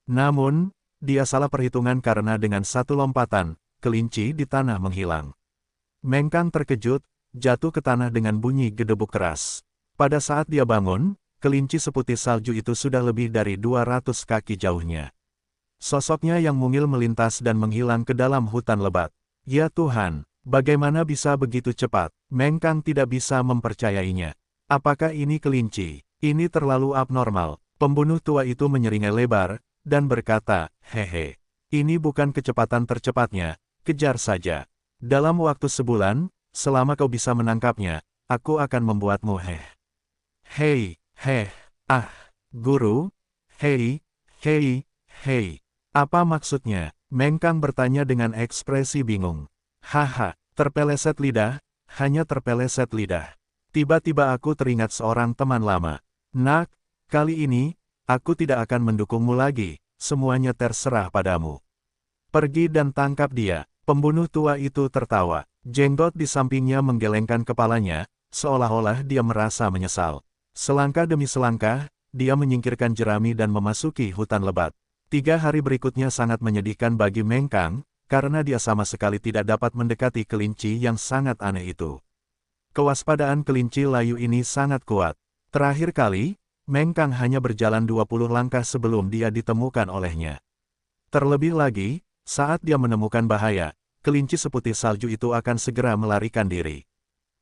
Namun, dia salah perhitungan karena dengan satu lompatan, kelinci di tanah menghilang. Meng Kang terkejut, jatuh ke tanah dengan bunyi gedebuk keras. Pada saat dia bangun, kelinci seputih salju itu sudah lebih dari 200 kaki jauhnya. Sosoknya yang mungil melintas dan menghilang ke dalam hutan lebat. Ya Tuhan, bagaimana bisa begitu cepat? Meng Kang tidak bisa mempercayainya. Apakah ini kelinci? Ini terlalu abnormal. Pembunuh tua itu menyeringai lebar, dan berkata, hehe. Ini bukan kecepatan tercepatnya, kejar saja. Dalam waktu sebulan, selama kau bisa menangkapnya, aku akan membuatmu Hei, guru, hei. Apa maksudnya? Meng Kang bertanya dengan ekspresi bingung. Haha, terpeleset lidah, hanya terpeleset lidah. Tiba-tiba aku teringat seorang teman lama. Nak, kali ini, aku tidak akan mendukungmu lagi, semuanya terserah padamu. Pergi dan tangkap dia. Pembunuh tua itu tertawa. Jenggot di sampingnya menggelengkan kepalanya, seolah-olah dia merasa menyesal. Selangkah demi selangkah, dia menyingkirkan jerami dan memasuki hutan lebat. 3 hari berikutnya sangat menyedihkan bagi Meng Kang, karena dia sama sekali tidak dapat mendekati kelinci yang sangat aneh itu. Kewaspadaan kelinci layu ini sangat kuat. Terakhir kali, Meng Kang hanya berjalan 20 langkah sebelum dia ditemukan olehnya. Terlebih lagi, saat dia menemukan bahaya, kelinci seputih salju itu akan segera melarikan diri.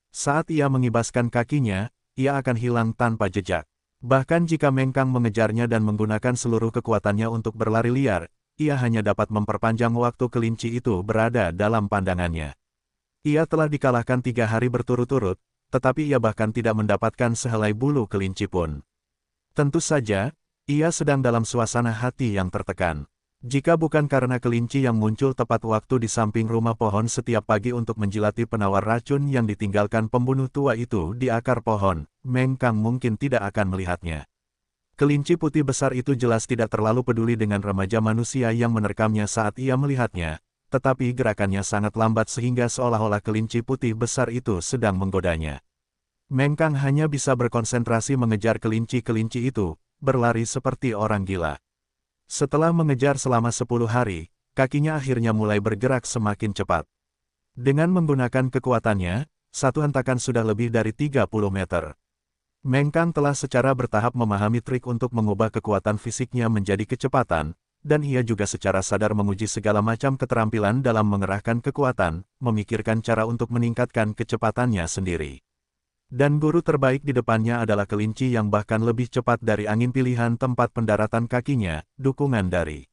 Saat ia mengibaskan kakinya, ia akan hilang tanpa jejak. Bahkan jika Meng Kang mengejarnya dan menggunakan seluruh kekuatannya untuk berlari liar, ia hanya dapat memperpanjang waktu kelinci itu berada dalam pandangannya. Ia telah dikalahkan 3 hari berturut-turut, tetapi ia bahkan tidak mendapatkan sehelai bulu kelinci pun. Tentu saja, ia sedang dalam suasana hati yang tertekan. Jika bukan karena kelinci yang muncul tepat waktu di samping rumah pohon setiap pagi untuk menjilati penawar racun yang ditinggalkan pembunuh tua itu di akar pohon, Meng Kang mungkin tidak akan melihatnya. Kelinci putih besar itu jelas tidak terlalu peduli dengan remaja manusia yang menerkamnya saat ia melihatnya, tetapi gerakannya sangat lambat sehingga seolah-olah kelinci putih besar itu sedang menggodanya. Meng Kang hanya bisa berkonsentrasi mengejar kelinci-kelinci itu, berlari seperti orang gila. Setelah mengejar selama 10 hari, kakinya akhirnya mulai bergerak semakin cepat. Dengan menggunakan kekuatannya, satu hentakan sudah lebih dari 30 meter. Meng Kang telah secara bertahap memahami trik untuk mengubah kekuatan fisiknya menjadi kecepatan, dan ia juga secara sadar menguji segala macam keterampilan dalam mengerahkan kekuatan, memikirkan cara untuk meningkatkan kecepatannya sendiri. Dan guru terbaik di depannya adalah kelinci yang bahkan lebih cepat dari angin pilihan tempat pendaratan kakinya, dukungan dari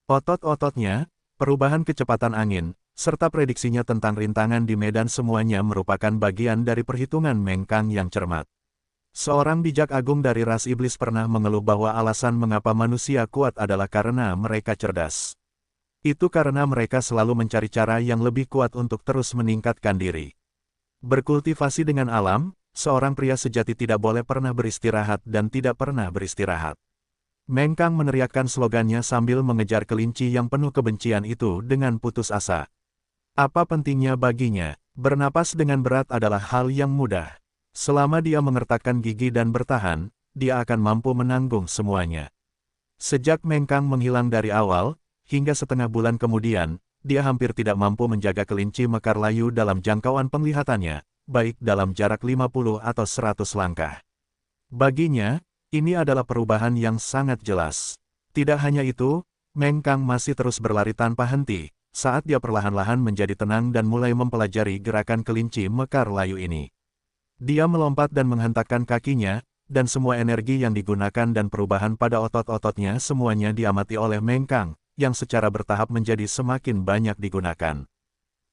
otot-ototnya, perubahan kecepatan angin, serta prediksinya tentang rintangan di medan semuanya merupakan bagian dari perhitungan Meng Kang yang cermat. Seorang bijak agung dari ras iblis pernah mengeluh bahwa alasan mengapa manusia kuat adalah karena mereka cerdas. Itu karena mereka selalu mencari cara yang lebih kuat untuk terus meningkatkan diri. Berkultivasi dengan alam, seorang pria sejati tidak boleh pernah beristirahat dan tidak pernah beristirahat. Meng Kang meneriakkan slogannya sambil mengejar kelinci yang penuh kebencian itu dengan putus asa. Apa pentingnya baginya, bernapas dengan berat adalah hal yang mudah. Selama dia mengertakkan gigi dan bertahan, dia akan mampu menanggung semuanya. Sejak Meng Kang menghilang dari awal, hingga setengah bulan kemudian, dia hampir tidak mampu menjaga kelinci mekar layu dalam jangkauan penglihatannya, baik dalam jarak 50 atau 100 langkah. Baginya, ini adalah perubahan yang sangat jelas. Tidak hanya itu, Meng Kang masih terus berlari tanpa henti, saat dia perlahan-lahan menjadi tenang dan mulai mempelajari gerakan kelinci mekar layu ini. Dia melompat dan menghentakkan kakinya, dan semua energi yang digunakan dan perubahan pada otot-ototnya semuanya diamati oleh Meng Kang, yang secara bertahap menjadi semakin banyak digunakan.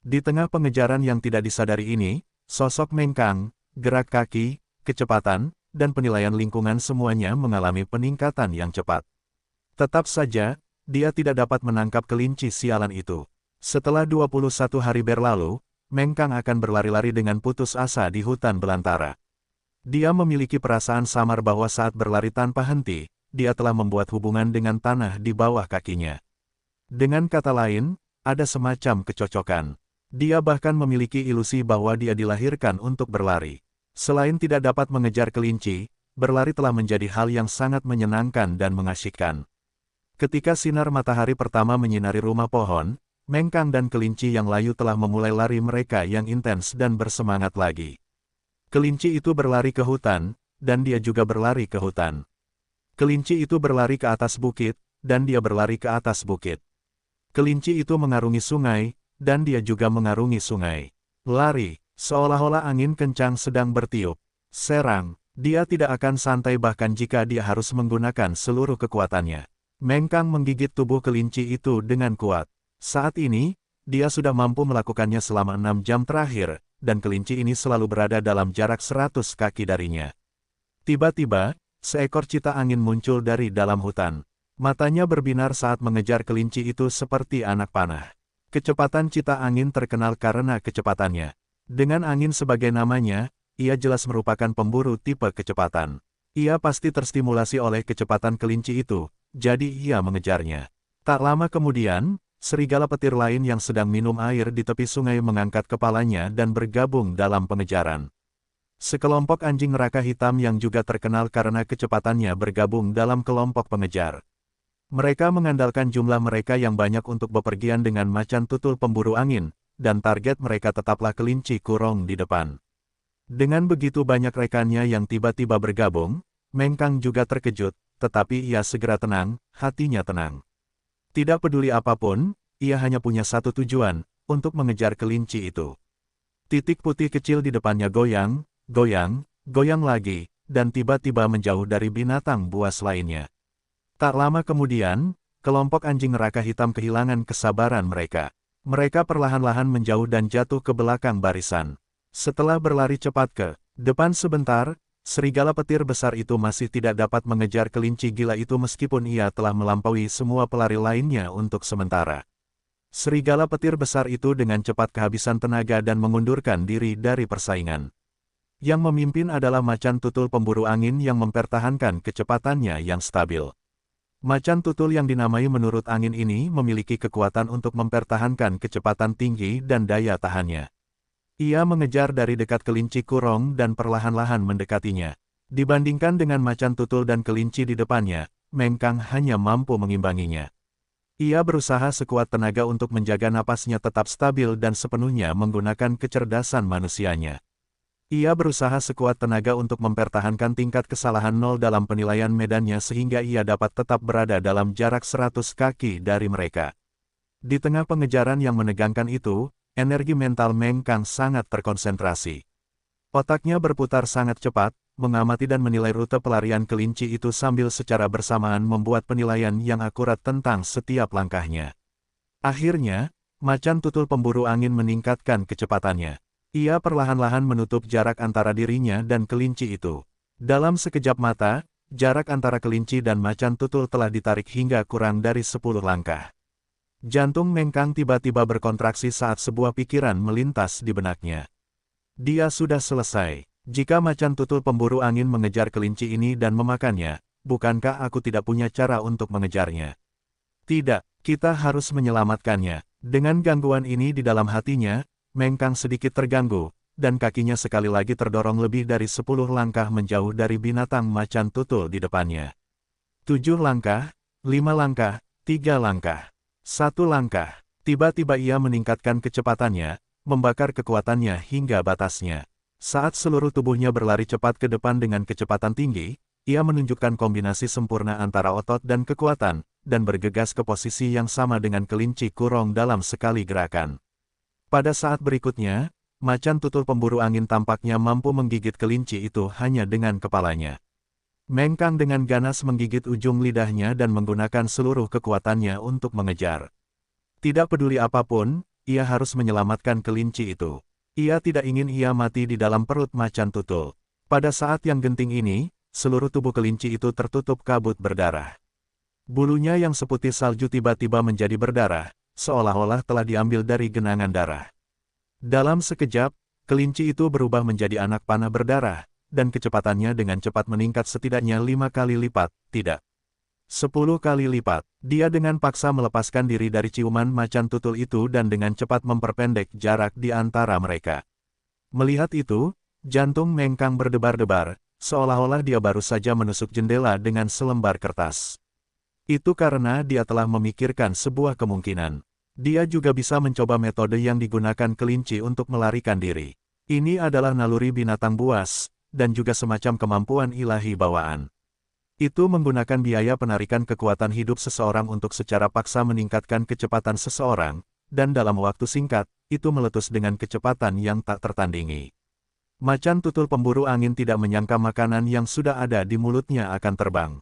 Di tengah pengejaran yang tidak disadari ini, sosok Meng Kang, gerak kaki, kecepatan, dan penilaian lingkungan semuanya mengalami peningkatan yang cepat. Tetap saja, dia tidak dapat menangkap kelinci sialan itu. Setelah 21 hari berlalu, Meng Kang akan berlari-lari dengan putus asa di hutan belantara. Dia memiliki perasaan samar bahwa saat berlari tanpa henti, dia telah membuat hubungan dengan tanah di bawah kakinya. Dengan kata lain, ada semacam kecocokan. Dia bahkan memiliki ilusi bahwa dia dilahirkan untuk berlari. Selain tidak dapat mengejar kelinci, berlari telah menjadi hal yang sangat menyenangkan dan mengasyikkan. Ketika sinar matahari pertama menyinari rumah pohon, Meng Kang dan kelinci yang layu telah memulai lari mereka yang intens dan bersemangat lagi. Kelinci itu berlari ke hutan, dan dia juga berlari ke hutan. Kelinci itu berlari ke atas bukit, dan dia berlari ke atas bukit. Kelinci itu mengarungi sungai, dan dia juga mengarungi sungai. Lari, seolah-olah angin kencang sedang bertiup. Serang, dia tidak akan santai bahkan jika dia harus menggunakan seluruh kekuatannya. Meng Kang menggigit tubuh kelinci itu dengan kuat. Saat ini, dia sudah mampu melakukannya selama 6 jam terakhir, dan kelinci ini selalu berada dalam jarak 100 kaki darinya. Tiba-tiba, seekor cita angin muncul dari dalam hutan. Matanya berbinar saat mengejar kelinci itu seperti anak panah. Kecepatan cita angin terkenal karena kecepatannya. Dengan angin sebagai namanya, ia jelas merupakan pemburu tipe kecepatan. Ia pasti terstimulasi oleh kecepatan kelinci itu, jadi ia mengejarnya. Tak lama kemudian, serigala petir lain yang sedang minum air di tepi sungai mengangkat kepalanya dan bergabung dalam pengejaran. Sekelompok anjing neraka hitam yang juga terkenal karena kecepatannya bergabung dalam kelompok pengejar. Mereka mengandalkan jumlah mereka yang banyak untuk bepergian dengan macan tutul pemburu angin, dan target mereka tetaplah kelinci kurong di depan. Dengan begitu banyak rekannya yang tiba-tiba bergabung, Meng Kang juga terkejut, tetapi ia segera tenang, hatinya tenang. Tidak peduli apapun, ia hanya punya satu tujuan, untuk mengejar kelinci itu. Titik putih kecil di depannya goyang, goyang, goyang lagi, dan tiba-tiba menjauh dari binatang buas lainnya. Tak lama kemudian, kelompok anjing neraka hitam kehilangan kesabaran mereka. Mereka perlahan-lahan menjauh dan jatuh ke belakang barisan. Setelah berlari cepat ke depan sebentar, serigala petir besar itu masih tidak dapat mengejar kelinci gila itu meskipun ia telah melampaui semua pelari lainnya untuk sementara. Serigala petir besar itu dengan cepat kehabisan tenaga dan mengundurkan diri dari persaingan. Yang memimpin adalah macan tutul pemburu angin yang mempertahankan kecepatannya yang stabil. Macan tutul yang dinamai menurut angin ini memiliki kekuatan untuk mempertahankan kecepatan tinggi dan daya tahannya. Ia mengejar dari dekat kelinci kurong dan perlahan-lahan mendekatinya. Dibandingkan dengan macan tutul dan kelinci di depannya, Meng Kang hanya mampu mengimbanginya. Ia berusaha sekuat tenaga untuk menjaga napasnya tetap stabil dan sepenuhnya menggunakan kecerdasan manusianya. Ia berusaha sekuat tenaga untuk mempertahankan tingkat kesalahan 0 dalam penilaian medannya sehingga ia dapat tetap berada dalam jarak 100 kaki dari mereka. Di tengah pengejaran yang menegangkan itu, energi mental Meng Kang sangat terkonsentrasi. Otaknya berputar sangat cepat, mengamati dan menilai rute pelarian kelinci itu sambil secara bersamaan membuat penilaian yang akurat tentang setiap langkahnya. Akhirnya, macan tutul pemburu angin meningkatkan kecepatannya. Ia perlahan-lahan menutup jarak antara dirinya dan kelinci itu. Dalam sekejap mata, jarak antara kelinci dan macan tutul telah ditarik hingga kurang dari 10 langkah. Jantung Meng Kang tiba-tiba berkontraksi saat sebuah pikiran melintas di benaknya. Dia sudah selesai. Jika macan tutul pemburu angin mengejar kelinci ini dan memakannya, bukankah aku tidak punya cara untuk mengejarnya? Tidak, kita harus menyelamatkannya. Dengan gangguan ini di dalam hatinya, Meng Kang sedikit terganggu, dan kakinya sekali lagi terdorong lebih dari 10 langkah menjauh dari binatang macan tutul di depannya. 7 langkah, 5 langkah, 3 langkah, 1 langkah. Tiba-tiba ia meningkatkan kecepatannya, membakar kekuatannya hingga batasnya. Saat seluruh tubuhnya berlari cepat ke depan dengan kecepatan tinggi, ia menunjukkan kombinasi sempurna antara otot dan kekuatan, dan bergegas ke posisi yang sama dengan kelinci kurong dalam sekali gerakan. Pada saat berikutnya, macan tutul pemburu angin tampaknya mampu menggigit kelinci itu hanya dengan kepalanya. Meng Kang dengan ganas menggigit ujung lidahnya dan menggunakan seluruh kekuatannya untuk mengejar. Tidak peduli apapun, ia harus menyelamatkan kelinci itu. Ia tidak ingin ia mati di dalam perut macan tutul. Pada saat yang genting ini, seluruh tubuh kelinci itu tertutup kabut berdarah. Bulunya yang seputih salju tiba-tiba menjadi berdarah, seolah-olah telah diambil dari genangan darah. Dalam sekejap, kelinci itu berubah menjadi anak panah berdarah, dan kecepatannya dengan cepat meningkat setidaknya 5 kali lipat, tidak. 10 kali lipat. Dia dengan paksa melepaskan diri dari ciuman macan tutul itu dan dengan cepat memperpendek jarak di antara mereka. Melihat itu, jantung Mengkang berdebar-debar, seolah-olah dia baru saja menusuk jendela dengan selembar kertas. Itu karena dia telah memikirkan sebuah kemungkinan. Dia juga bisa mencoba metode yang digunakan kelinci untuk melarikan diri. Ini adalah naluri binatang buas, dan juga semacam kemampuan ilahi bawaan. Itu menggunakan biaya penarikan kekuatan hidup seseorang untuk secara paksa meningkatkan kecepatan seseorang, dan dalam waktu singkat, itu meletus dengan kecepatan yang tak tertandingi. Macan tutul pemburu angin tidak menyangka makanan yang sudah ada di mulutnya akan terbang.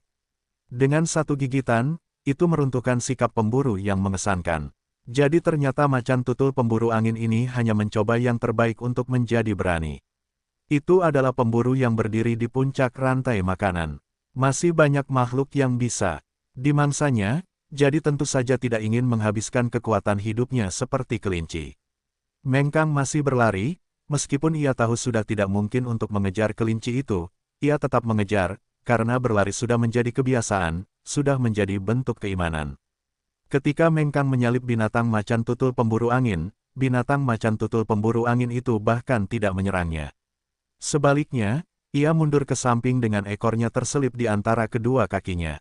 Dengan satu gigitan, itu meruntuhkan sikap pemburu yang mengesankan. Jadi ternyata macan tutul pemburu angin ini hanya mencoba yang terbaik untuk menjadi berani. Itu adalah pemburu yang berdiri di puncak rantai makanan. Masih banyak makhluk yang bisa dimangsanya, jadi tentu saja tidak ingin menghabiskan kekuatan hidupnya seperti kelinci. Mengkang masih berlari, meskipun ia tahu sudah tidak mungkin untuk mengejar kelinci itu, ia tetap mengejar, karena berlari sudah menjadi kebiasaan, sudah menjadi bentuk keimanan. Ketika Mengkang menyalip binatang macan tutul pemburu angin, binatang macan tutul pemburu angin itu bahkan tidak menyerangnya. Sebaliknya, ia mundur ke samping dengan ekornya terselip di antara kedua kakinya.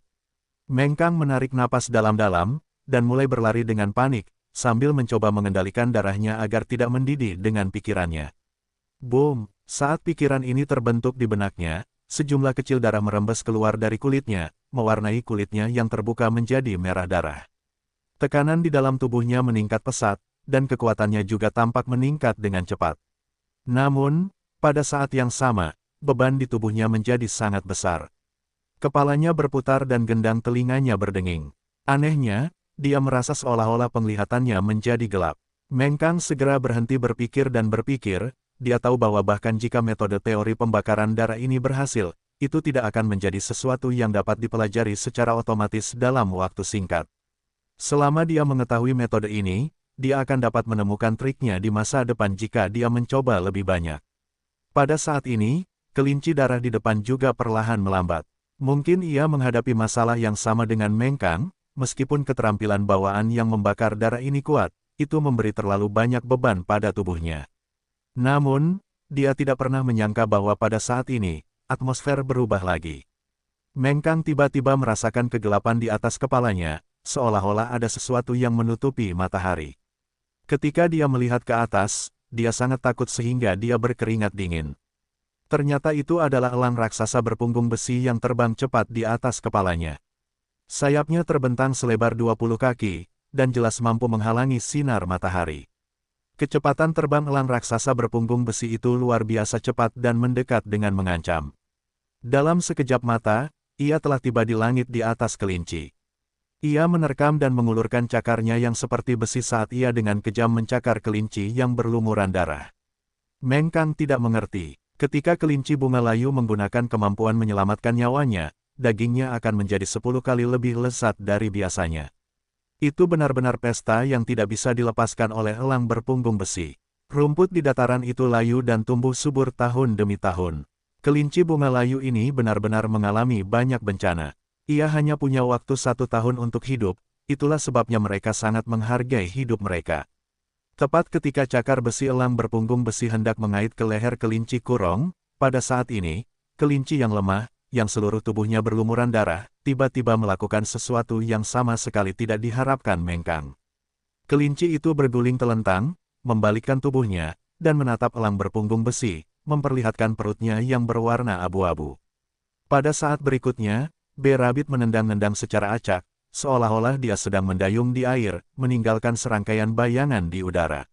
Mengkang menarik napas dalam-dalam, dan mulai berlari dengan panik, sambil mencoba mengendalikan darahnya agar tidak mendidih dengan pikirannya. Boom! Saat pikiran ini terbentuk di benaknya, sejumlah kecil darah merembes keluar dari kulitnya, mewarnai kulitnya yang terbuka menjadi merah darah. Tekanan di dalam tubuhnya meningkat pesat, dan kekuatannya juga tampak meningkat dengan cepat. Namun, pada saat yang sama, beban di tubuhnya menjadi sangat besar. Kepalanya berputar dan gendang telinganya berdenging. Anehnya, dia merasa seolah-olah penglihatannya menjadi gelap. Mengkang segera berhenti berpikir dan berpikir, dia tahu bahwa bahkan jika metode teori pembakaran darah ini berhasil, itu tidak akan menjadi sesuatu yang dapat dipelajari secara otomatis dalam waktu singkat. Selama dia mengetahui metode ini, dia akan dapat menemukan triknya di masa depan jika dia mencoba lebih banyak. Pada saat ini, kelinci darah di depan juga perlahan melambat. Mungkin ia menghadapi masalah yang sama dengan Mengkang, meskipun keterampilan bawaan yang membakar darah ini kuat, itu memberi terlalu banyak beban pada tubuhnya. Namun, dia tidak pernah menyangka bahwa pada saat ini, atmosfer berubah lagi. Mengkang tiba-tiba merasakan kegelapan di atas kepalanya, seolah-olah ada sesuatu yang menutupi matahari. Ketika dia melihat ke atas, dia sangat takut sehingga dia berkeringat dingin. Ternyata itu adalah elang raksasa berpunggung besi yang terbang cepat di atas kepalanya. Sayapnya terbentang selebar 20 kaki, dan jelas mampu menghalangi sinar matahari. Kecepatan terbang elang raksasa berpunggung besi itu luar biasa cepat dan mendekat dengan mengancam. Dalam sekejap mata, ia telah tiba di langit di atas kelinci. Ia menerkam dan mengulurkan cakarnya yang seperti besi saat ia dengan kejam mencakar kelinci yang berlumuran darah. Mengkang tidak mengerti. Ketika kelinci bunga layu menggunakan kemampuan menyelamatkan nyawanya, dagingnya akan menjadi 10 kali lebih lezat dari biasanya. Itu benar-benar pesta yang tidak bisa dilepaskan oleh elang berpunggung besi. Rumput di dataran itu layu dan tumbuh subur tahun demi tahun. Kelinci bunga layu ini benar-benar mengalami banyak bencana. Ia hanya punya waktu 1 tahun untuk hidup, itulah sebabnya mereka sangat menghargai hidup mereka. Tepat ketika cakar besi elang berpunggung besi hendak mengait ke leher kelinci kurong, pada saat ini, kelinci yang lemah, yang seluruh tubuhnya berlumuran darah, tiba-tiba melakukan sesuatu yang sama sekali tidak diharapkan Mengkang. Kelinci itu berguling telentang, membalikkan tubuhnya, dan menatap elang berpunggung besi, memperlihatkan perutnya yang berwarna abu-abu. Pada saat berikutnya, B-Rabbit menendang-nendang secara acak, seolah-olah dia sedang mendayung di air, meninggalkan serangkaian bayangan di udara.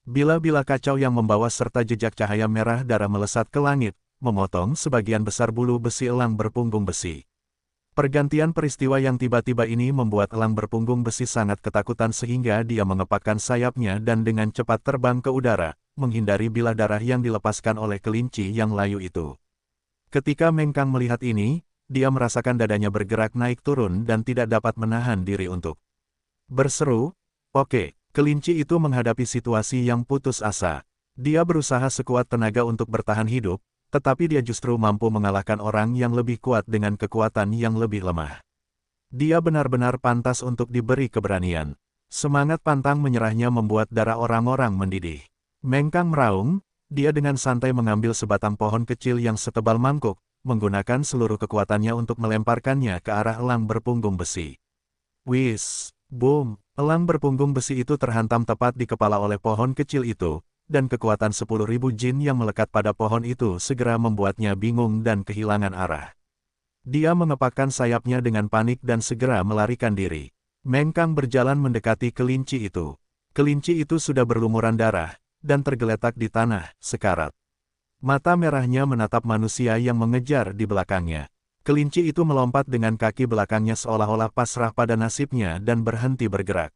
Bila-bila kacau yang membawa serta jejak cahaya merah darah melesat ke langit, memotong sebagian besar bulu besi elang berpunggung besi. Pergantian peristiwa yang tiba-tiba ini membuat elang berpunggung besi sangat ketakutan sehingga dia mengepakkan sayapnya dan dengan cepat terbang ke udara, menghindari bilah darah yang dilepaskan oleh kelinci yang layu itu. Ketika Mengkang melihat ini, dia merasakan dadanya bergerak naik turun dan tidak dapat menahan diri untuk berseru. Oke, kelinci itu menghadapi situasi yang putus asa. Dia berusaha sekuat tenaga untuk bertahan hidup, tetapi dia justru mampu mengalahkan orang yang lebih kuat dengan kekuatan yang lebih lemah. Dia benar-benar pantas untuk diberi keberanian. Semangat pantang menyerahnya membuat darah orang-orang mendidih. Meng Kang meraung, dia dengan santai mengambil sebatang pohon kecil yang setebal mangkuk, menggunakan seluruh kekuatannya untuk melemparkannya ke arah elang berpunggung besi. Wis, boom, elang berpunggung besi itu terhantam tepat di kepala oleh pohon kecil itu, dan kekuatan 10.000 jin yang melekat pada pohon itu segera membuatnya bingung dan kehilangan arah. Dia mengepakkan sayapnya dengan panik dan segera melarikan diri. Meng Kang berjalan mendekati kelinci itu. Kelinci itu sudah berlumuran darah, dan tergeletak di tanah, sekarat. Mata merahnya menatap manusia yang mengejar di belakangnya. Kelinci itu melompat dengan kaki belakangnya seolah-olah pasrah pada nasibnya dan berhenti bergerak.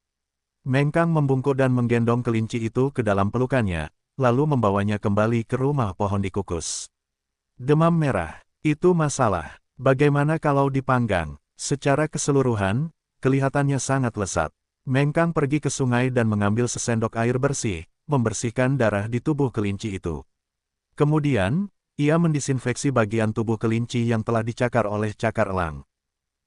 Meng Kang membungkuk dan menggendong kelinci itu ke dalam pelukannya, lalu membawanya kembali ke rumah pohon dikukus. Demam merah, itu masalah. Bagaimana kalau dipanggang? Secara keseluruhan, kelihatannya sangat lesat. Meng Kang pergi ke sungai dan mengambil sesendok air bersih, membersihkan darah di tubuh kelinci itu. Kemudian, ia mendisinfeksi bagian tubuh kelinci yang telah dicakar oleh cakar elang.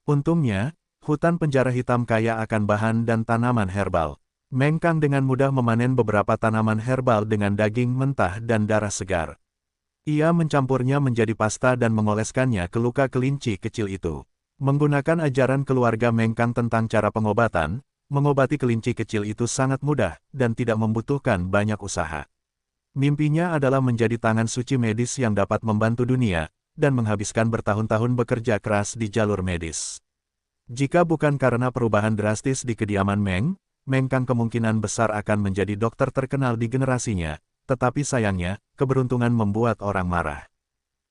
Untungnya, hutan penjara hitam kaya akan bahan dan tanaman herbal. Meng Kang dengan mudah memanen beberapa tanaman herbal dengan daging mentah dan darah segar. Ia mencampurnya menjadi pasta dan mengoleskannya ke luka kelinci kecil itu. Menggunakan ajaran keluarga Meng Kang tentang cara pengobatan, mengobati kelinci kecil itu sangat mudah dan tidak membutuhkan banyak usaha. Mimpinya adalah menjadi tangan suci medis yang dapat membantu dunia, dan menghabiskan bertahun-tahun bekerja keras di jalur medis. Jika bukan karena perubahan drastis di kediaman Meng Kang kemungkinan besar akan menjadi dokter terkenal di generasinya, tetapi sayangnya, keberuntungan membuat orang marah.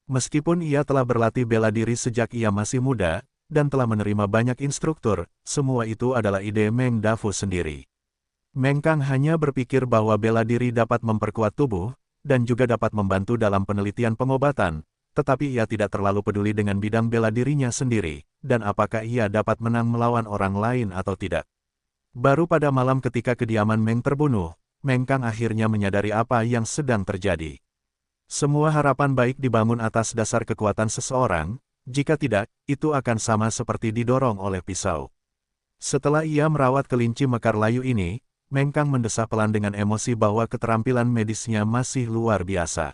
Meskipun ia telah berlatih bela diri sejak ia masih muda, dan telah menerima banyak instruktur, semua itu adalah ide Meng Dafu sendiri. Meng Kang hanya berpikir bahwa bela diri dapat memperkuat tubuh, dan juga dapat membantu dalam penelitian pengobatan, tetapi ia tidak terlalu peduli dengan bidang bela dirinya sendiri, dan apakah ia dapat menang melawan orang lain atau tidak. Baru pada malam ketika kediaman Meng terbunuh, Meng Kang akhirnya menyadari apa yang sedang terjadi. Semua harapan baik dibangun atas dasar kekuatan seseorang, jika tidak, itu akan sama seperti didorong oleh pisau. Setelah ia merawat kelinci mekar layu ini, Meng Kang mendesah pelan dengan emosi bahwa keterampilan medisnya masih luar biasa.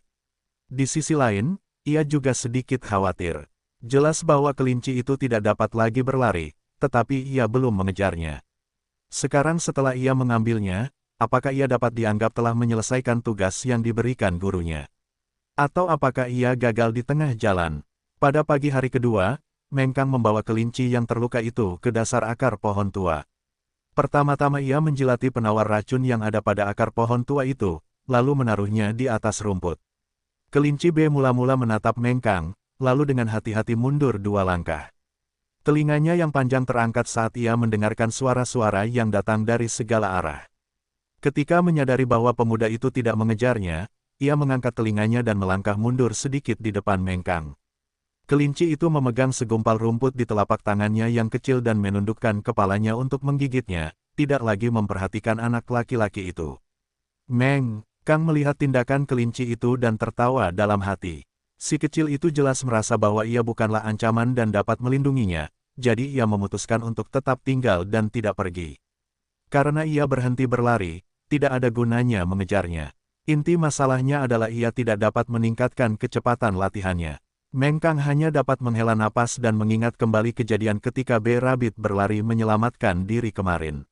Di sisi lain, ia juga sedikit khawatir. Jelas bahwa kelinci itu tidak dapat lagi berlari, tetapi ia belum mengejarnya. Sekarang setelah ia mengambilnya, apakah ia dapat dianggap telah menyelesaikan tugas yang diberikan gurunya? Atau apakah ia gagal di tengah jalan? Pada pagi hari kedua, Meng Kang membawa kelinci yang terluka itu ke dasar akar pohon tua. Pertama-tama ia menjilati penawar racun yang ada pada akar pohon tua itu, lalu menaruhnya di atas rumput. Kelinci B mula-mula menatap Meng Kang, lalu dengan hati-hati mundur 2 langkah. Telinganya yang panjang terangkat saat ia mendengarkan suara-suara yang datang dari segala arah. Ketika menyadari bahwa pemuda itu tidak mengejarnya, ia mengangkat telinganya dan melangkah mundur sedikit di depan Meng Kang. Kelinci itu memegang segumpal rumput di telapak tangannya yang kecil dan menundukkan kepalanya untuk menggigitnya, tidak lagi memperhatikan anak laki-laki itu. Meng Kang melihat tindakan kelinci itu dan tertawa dalam hati. Si kecil itu jelas merasa bahwa ia bukanlah ancaman dan dapat melindunginya, jadi ia memutuskan untuk tetap tinggal dan tidak pergi. Karena ia berhenti berlari, tidak ada gunanya mengejarnya. Inti masalahnya adalah ia tidak dapat meningkatkan kecepatan latihannya. Meng Kang hanya dapat menghela napas dan mengingat kembali kejadian ketika B. Rabbit berlari menyelamatkan diri kemarin.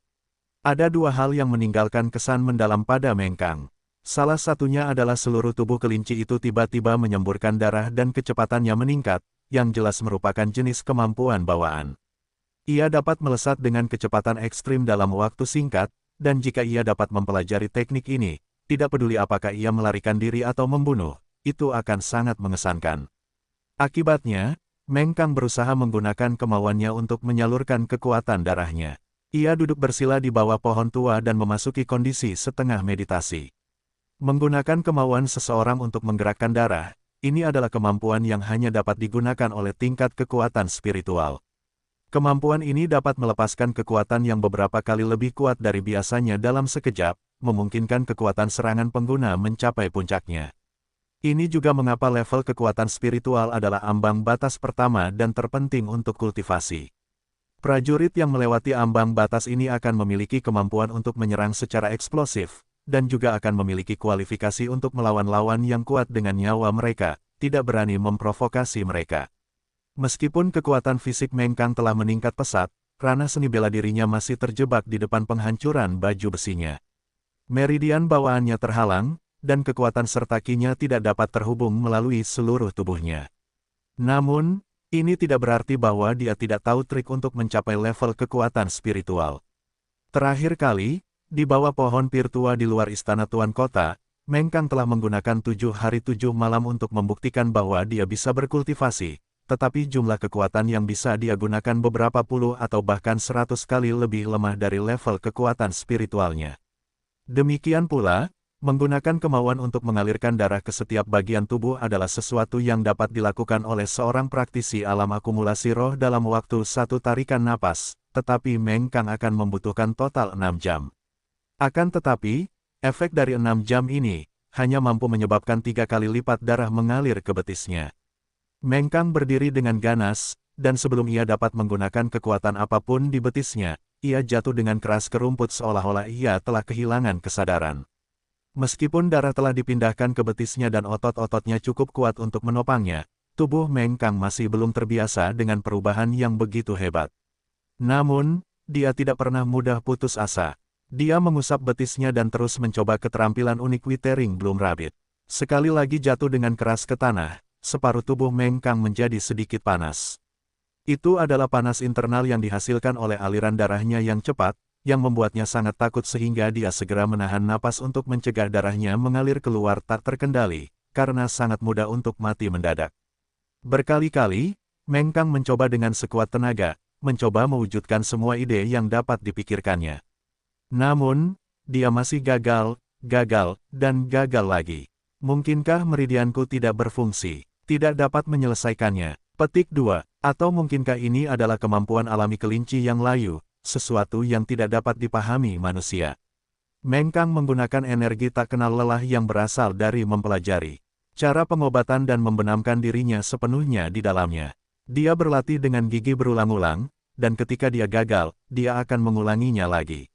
Ada 2 hal yang meninggalkan kesan mendalam pada Meng Kang. Salah satunya adalah seluruh tubuh kelinci itu tiba-tiba menyemburkan darah dan kecepatannya meningkat, yang jelas merupakan jenis kemampuan bawaan. Ia dapat melesat dengan kecepatan ekstrim dalam waktu singkat, dan jika ia dapat mempelajari teknik ini, tidak peduli apakah ia melarikan diri atau membunuh, itu akan sangat mengesankan. Akibatnya, Meng Kang berusaha menggunakan kemauannya untuk menyalurkan kekuatan darahnya. Ia duduk bersila di bawah pohon tua dan memasuki kondisi setengah meditasi. Menggunakan kemauan seseorang untuk menggerakkan darah, ini adalah kemampuan yang hanya dapat digunakan oleh tingkat kekuatan spiritual. Kemampuan ini dapat melepaskan kekuatan yang beberapa kali lebih kuat dari biasanya dalam sekejap, memungkinkan kekuatan serangan pengguna mencapai puncaknya. Ini juga mengapa level kekuatan spiritual adalah ambang batas pertama dan terpenting untuk kultivasi. Prajurit yang melewati ambang batas ini akan memiliki kemampuan untuk menyerang secara eksplosif, dan juga akan memiliki kualifikasi untuk melawan lawan yang kuat dengan nyawa mereka, tidak berani memprovokasi mereka. Meskipun kekuatan fisik Meng Kang telah meningkat pesat, ranah seni bela dirinya masih terjebak di depan penghancuran baju besinya. Meridian bawaannya terhalang, dan kekuatan serta ki-nya tidak dapat terhubung melalui seluruh tubuhnya. Namun, ini tidak berarti bahwa dia tidak tahu trik untuk mencapai level kekuatan spiritual. Terakhir kali, di bawah pohon pir tua di luar istana Tuan Kota, Meng Kang telah menggunakan 7 hari 7 malam untuk membuktikan bahwa dia bisa berkultivasi. Tetapi jumlah kekuatan yang bisa dia gunakan beberapa puluh atau bahkan 100 kali lebih lemah dari level kekuatan spiritualnya. Demikian pula, menggunakan kemauan untuk mengalirkan darah ke setiap bagian tubuh adalah sesuatu yang dapat dilakukan oleh seorang praktisi alam akumulasi roh dalam waktu satu tarikan napas, tetapi Meng Kang akan membutuhkan total 6 jam. Akan tetapi, efek dari 6 jam ini hanya mampu menyebabkan 3 kali lipat darah mengalir ke betisnya. Meng Kang berdiri dengan ganas, dan sebelum ia dapat menggunakan kekuatan apapun di betisnya, ia jatuh dengan keras ke rumput seolah-olah ia telah kehilangan kesadaran. Meskipun darah telah dipindahkan ke betisnya dan otot-ototnya cukup kuat untuk menopangnya, tubuh Meng Kang masih belum terbiasa dengan perubahan yang begitu hebat. Namun, dia tidak pernah mudah putus asa. Dia mengusap betisnya dan terus mencoba keterampilan unik Withering Bloom Rabbit. Sekali lagi jatuh dengan keras ke tanah. Separuh tubuh Meng Kang menjadi sedikit panas. Itu adalah panas internal yang dihasilkan oleh aliran darahnya yang cepat, yang membuatnya sangat takut sehingga dia segera menahan napas untuk mencegah darahnya mengalir keluar tak terkendali, karena sangat mudah untuk mati mendadak. Berkali-kali, Meng Kang mencoba dengan sekuat tenaga, mencoba mewujudkan semua ide yang dapat dipikirkannya. Namun, dia masih gagal, dan gagal lagi. Mungkinkah meridianku tidak berfungsi? Tidak dapat menyelesaikannya. Petik 2. Atau mungkinkah ini adalah kemampuan alami kelinci yang layu, sesuatu yang tidak dapat dipahami manusia? Meng Kang menggunakan energi tak kenal lelah yang berasal dari mempelajari cara pengobatan dan membenamkan dirinya sepenuhnya di dalamnya. Dia berlatih dengan gigi berulang-ulang, dan ketika dia gagal, dia akan mengulanginya lagi.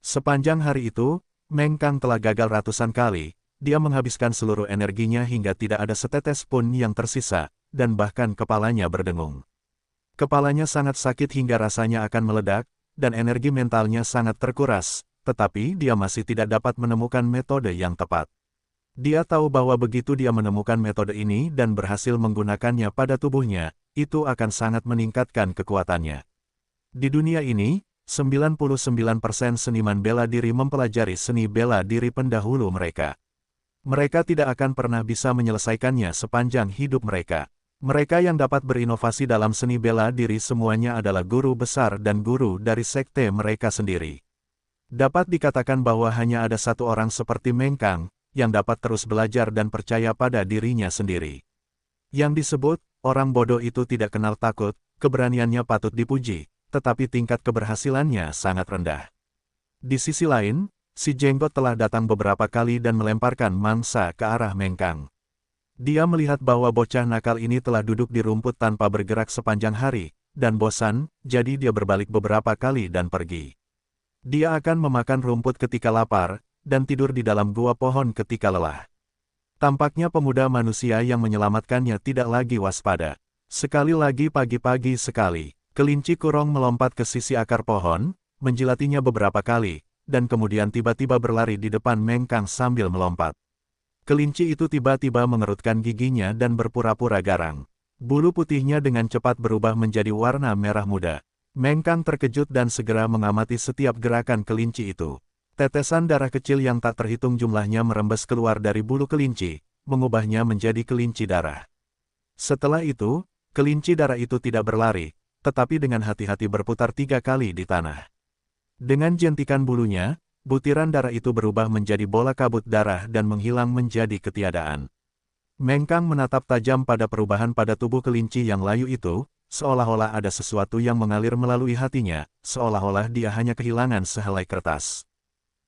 Sepanjang hari itu, Meng Kang telah gagal ratusan kali. Dia menghabiskan seluruh energinya hingga tidak ada setetes pun yang tersisa, dan bahkan kepalanya berdengung. Kepalanya sangat sakit hingga rasanya akan meledak, dan energi mentalnya sangat terkuras, tetapi dia masih tidak dapat menemukan metode yang tepat. Dia tahu bahwa begitu dia menemukan metode ini dan berhasil menggunakannya pada tubuhnya, itu akan sangat meningkatkan kekuatannya. Di dunia ini, 99% seniman bela diri mempelajari seni bela diri pendahulu mereka. Mereka tidak akan pernah bisa menyelesaikannya sepanjang hidup mereka. Mereka yang dapat berinovasi dalam seni bela diri semuanya adalah guru besar dan guru dari sekte mereka sendiri. Dapat dikatakan bahwa hanya ada satu orang seperti Meng Kang, yang dapat terus belajar dan percaya pada dirinya sendiri. Yang disebut, orang bodoh itu tidak kenal takut, keberaniannya patut dipuji, tetapi tingkat keberhasilannya sangat rendah. Di sisi lain, si Jenggot telah datang beberapa kali dan melemparkan mangsa ke arah Meng Kang. Dia melihat bahwa bocah nakal ini telah duduk di rumput tanpa bergerak sepanjang hari, dan bosan, jadi dia berbalik beberapa kali dan pergi. Dia akan memakan rumput ketika lapar, dan tidur di dalam gua pohon ketika lelah. Tampaknya pemuda manusia yang menyelamatkannya tidak lagi waspada. Sekali lagi pagi-pagi sekali, kelinci kurong melompat ke sisi akar pohon, menjilatinya beberapa kali, dan kemudian tiba-tiba berlari di depan Meng Kang sambil melompat. Kelinci itu tiba-tiba mengerutkan giginya dan berpura-pura garang. Bulu putihnya dengan cepat berubah menjadi warna merah muda. Meng Kang terkejut dan segera mengamati setiap gerakan kelinci itu. Tetesan darah kecil yang tak terhitung jumlahnya merembes keluar dari bulu kelinci, mengubahnya menjadi kelinci darah. Setelah itu, kelinci darah itu tidak berlari, tetapi dengan hati-hati berputar 3 kali di tanah. Dengan jentikan bulunya, butiran darah itu berubah menjadi bola kabut darah dan menghilang menjadi ketiadaan. Mengkang menatap tajam pada perubahan pada tubuh kelinci yang layu itu, seolah-olah ada sesuatu yang mengalir melalui hatinya, seolah-olah dia hanya kehilangan sehelai kertas.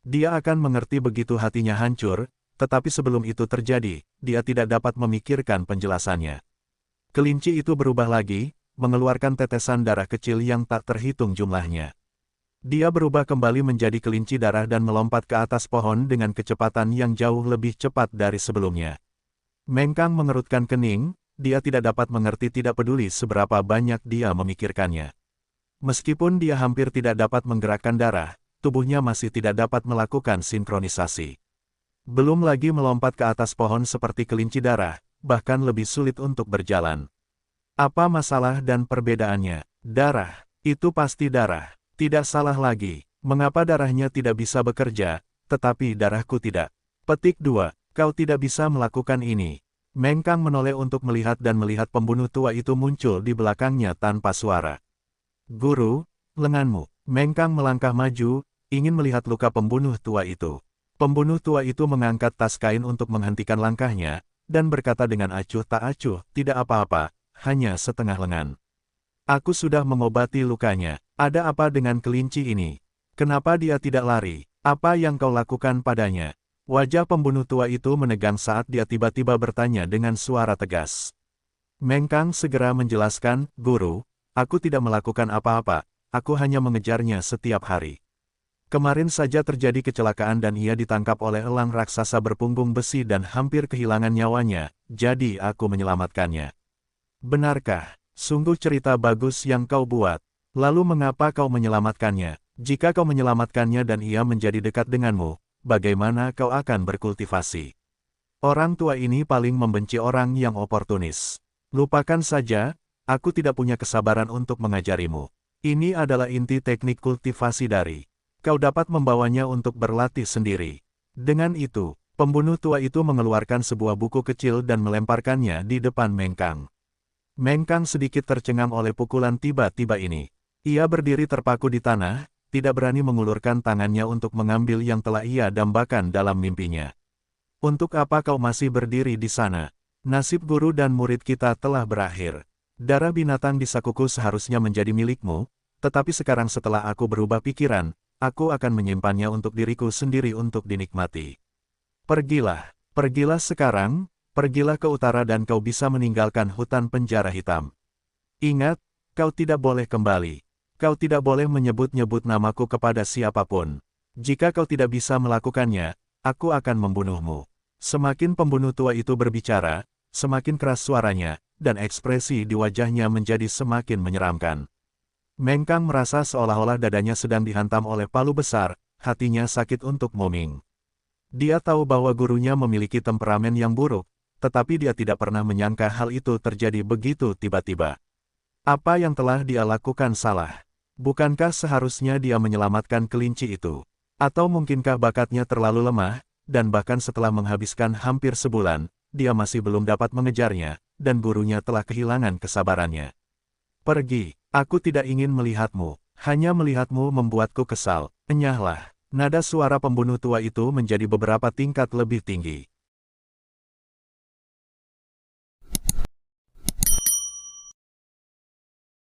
Dia akan mengerti begitu hatinya hancur, tetapi sebelum itu terjadi, dia tidak dapat memikirkan penjelasannya. Kelinci itu berubah lagi, mengeluarkan tetesan darah kecil yang tak terhitung jumlahnya. Dia berubah kembali menjadi kelinci darah dan melompat ke atas pohon dengan kecepatan yang jauh lebih cepat dari sebelumnya. Mengkang mengerutkan kening, dia tidak dapat mengerti tidak peduli seberapa banyak dia memikirkannya. Meskipun dia hampir tidak dapat menggerakkan darah, tubuhnya masih tidak dapat melakukan sinkronisasi. Belum lagi melompat ke atas pohon seperti kelinci darah, bahkan lebih sulit untuk berjalan. Apa masalah dan perbedaannya? Darah. Itu pasti darah. Tidak salah lagi. Mengapa darahnya tidak bisa bekerja, tetapi darahku tidak? Petik 2. Kau tidak bisa melakukan ini. Mengkang menoleh untuk melihat dan melihat pembunuh tua itu muncul di belakangnya tanpa suara. Guru, lenganmu. Mengkang melangkah maju, ingin melihat luka pembunuh tua itu. Pembunuh tua itu mengangkat tas kain untuk menghentikan langkahnya, dan berkata dengan acuh tak acuh, tidak apa-apa, hanya setengah lengan. Aku sudah mengobati lukanya. Ada apa dengan kelinci ini? Kenapa dia tidak lari? Apa yang kau lakukan padanya? Wajah pembunuh tua itu menegang saat dia tiba-tiba bertanya dengan suara tegas. Mengkang segera menjelaskan, Guru, aku tidak melakukan apa-apa, aku hanya mengejarnya setiap hari. Kemarin saja terjadi kecelakaan dan ia ditangkap oleh elang raksasa berpunggung besi dan hampir kehilangan nyawanya, jadi aku menyelamatkannya. Benarkah? Sungguh cerita bagus yang kau buat. Lalu mengapa kau menyelamatkannya? Jika kau menyelamatkannya dan ia menjadi dekat denganmu, bagaimana kau akan berkultivasi? Orang tua ini paling membenci orang yang oportunis. Lupakan saja, aku tidak punya kesabaran untuk mengajarimu. Ini adalah inti teknik kultivasi dari. Kau dapat membawanya untuk berlatih sendiri. Dengan itu, pembunuh tua itu mengeluarkan sebuah buku kecil dan melemparkannya di depan Mengkang. Mengkang sedikit tercengang oleh pukulan tiba-tiba ini. Ia berdiri terpaku di tanah, tidak berani mengulurkan tangannya untuk mengambil yang telah ia dambakan dalam mimpinya. Untuk apa kau masih berdiri di sana? Nasib guru dan murid kita telah berakhir. Darah binatang di sakuku seharusnya menjadi milikmu, tetapi sekarang setelah aku berubah pikiran, aku akan menyimpannya untuk diriku sendiri untuk dinikmati. Pergilah, pergilah sekarang, pergilah ke utara dan kau bisa meninggalkan hutan penjara hitam. Ingat, kau tidak boleh kembali. Kau tidak boleh menyebut-nyebut namaku kepada siapapun. Jika kau tidak bisa melakukannya, aku akan membunuhmu. Semakin pembunuh tua itu berbicara, semakin keras suaranya, dan ekspresi di wajahnya menjadi semakin menyeramkan. Mengkang merasa seolah-olah dadanya sedang dihantam oleh palu besar, hatinya sakit untuk Moming. Dia tahu bahwa gurunya memiliki temperamen yang buruk, tetapi dia tidak pernah menyangka hal itu terjadi begitu tiba-tiba. Apa yang telah dia lakukan salah? Bukankah seharusnya dia menyelamatkan kelinci itu? Atau mungkinkah bakatnya terlalu lemah, dan bahkan setelah menghabiskan hampir sebulan, dia masih belum dapat mengejarnya, dan gurunya telah kehilangan kesabarannya. Pergi. Aku tidak ingin melihatmu, hanya melihatmu membuatku kesal, enyahlah. Nada suara pembunuh tua itu menjadi beberapa tingkat lebih tinggi.